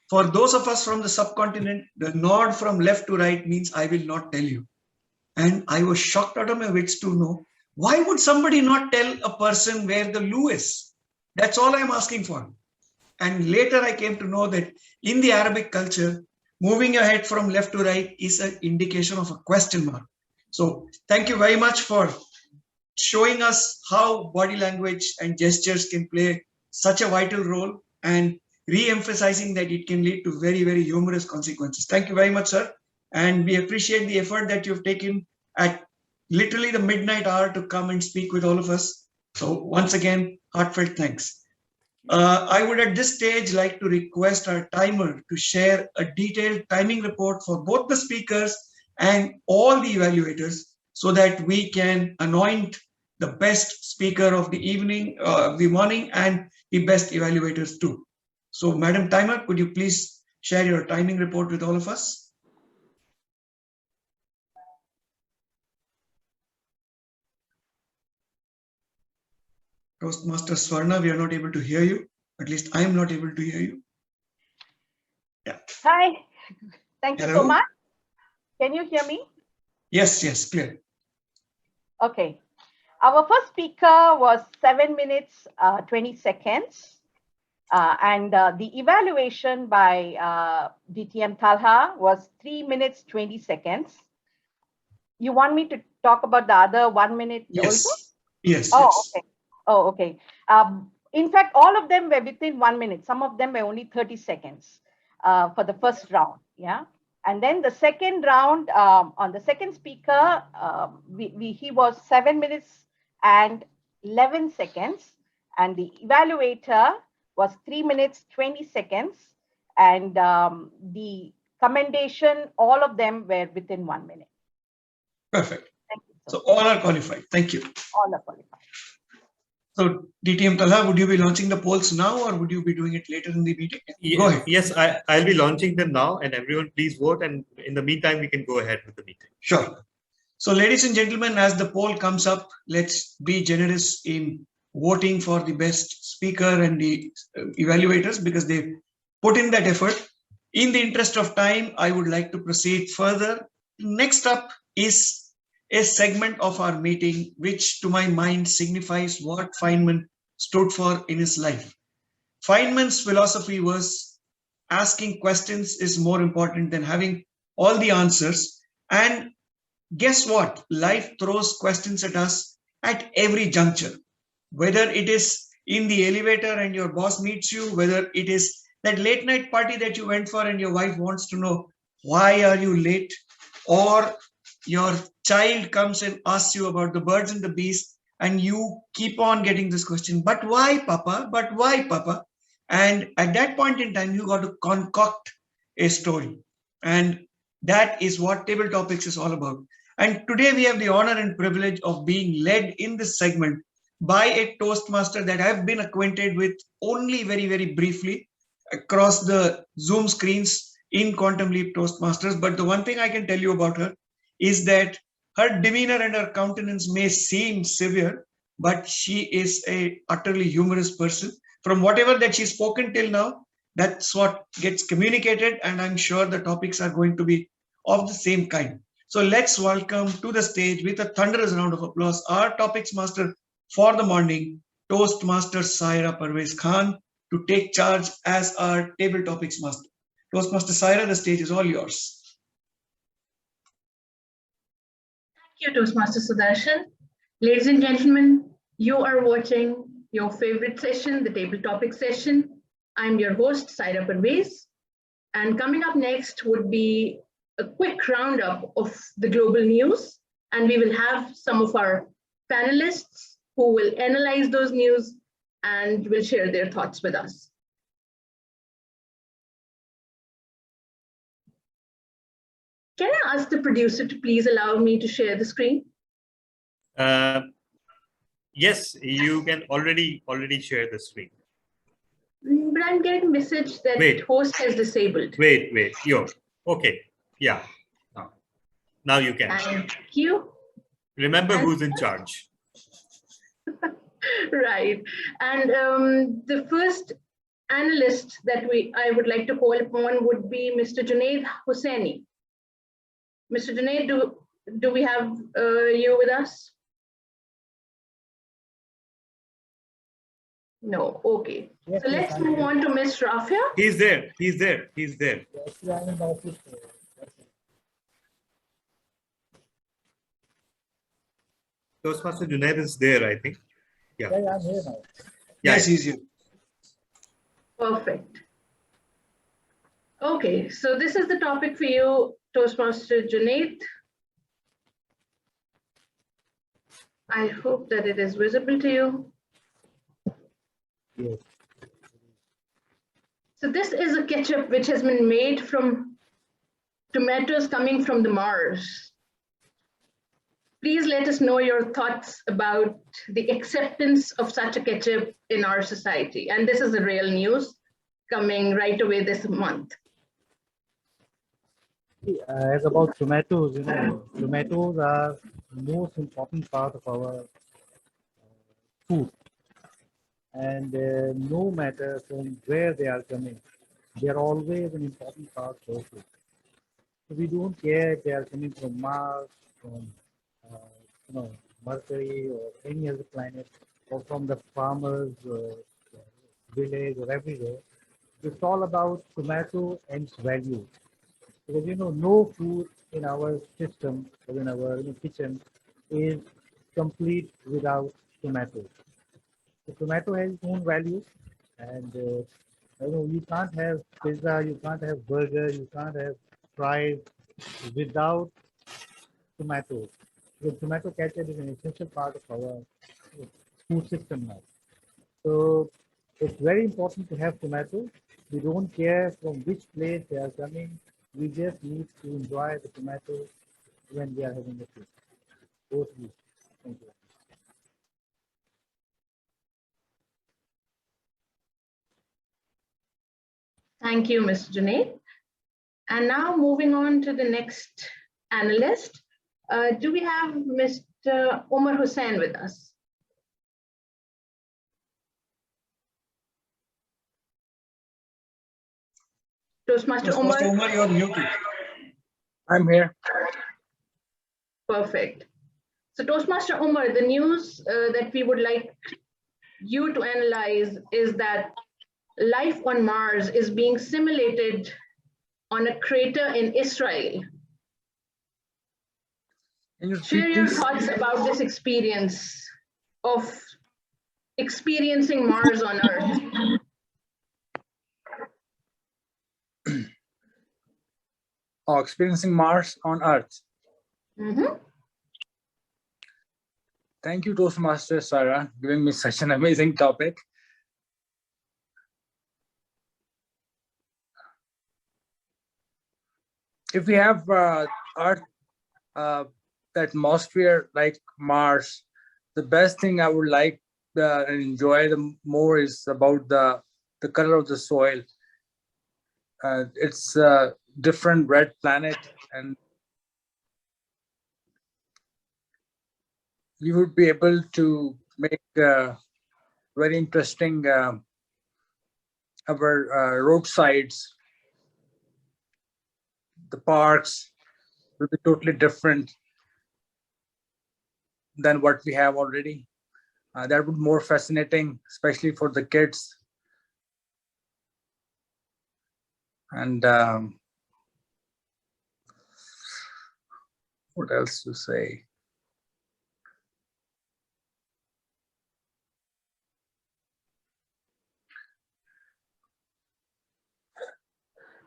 Speaker 8: For those of us from the subcontinent, the nod from left to right means I will not tell you. And I was shocked out of my wits to know, why would somebody not tell a person where the loo is? That's all I'm asking for. And later I came to know that in the Arabic culture, moving your head from left to right is an indication of a question mark. So thank you very much for showing us how body language and gestures can play such a vital role and re-emphasizing that it can lead to very, very humorous consequences. Thank you very much, sir. And we appreciate the effort that you've taken at literally the midnight hour to come and speak with all of us. So once again, heartfelt thanks. I would at this stage like to request our timer to share a detailed timing report for both the speakers and all the evaluators so that we can anoint the best speaker of the evening, the morning, and the best evaluators too. So Madam Timer, could you please share your timing report with all of us? Toastmaster Swarna, we are not able to hear you. At least I am not able to hear you. Yeah.
Speaker 5: Hi, thank you so
Speaker 8: Hello?
Speaker 5: much. Can you hear me?
Speaker 8: Yes, yes, clear.
Speaker 5: Okay. Our first speaker was 7 minutes, 20 seconds. And the evaluation by DTM Talha was 3 minutes, 20 seconds. You want me to talk about the other 1 minute
Speaker 8: Yes.
Speaker 5: also?
Speaker 8: Yes.
Speaker 5: Oh,
Speaker 8: Yes.
Speaker 5: okay. Oh, okay. In fact, all of them were within 1 minute. Some of them were only 30 seconds for the first round. Yeah. And then the second round, on the second speaker, he was 7 minutes and 11 seconds. And the evaluator was 3 minutes, 20 seconds. And the commendation, all of them were within 1 minute.
Speaker 8: Perfect.
Speaker 5: Thank you
Speaker 8: So all are qualified. Thank you.
Speaker 5: All are qualified.
Speaker 8: So DTM Talha, would you be launching the polls now or would you be doing it later in the meeting? Go ahead.
Speaker 3: Yes, I'll be launching them now, and everyone please vote. And in the meantime, we can go ahead with the meeting.
Speaker 8: Sure. So ladies and gentlemen, as the poll comes up, let's be generous in voting for the best speaker and the evaluators because they put in that effort. In the interest of time, I would like to proceed further. Next up is a segment of our meeting, which to my mind signifies what Feynman stood for in his life. Feynman's philosophy was asking questions is more important than having all the answers. And guess what? Life throws questions at us at every juncture, whether it is in the elevator and your boss meets you, whether it is that late night party that you went for and your wife wants to know, why are you late? Or your child comes and asks you about the birds and the bees, and you keep on getting this question, but why, Papa? But why, Papa? And at that point in time, you got to concoct a story. And that is what Table Topics is all about. And today we have the honor and privilege of being led in this segment by a Toastmaster that I've been acquainted with only very, very briefly across the Zoom screens in Quantum Leap Toastmasters. But the one thing I can tell you about her is that her demeanor and her countenance may seem severe, but she is a utterly humorous person. From whatever that she's spoken till now, that's what gets communicated, and I'm sure the topics are going to be of the same kind. So let's welcome to the stage with a thunderous round of applause our topics master for the morning, Toastmaster Saira Parvez Khan, to take charge as our table topics master. Toastmaster Saira, the stage is all yours.
Speaker 17: Thank
Speaker 7: you, Toastmaster Sudarshan. Ladies and gentlemen, you are watching your favorite session, the table topic session. I'm your host, Saira Parvez. And coming up next would be a quick roundup of the global news. And we will have some of our panelists who will analyze those news and will share their thoughts with us. Can I ask the producer to please allow me to share the screen?
Speaker 3: Yes, you can already share the screen.
Speaker 7: But I'm getting a message that host has disabled.
Speaker 3: Wait, okay, yeah. Now you can.
Speaker 7: Thank you.
Speaker 3: Remember who's in charge.
Speaker 7: Right. And the first analyst that I would like to call upon would be Mr. Junaid Hosseini. Mr. Junaid, do we have you with us? No, okay. Yes, so let's move on to Ms. Rafia.
Speaker 3: He's there. Toastmaster Junaid is there, I think. Yeah, I'm here now.
Speaker 8: Yes, he's here.
Speaker 7: Perfect. Okay, so this is the topic for you, Toastmaster Junaid. I hope that it is visible to you.
Speaker 17: Yes.
Speaker 7: So this is a ketchup which has been made from tomatoes coming from the Mars. Please let us know your thoughts about the acceptance of such a ketchup in our society. And this is the real news coming right away this month.
Speaker 17: As about tomatoes, tomatoes are the most important part of our food. And no matter from where they are coming, they are always an important part of our food. So we don't care if they are coming from Mars, from Mercury or any other planet, or from the farmers village or everywhere. It's all about tomato and its value. Because no food in our system or in our kitchen is complete without tomato. The tomato has its own value, and you can't have pizza, you can't have burger, you can't have fries without tomatoes. The tomato ketchup is an essential part of our food system now. So it's very important to have tomatoes. We don't care from which place they are coming. We just need to enjoy the tomatoes when we are having the food. Both of you. Thank you.
Speaker 7: Thank you, Mr. Junaid. And now moving on to the next analyst. Do we have Mr. Omar Hussain with us? Toastmaster Omar,
Speaker 8: you're muted.
Speaker 9: I'm here.
Speaker 7: Perfect. So Toastmaster Omar, the news that we would like you to analyze is that life on Mars is being simulated on a crater in Israel. Share your thoughts about this experience of experiencing Mars on Earth.
Speaker 9: Oh, experiencing Mars on Earth.
Speaker 7: Mm-hmm.
Speaker 9: Thank you, Toastmaster Sarah, giving me such an amazing topic. If we have Earth, the atmosphere like Mars, the best thing I would like and enjoy the more is about the color of the soil. It's a different red planet, and you would be able to make very interesting our roadsides. The parks will be totally different than what we have already. That would be more fascinating, especially for the kids. And what else to say?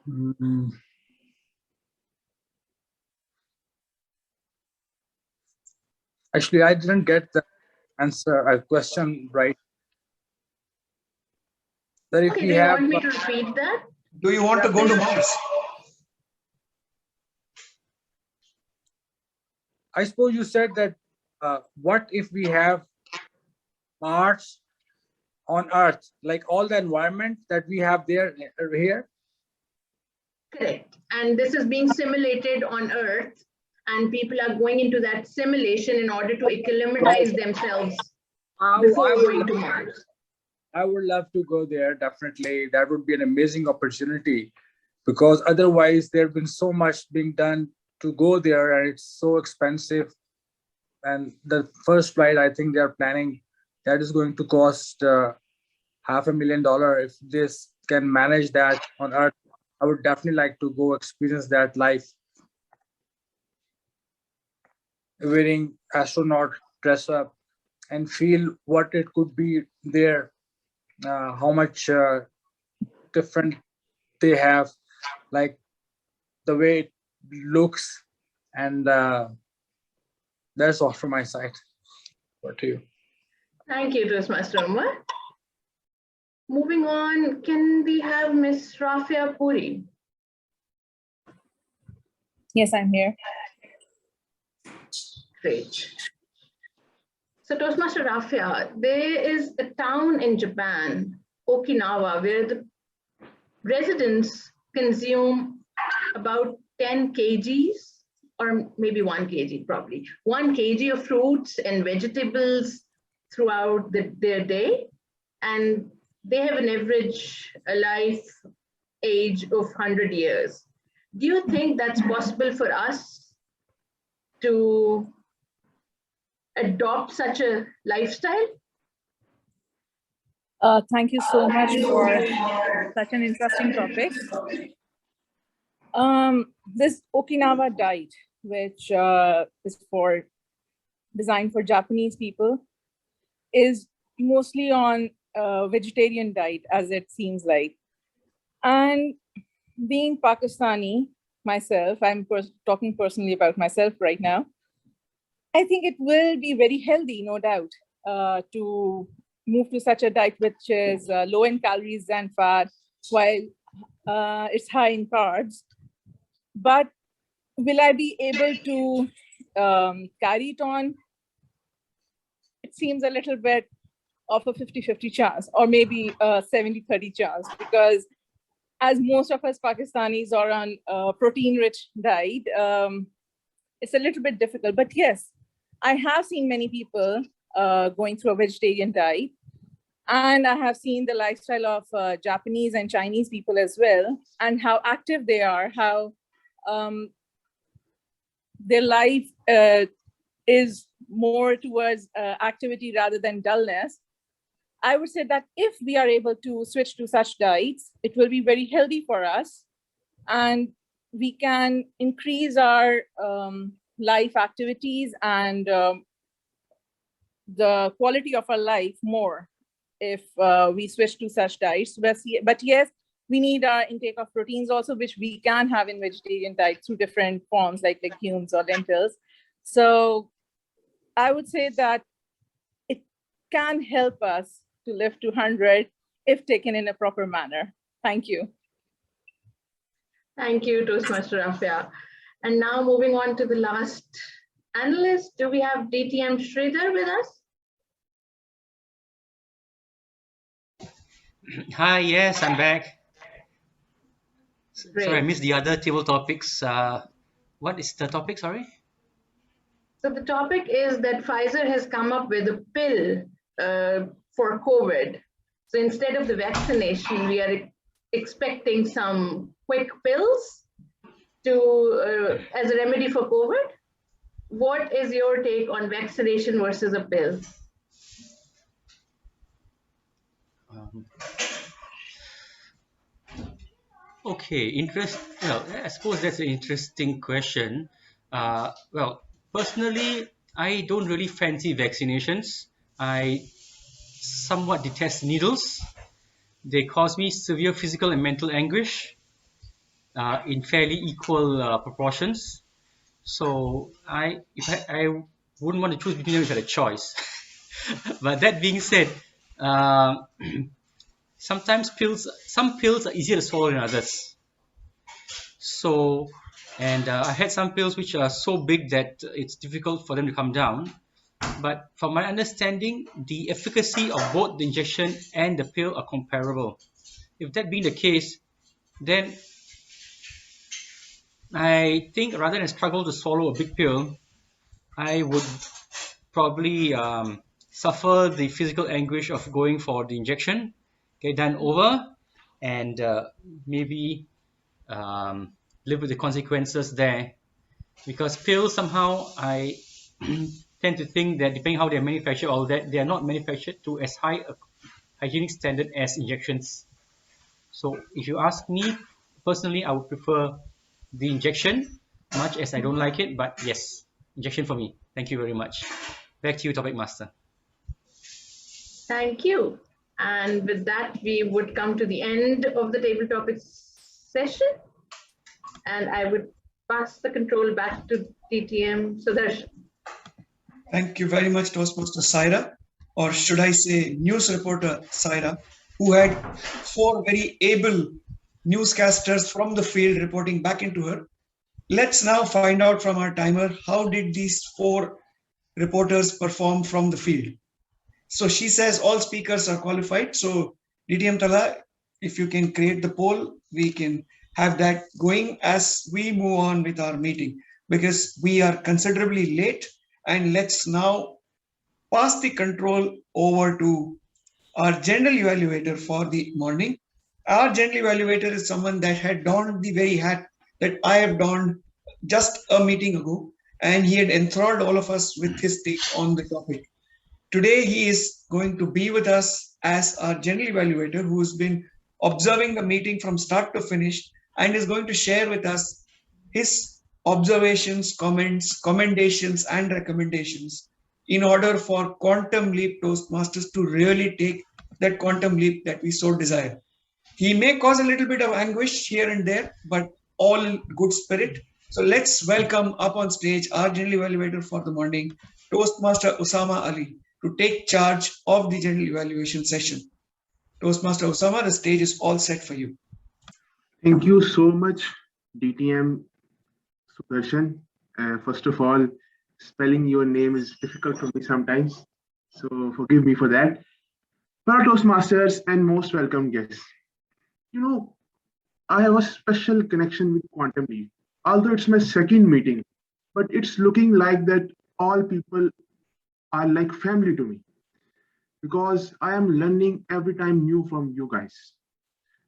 Speaker 9: Mm. Actually, I didn't get the question right. That if
Speaker 7: Okay,
Speaker 9: we
Speaker 7: do you
Speaker 9: have,
Speaker 7: want me to repeat that?
Speaker 8: Do you want to go to Mars?
Speaker 9: I suppose you said that what if we have Mars on Earth, like all the environment that we have there here?
Speaker 7: Correct. And this is being simulated on Earth, and people are going into that simulation in order to acclimatize themselves before going to Mars.
Speaker 9: I would love to go there, definitely. That would be an amazing opportunity, because otherwise there's been so much being done to go there and it's so expensive. And the first flight, I think they're planning, that is going to cost $500,000. If this can manage that on Earth, I would definitely like to go experience that life. Wearing astronaut dress up and feel what it could be there, how much different they have, like the way it looks, and that's all from my side. Over to you.
Speaker 7: Thank you, Toastmaster Umar. Moving on, can we have Ms. Rafia Puri?
Speaker 18: Yes, I'm here.
Speaker 7: Great. So Toastmaster Rafia, there is a town in Japan, Okinawa, where the residents consume about 10 kgs, or maybe 1 kg probably, 1 kg of fruits and vegetables throughout their day. And they have an average life age of 100 years. Do you think that's possible for us to adopt such a lifestyle?
Speaker 18: Thank you so much for such an interesting topic. This Okinawa diet, which is designed for Japanese people, is mostly on vegetarian diet, as it seems like. And being Pakistani myself, I'm talking personally about myself right now, I think it will be very healthy, no doubt, to move to such a diet which is low in calories and fat, while it's high in carbs. But will I be able to carry it on? It seems a little bit of a 50-50 chance, or maybe a 70-30 chance, because as most of us Pakistanis are on a protein-rich diet, it's a little bit difficult. But yes, I have seen many people going through a vegetarian diet, and I have seen the lifestyle of Japanese and Chinese people as well, and how active they are, how their life is more towards activity rather than dullness. I would say that if we are able to switch to such diets, it will be very healthy for us, and we can increase our life activities and the quality of our life more if we switch to such diets. But yes, we need our intake of proteins also, which we can have in vegetarian diet through different forms like legumes or lentils. So I would say that it can help us to live to 100 if taken in a proper manner. Thank you.
Speaker 7: Thank you, Toastmaster Rafia. And now moving on to the last analyst, do we have DTM Sridhar with us?
Speaker 6: Hi, yes, I'm back.
Speaker 7: Great.
Speaker 6: Sorry, I missed the other table topics. What is the topic, sorry?
Speaker 7: So the topic is that Pfizer has come up with a pill for COVID. So instead of the vaccination, we are expecting some quick pills to as a remedy for COVID. What is your take on vaccination versus a pill?
Speaker 6: Okay, well, I suppose that's an interesting question. Well, personally, I don't really fancy vaccinations. I somewhat detest needles. They cause me severe physical and mental anguish. in fairly equal proportions. So I wouldn't want to choose between them if I had a choice. But that being said, sometimes some pills are easier to swallow than others. So, and I had some pills which are so big that it's difficult for them to come down. But from my understanding, the efficacy of both the injection and the pill are comparable. If that being the case, then I think rather than struggle to swallow a big pill, I would probably suffer the physical anguish of going for the injection, get done over, and maybe live with the consequences there. Because pills, somehow I tend to think that depending how they're manufactured, all that, they are not manufactured to as high a hygienic standard as injections. So if you ask me personally, I would prefer the injection, much as I don't like it, but yes, injection for me. Thank you very much. Back to you, Topic Master.
Speaker 7: Thank you. And with that, we would come to the end of the table topics session. And I would pass the control back to TTM Sudarshan.
Speaker 8: Thank you very much, Toastmaster Saira, or should I say news reporter Saira, who had 4 very able newscasters from the field reporting back into her. Let's now find out from our timer, how did these 4 reporters perform from the field? So she says all speakers are qualified. So DTM Tala, if you can create the poll, we can have that going as we move on with our meeting, because we are considerably late. And let's now pass the control over to our general evaluator for the morning. Our general evaluator is someone that had donned the very hat that I have donned just a meeting ago, and he had enthralled all of us with his take on the topic. Today, he is going to be with us as our general evaluator who has been observing the meeting from start to finish and is going to share with us his observations, comments, commendations, and recommendations in order for Quantum Leap Toastmasters to really take that quantum leap that we so desire. He may cause a little bit of anguish here and there, but all in good spirit. So let's welcome up on stage our general evaluator for the morning, Toastmaster Usama Ali, to take charge of the general evaluation session. Toastmaster Usama, the stage is all set for you.
Speaker 19: Thank you so much, DTM Sudarshan. First of all, spelling your name is difficult for me sometimes, so forgive me for that. Fellow Toastmasters and most welcome guests. You know, I have a special connection with Quantum Leap. Although it's my second meeting, but it's looking like that all people are like family to me, because I am learning every time new from you guys.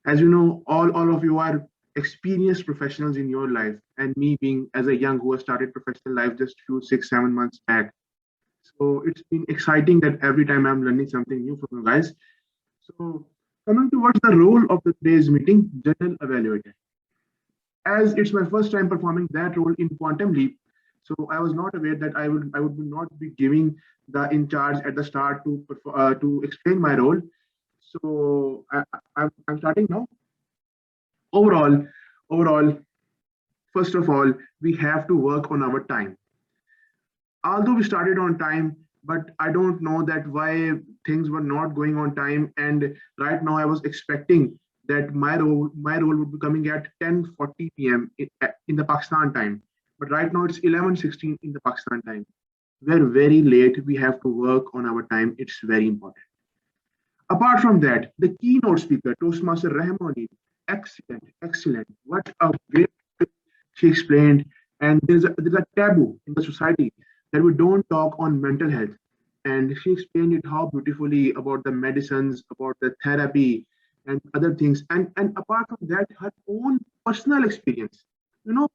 Speaker 19: As you know, all of you are experienced professionals in your life, and me being as a young who has started professional life just few 6-7 months back. So it's been exciting that every time I'm learning something new from you guys. So coming towards the role of today's meeting, general evaluator. As it's my first time performing that role in Quantum Leap, so I was not aware that I would not be giving the in charge at the start to explain my role. So I'm starting now. Overall, first of all, we have to work on our time. Although we started on time, but I don't know that why things were not going on time. And right now I was expecting that my role would be coming at 10:40 p.m. in the Pakistan time. But right now it's 11:16 in the Pakistan time. We're very late. We have to work on our time. It's very important. Apart from that, the keynote speaker, Toastmaster Rahmani, excellent. What a great she explained. And there's a taboo in the society that we don't talk on mental health. And she explained it how beautifully about the medicines, about the therapy and other things. And apart from that, her own personal experience. You know,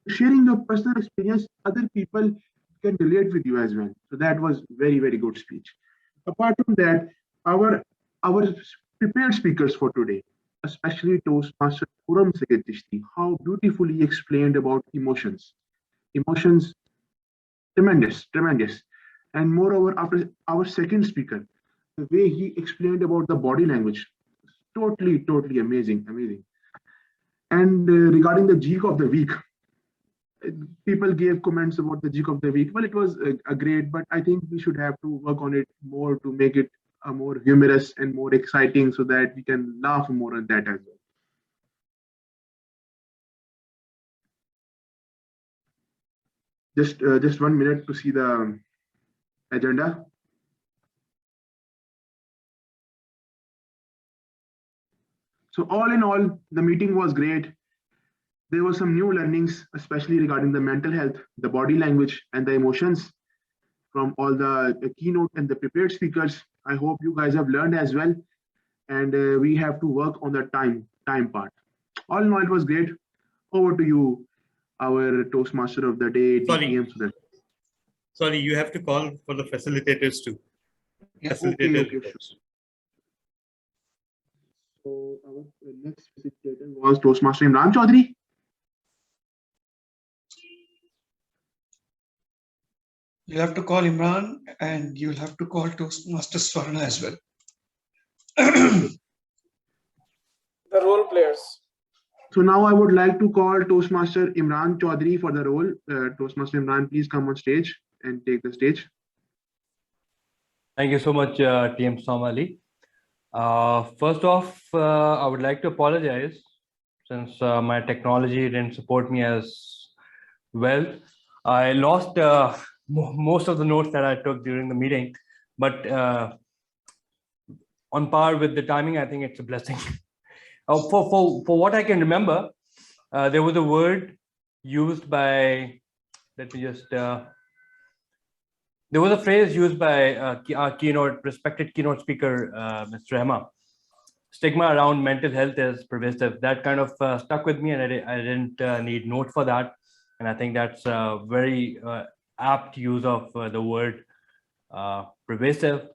Speaker 19: sharing your personal experience, other people can relate with you as well. So that was very, very good speech. Apart from that, our prepared speakers for today, especially Toastmaster Puram Seketishti, how beautifully he explained about emotions. Emotions, tremendous. And moreover, after our second speaker, the way he explained about the body language, totally amazing. And regarding the Geek of the Week, people gave comments about the Geek of the Week. Well, it was a great, but I think we should have to work on it more to make it more humorous and more exciting so that we can laugh more on that as well. Just 1 minute to see the agenda. So all in all, the meeting was great. There were some new learnings, especially regarding the mental health, the body language, and the emotions from all the keynote and the prepared speakers. I hope you guys have learned as well. And we have to work on the time part. All in all, it was great. Over to you, our Toastmaster of the day, DTM.
Speaker 3: Sorry, you have to call for the facilitators too.
Speaker 19: Yeah, okay, sure. So our next facilitator was Toastmaster Imran Chaudhary.
Speaker 8: You'll have to call Imran and you'll have to call Toastmaster Swarna as well.
Speaker 10: The role players.
Speaker 19: So now I would like to call Toastmaster Imran Chaudhary for the role. Toastmaster Imran, please come on stage and take the stage.
Speaker 1: Thank you so much, TM Somali. First off, I would like to apologize since my technology didn't support me as well. I lost most of the notes that I took during the meeting, but on par with the timing, I think it's a blessing. For what I can remember, there was a word used by, let me just, there was a phrase used by our respected keynote speaker, Mr. Rehma. Stigma around mental health is pervasive. That kind of stuck with me, and I didn't need note for that. And I think that's a very apt use of the word pervasive.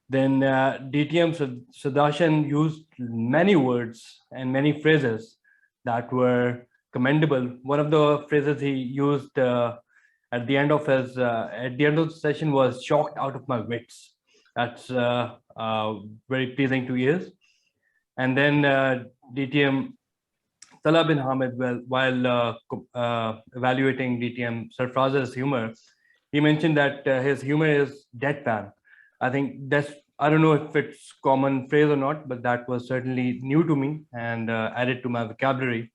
Speaker 1: Then DTM Sudarshan used many words and many phrases that were commendable. One of the phrases he used at the end of the session was "shocked out of my wits." That's very pleasing to ears. And then DTM Salah bin Hamid, while evaluating DTM Sarfraz's humor, he mentioned that his humor is deadpan. I think I don't know if it's common phrase or not, but that was certainly new to me and added to my vocabulary.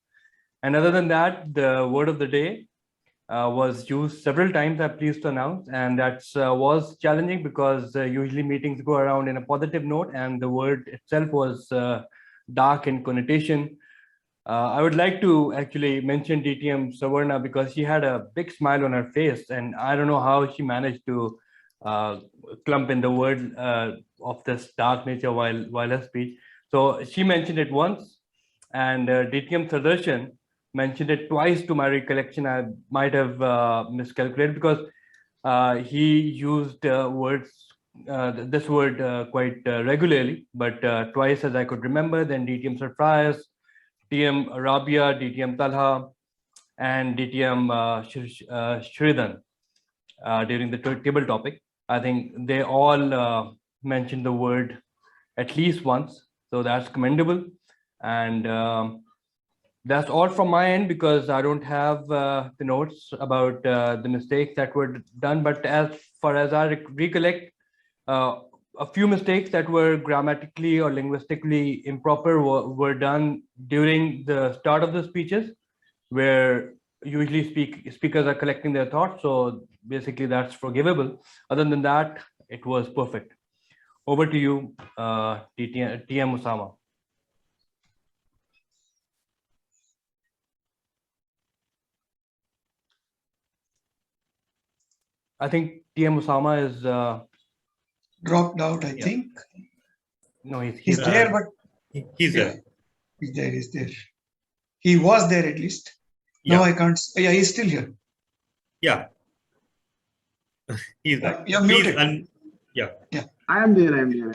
Speaker 1: And other than that, the word of the day was used several times, I'm pleased to announce, and that was challenging because usually meetings go around in a positive note, and the word itself was dark in connotation. I would like to actually mention DTM Savarna because she had a big smile on her face, and I don't know how she managed to clump in the word of this dark nature while her speech. So she mentioned it once, and DTM Sudarshan mentioned it twice to my recollection. I might have miscalculated because he used this word quite regularly, but twice as I could remember. Then DTM Surprise, TM Rabia, DTM Talha, and DTM Shridan during the table topic. I think they all mentioned the word at least once, so that's commendable. And that's all from my end because I don't have the notes about the mistakes that were done. But as far as I recollect, a few mistakes that were grammatically or linguistically improper were done during the start of the speeches, where usually speakers are collecting their thoughts. So basically that's forgivable. Other than that, it was perfect. Over to you, TM Osama. I think TM Osama is
Speaker 8: dropped out, I think.
Speaker 1: No,
Speaker 8: he's there, but
Speaker 3: he's there.
Speaker 8: He's there. He was there at least.
Speaker 3: Yeah.
Speaker 8: No, I can't. Yeah, he's still here.
Speaker 3: Yeah. He's there.
Speaker 8: You're muted.
Speaker 3: Yeah.
Speaker 19: I am there.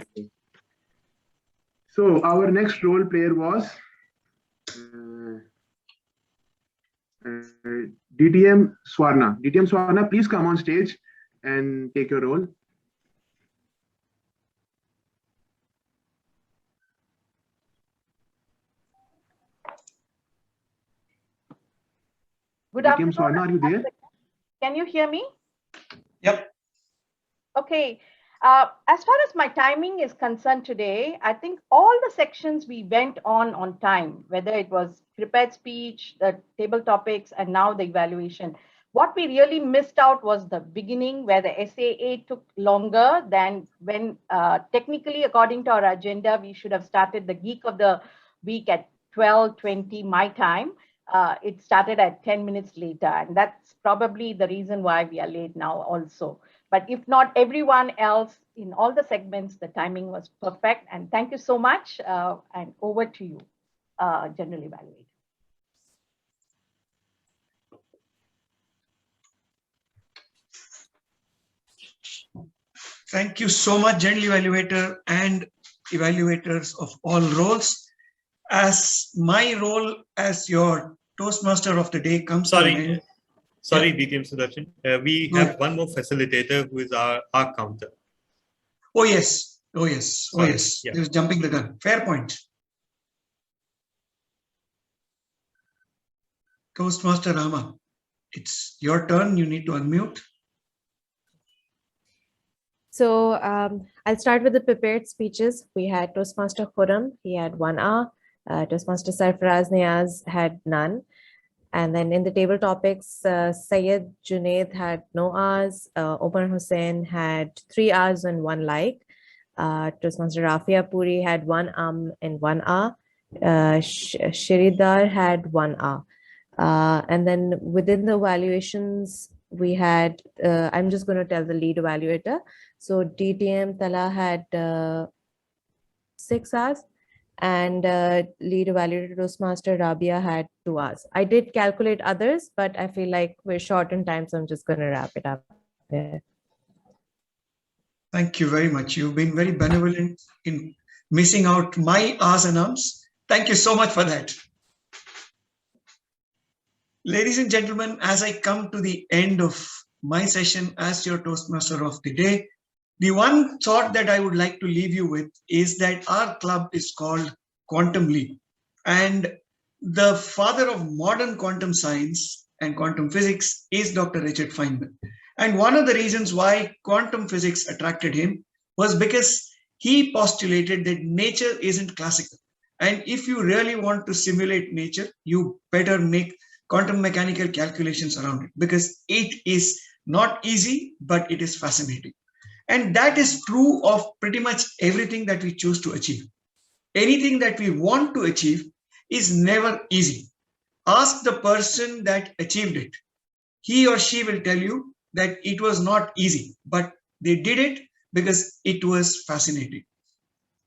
Speaker 19: So our next role player was DTM Swarna. DTM Swarna, please come on stage and take your role.
Speaker 5: Good
Speaker 19: DTM
Speaker 5: afternoon.
Speaker 19: Swarna, are you there?
Speaker 5: Can you hear me?
Speaker 8: Yep.
Speaker 5: Okay. As far as my timing is concerned today, I think all the sections we went on time, whether it was prepared speech, the table topics, and now the evaluation. What we really missed out was the beginning, where the SAA took longer than when technically, according to our agenda, we should have started the Geek of the Week at 12:20 my time. It started at 10 minutes later, and that's probably the reason why we are late now also. But if not everyone else in all the segments, the timing was perfect. And thank you so much. And over to you, General Evaluator.
Speaker 8: Thank you so much, General Evaluator and evaluators of all roles. As my role as your Toastmaster of the day comes to an end.
Speaker 3: Sorry, DTM Sudarshan. We have one more facilitator who is our counter.
Speaker 8: Oh, yes. Oh, yes. Oh, yes.
Speaker 3: Yeah.
Speaker 8: He was jumping the gun. Fair point. Toastmaster Rama, it's your turn. You need to unmute.
Speaker 12: So I'll start with the prepared speeches. We had Toastmaster Khurram, he had 1 hour. Toastmaster Sarfaraz Niaz had none. And then in the table topics, Syed Junaid had no hours. Omar Hussain had 3 hours and 1 like. Toastmaster Rafia Puri had 1 and 1 hour. Shiridar had 1 hour. And then within the evaluations, we had, I'm just going to tell the lead evaluator. So DTM Tala had 6 hours. And lead evaluator Toastmaster Rabia had 2 hours. I did calculate others, but I feel like we're short in time, so I'm just going to wrap it up there.
Speaker 8: Thank you very much. You've been very benevolent in missing out my ahs and ums. Thank you so much for that. Ladies and gentlemen, as I come to the end of my session as your Toastmaster of the day, the one thought that I would like to leave you with is that our club is called Quantum Leap. And the father of modern quantum science and quantum physics is Dr. Richard Feynman. And one of the reasons why quantum physics attracted him was because he postulated that nature isn't classical. And if you really want to simulate nature, you better make quantum mechanical calculations around it, because it is not easy, but it is fascinating. And that is true of pretty much everything that we choose to achieve. Anything that we want to achieve is never easy. Ask the person that achieved it. He or she will tell you that it was not easy, but they did it because it was fascinating.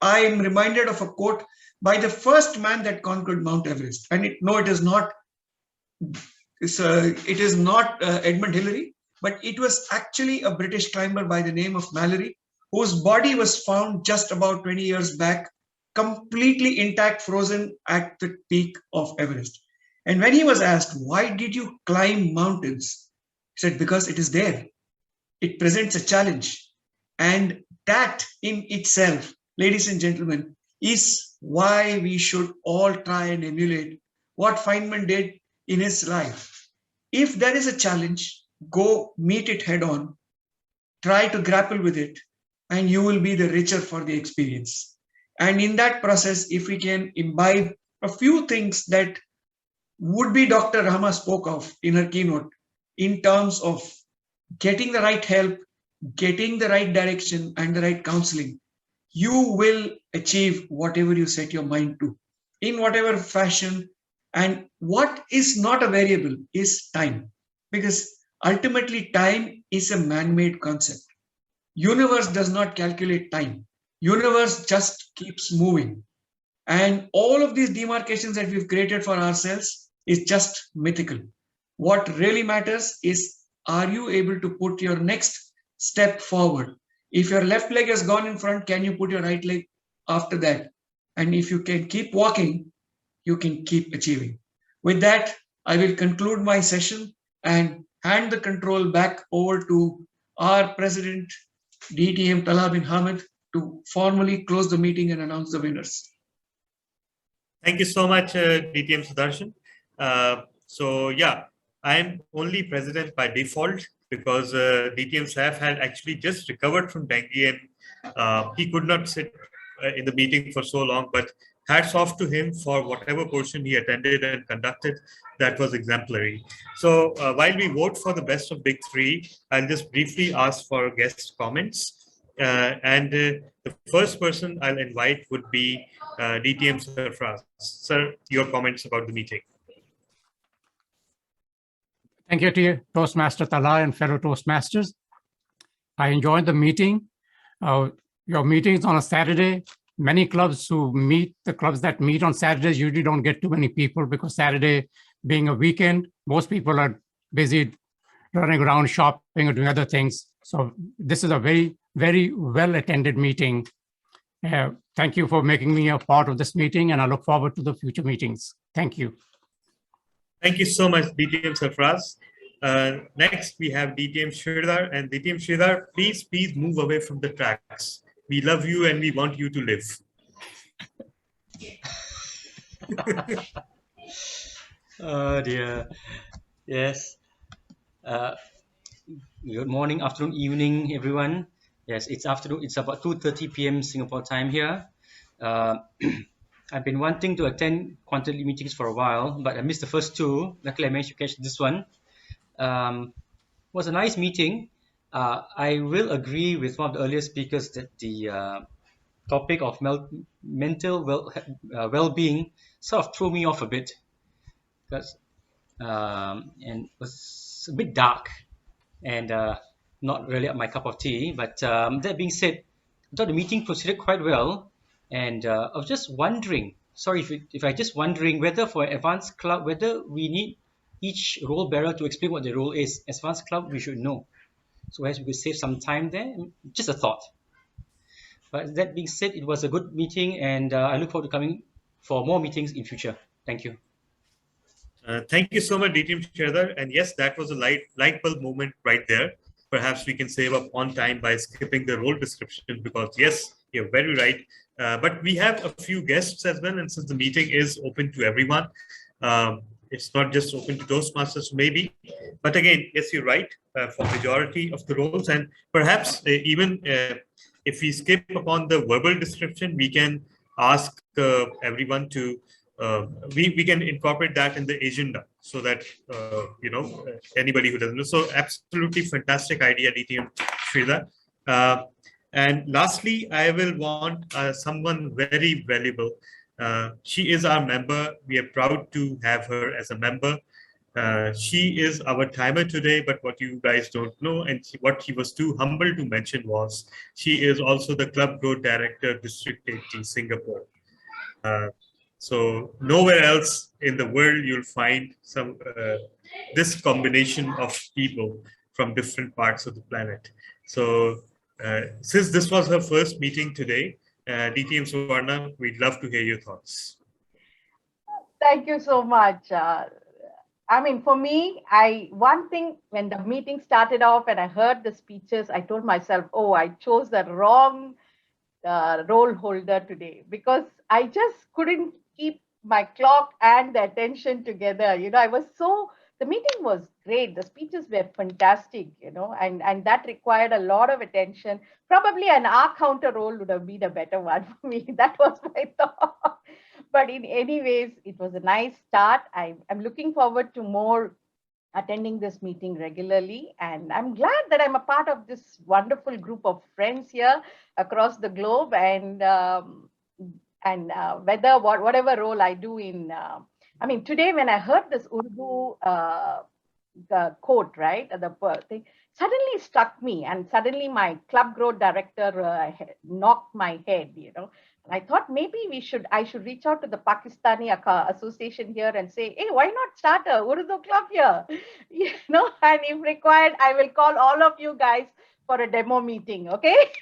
Speaker 8: I am reminded of a quote by the first man that conquered Mount Everest. And it is not Edmund Hillary, but it was actually a British climber by the name of Mallory, whose body was found just about 20 years back, completely intact, frozen at the peak of Everest. And when he was asked, why did you climb mountains? He said, because it is there. It presents a challenge. And that in itself, ladies and gentlemen, is why we should all try and emulate what Feynman did in his life. If there is a challenge, go meet it head on, try to grapple with it, and you will be the richer for the experience. And in that process, if we can imbibe a few things that would be Dr. Rama spoke of in her keynote, in terms of getting the right help, getting the right direction and the right counseling, you will achieve whatever you set your mind to, in whatever fashion. And what is not a variable is time, because ultimately time is a man-made concept. Universe does not calculate time. Universe just keeps moving. And all of these demarcations that we've created for ourselves is just mythical. What really matters is, are you able to put your next step forward? If your left leg has gone in front, can you put your right leg after that? And if you can keep walking, you can keep achieving. With that, I will conclude my session and hand the control back over to our president, DTM Tala bin Hamid, to formally close the meeting and announce the winners.
Speaker 3: Thank you so much, DTM Sudarshan. I'm only president by default because DTM Saif had actually just recovered from dengue and he could not sit in the meeting for so long, but hats off to him for whatever portion he attended and conducted. That was exemplary. So while we vote for the best of big three, I'll just briefly ask for guest comments. The first person I'll invite would be DTM Sarfraz. Sir, your comments about the meeting.
Speaker 4: Thank you to you, Toastmaster Tala and fellow Toastmasters. I enjoyed the meeting. Your meetings on a Saturday. Many clubs the clubs that meet on Saturdays usually don't get too many people because Saturday being a weekend, most people are busy running around shopping or doing other things. So this is a very, very well-attended meeting. Thank you for making me a part of this meeting, and I look forward to the future meetings. Thank you.
Speaker 3: Thank you so much, DTM Sarfraz. Next, we have DTM Chaudhary. And DTM Chaudhary, please move away from the tracks. We love you and we want you to live.
Speaker 6: Oh dear. Yes. Good morning, afternoon, evening, everyone. Yes, it's afternoon. It's about 2:30 p.m. Singapore time here. I've been wanting to attend quarterly meetings for a while, but I missed the first two. Luckily, I managed to catch this one. It was a nice meeting. I will agree with one of the earlier speakers that the topic of mental well-being sort of threw me off a bit, because and it was a bit dark and not really my cup of tea. But that being said, I thought the meeting proceeded quite well, and I was just wondering, whether for an advanced club, whether we need each role bearer to explain what the role is. Advanced club, we should know. So as we could save some time there, just a thought. But that being said, it was a good meeting, and I look forward to coming for more meetings in future. Thank you.
Speaker 3: Thank you so much, DTM Chaudhary. And yes, that was a light bulb moment right there. Perhaps we can save up on time by skipping the role description, because yes, you're very right. But we have a few guests as well, and since the meeting is open to everyone, it's not just open to Toastmasters maybe. But again, yes, you're right, for majority of the roles. And perhaps even if we skip upon the verbal description, we can ask everyone to, we can incorporate that in the agenda so that, anybody who doesn't know. So absolutely fantastic idea, DTM Chaudhary. And lastly, I will want someone very valuable. She is our member. We are proud to have her as a member. She is our timer today, but what you guys don't know, and what she was too humble to mention, was she is also the Club Growth Director, District 80, Singapore. So nowhere else in the world you'll find this combination of people from different parts of the planet. So since this was her first meeting today, DTM Suvarna, we'd love to hear your thoughts.
Speaker 5: Thank you so much. I mean, for me, one thing, when the meeting started off and I heard the speeches, I told myself, oh, I chose the wrong role holder today, because I just couldn't keep my clock and the attention together. The meeting was great. The speeches were fantastic, and that required a lot of attention. Probably an R counter role would have been a better one for me. That was my thought. But in any ways, it was a nice start. I'm looking forward to more attending this meeting regularly. And I'm glad that I'm a part of this wonderful group of friends here across the globe. And whatever role I do in, today when I heard this Urdu quote, right, the thing, suddenly struck me, and suddenly my club growth director knocked my head, And I thought maybe I should reach out to the Pakistani association here and say, hey, why not start a Urdu club here? And if required, I will call all of you guys for a demo meeting, okay?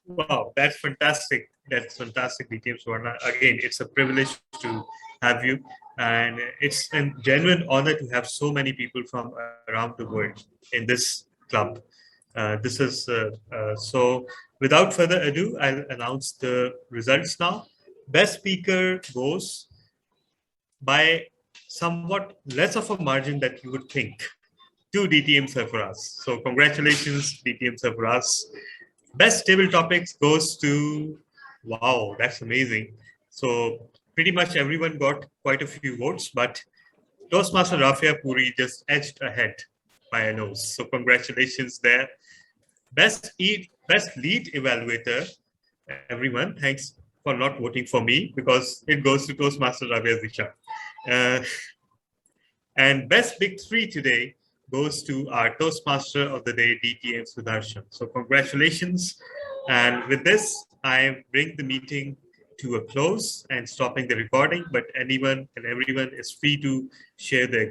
Speaker 3: Wow, that's fantastic. That's fantastic, DTM Suvarna. Again, it's a privilege to have you. And it's a genuine honor to have so many people from around the world in this club. So without further ado, I'll announce the results now. Best speaker goes by somewhat less of a margin that you would think. 2 DTM Surfaras. So congratulations, DTM Surfaras. Best table topics goes to, wow, that's amazing. So pretty much everyone got quite a few votes, but Toastmaster Rafia Puri just edged ahead by a nose. So congratulations there. Best lead evaluator, everyone, thanks for not voting for me because it goes to Toastmaster Rafia Zisha. And best big three today goes to our Toastmaster of the day, DTM Sudarshan. So congratulations. And with this, I bring the meeting to a close and stopping the recording, but anyone and everyone is free to share their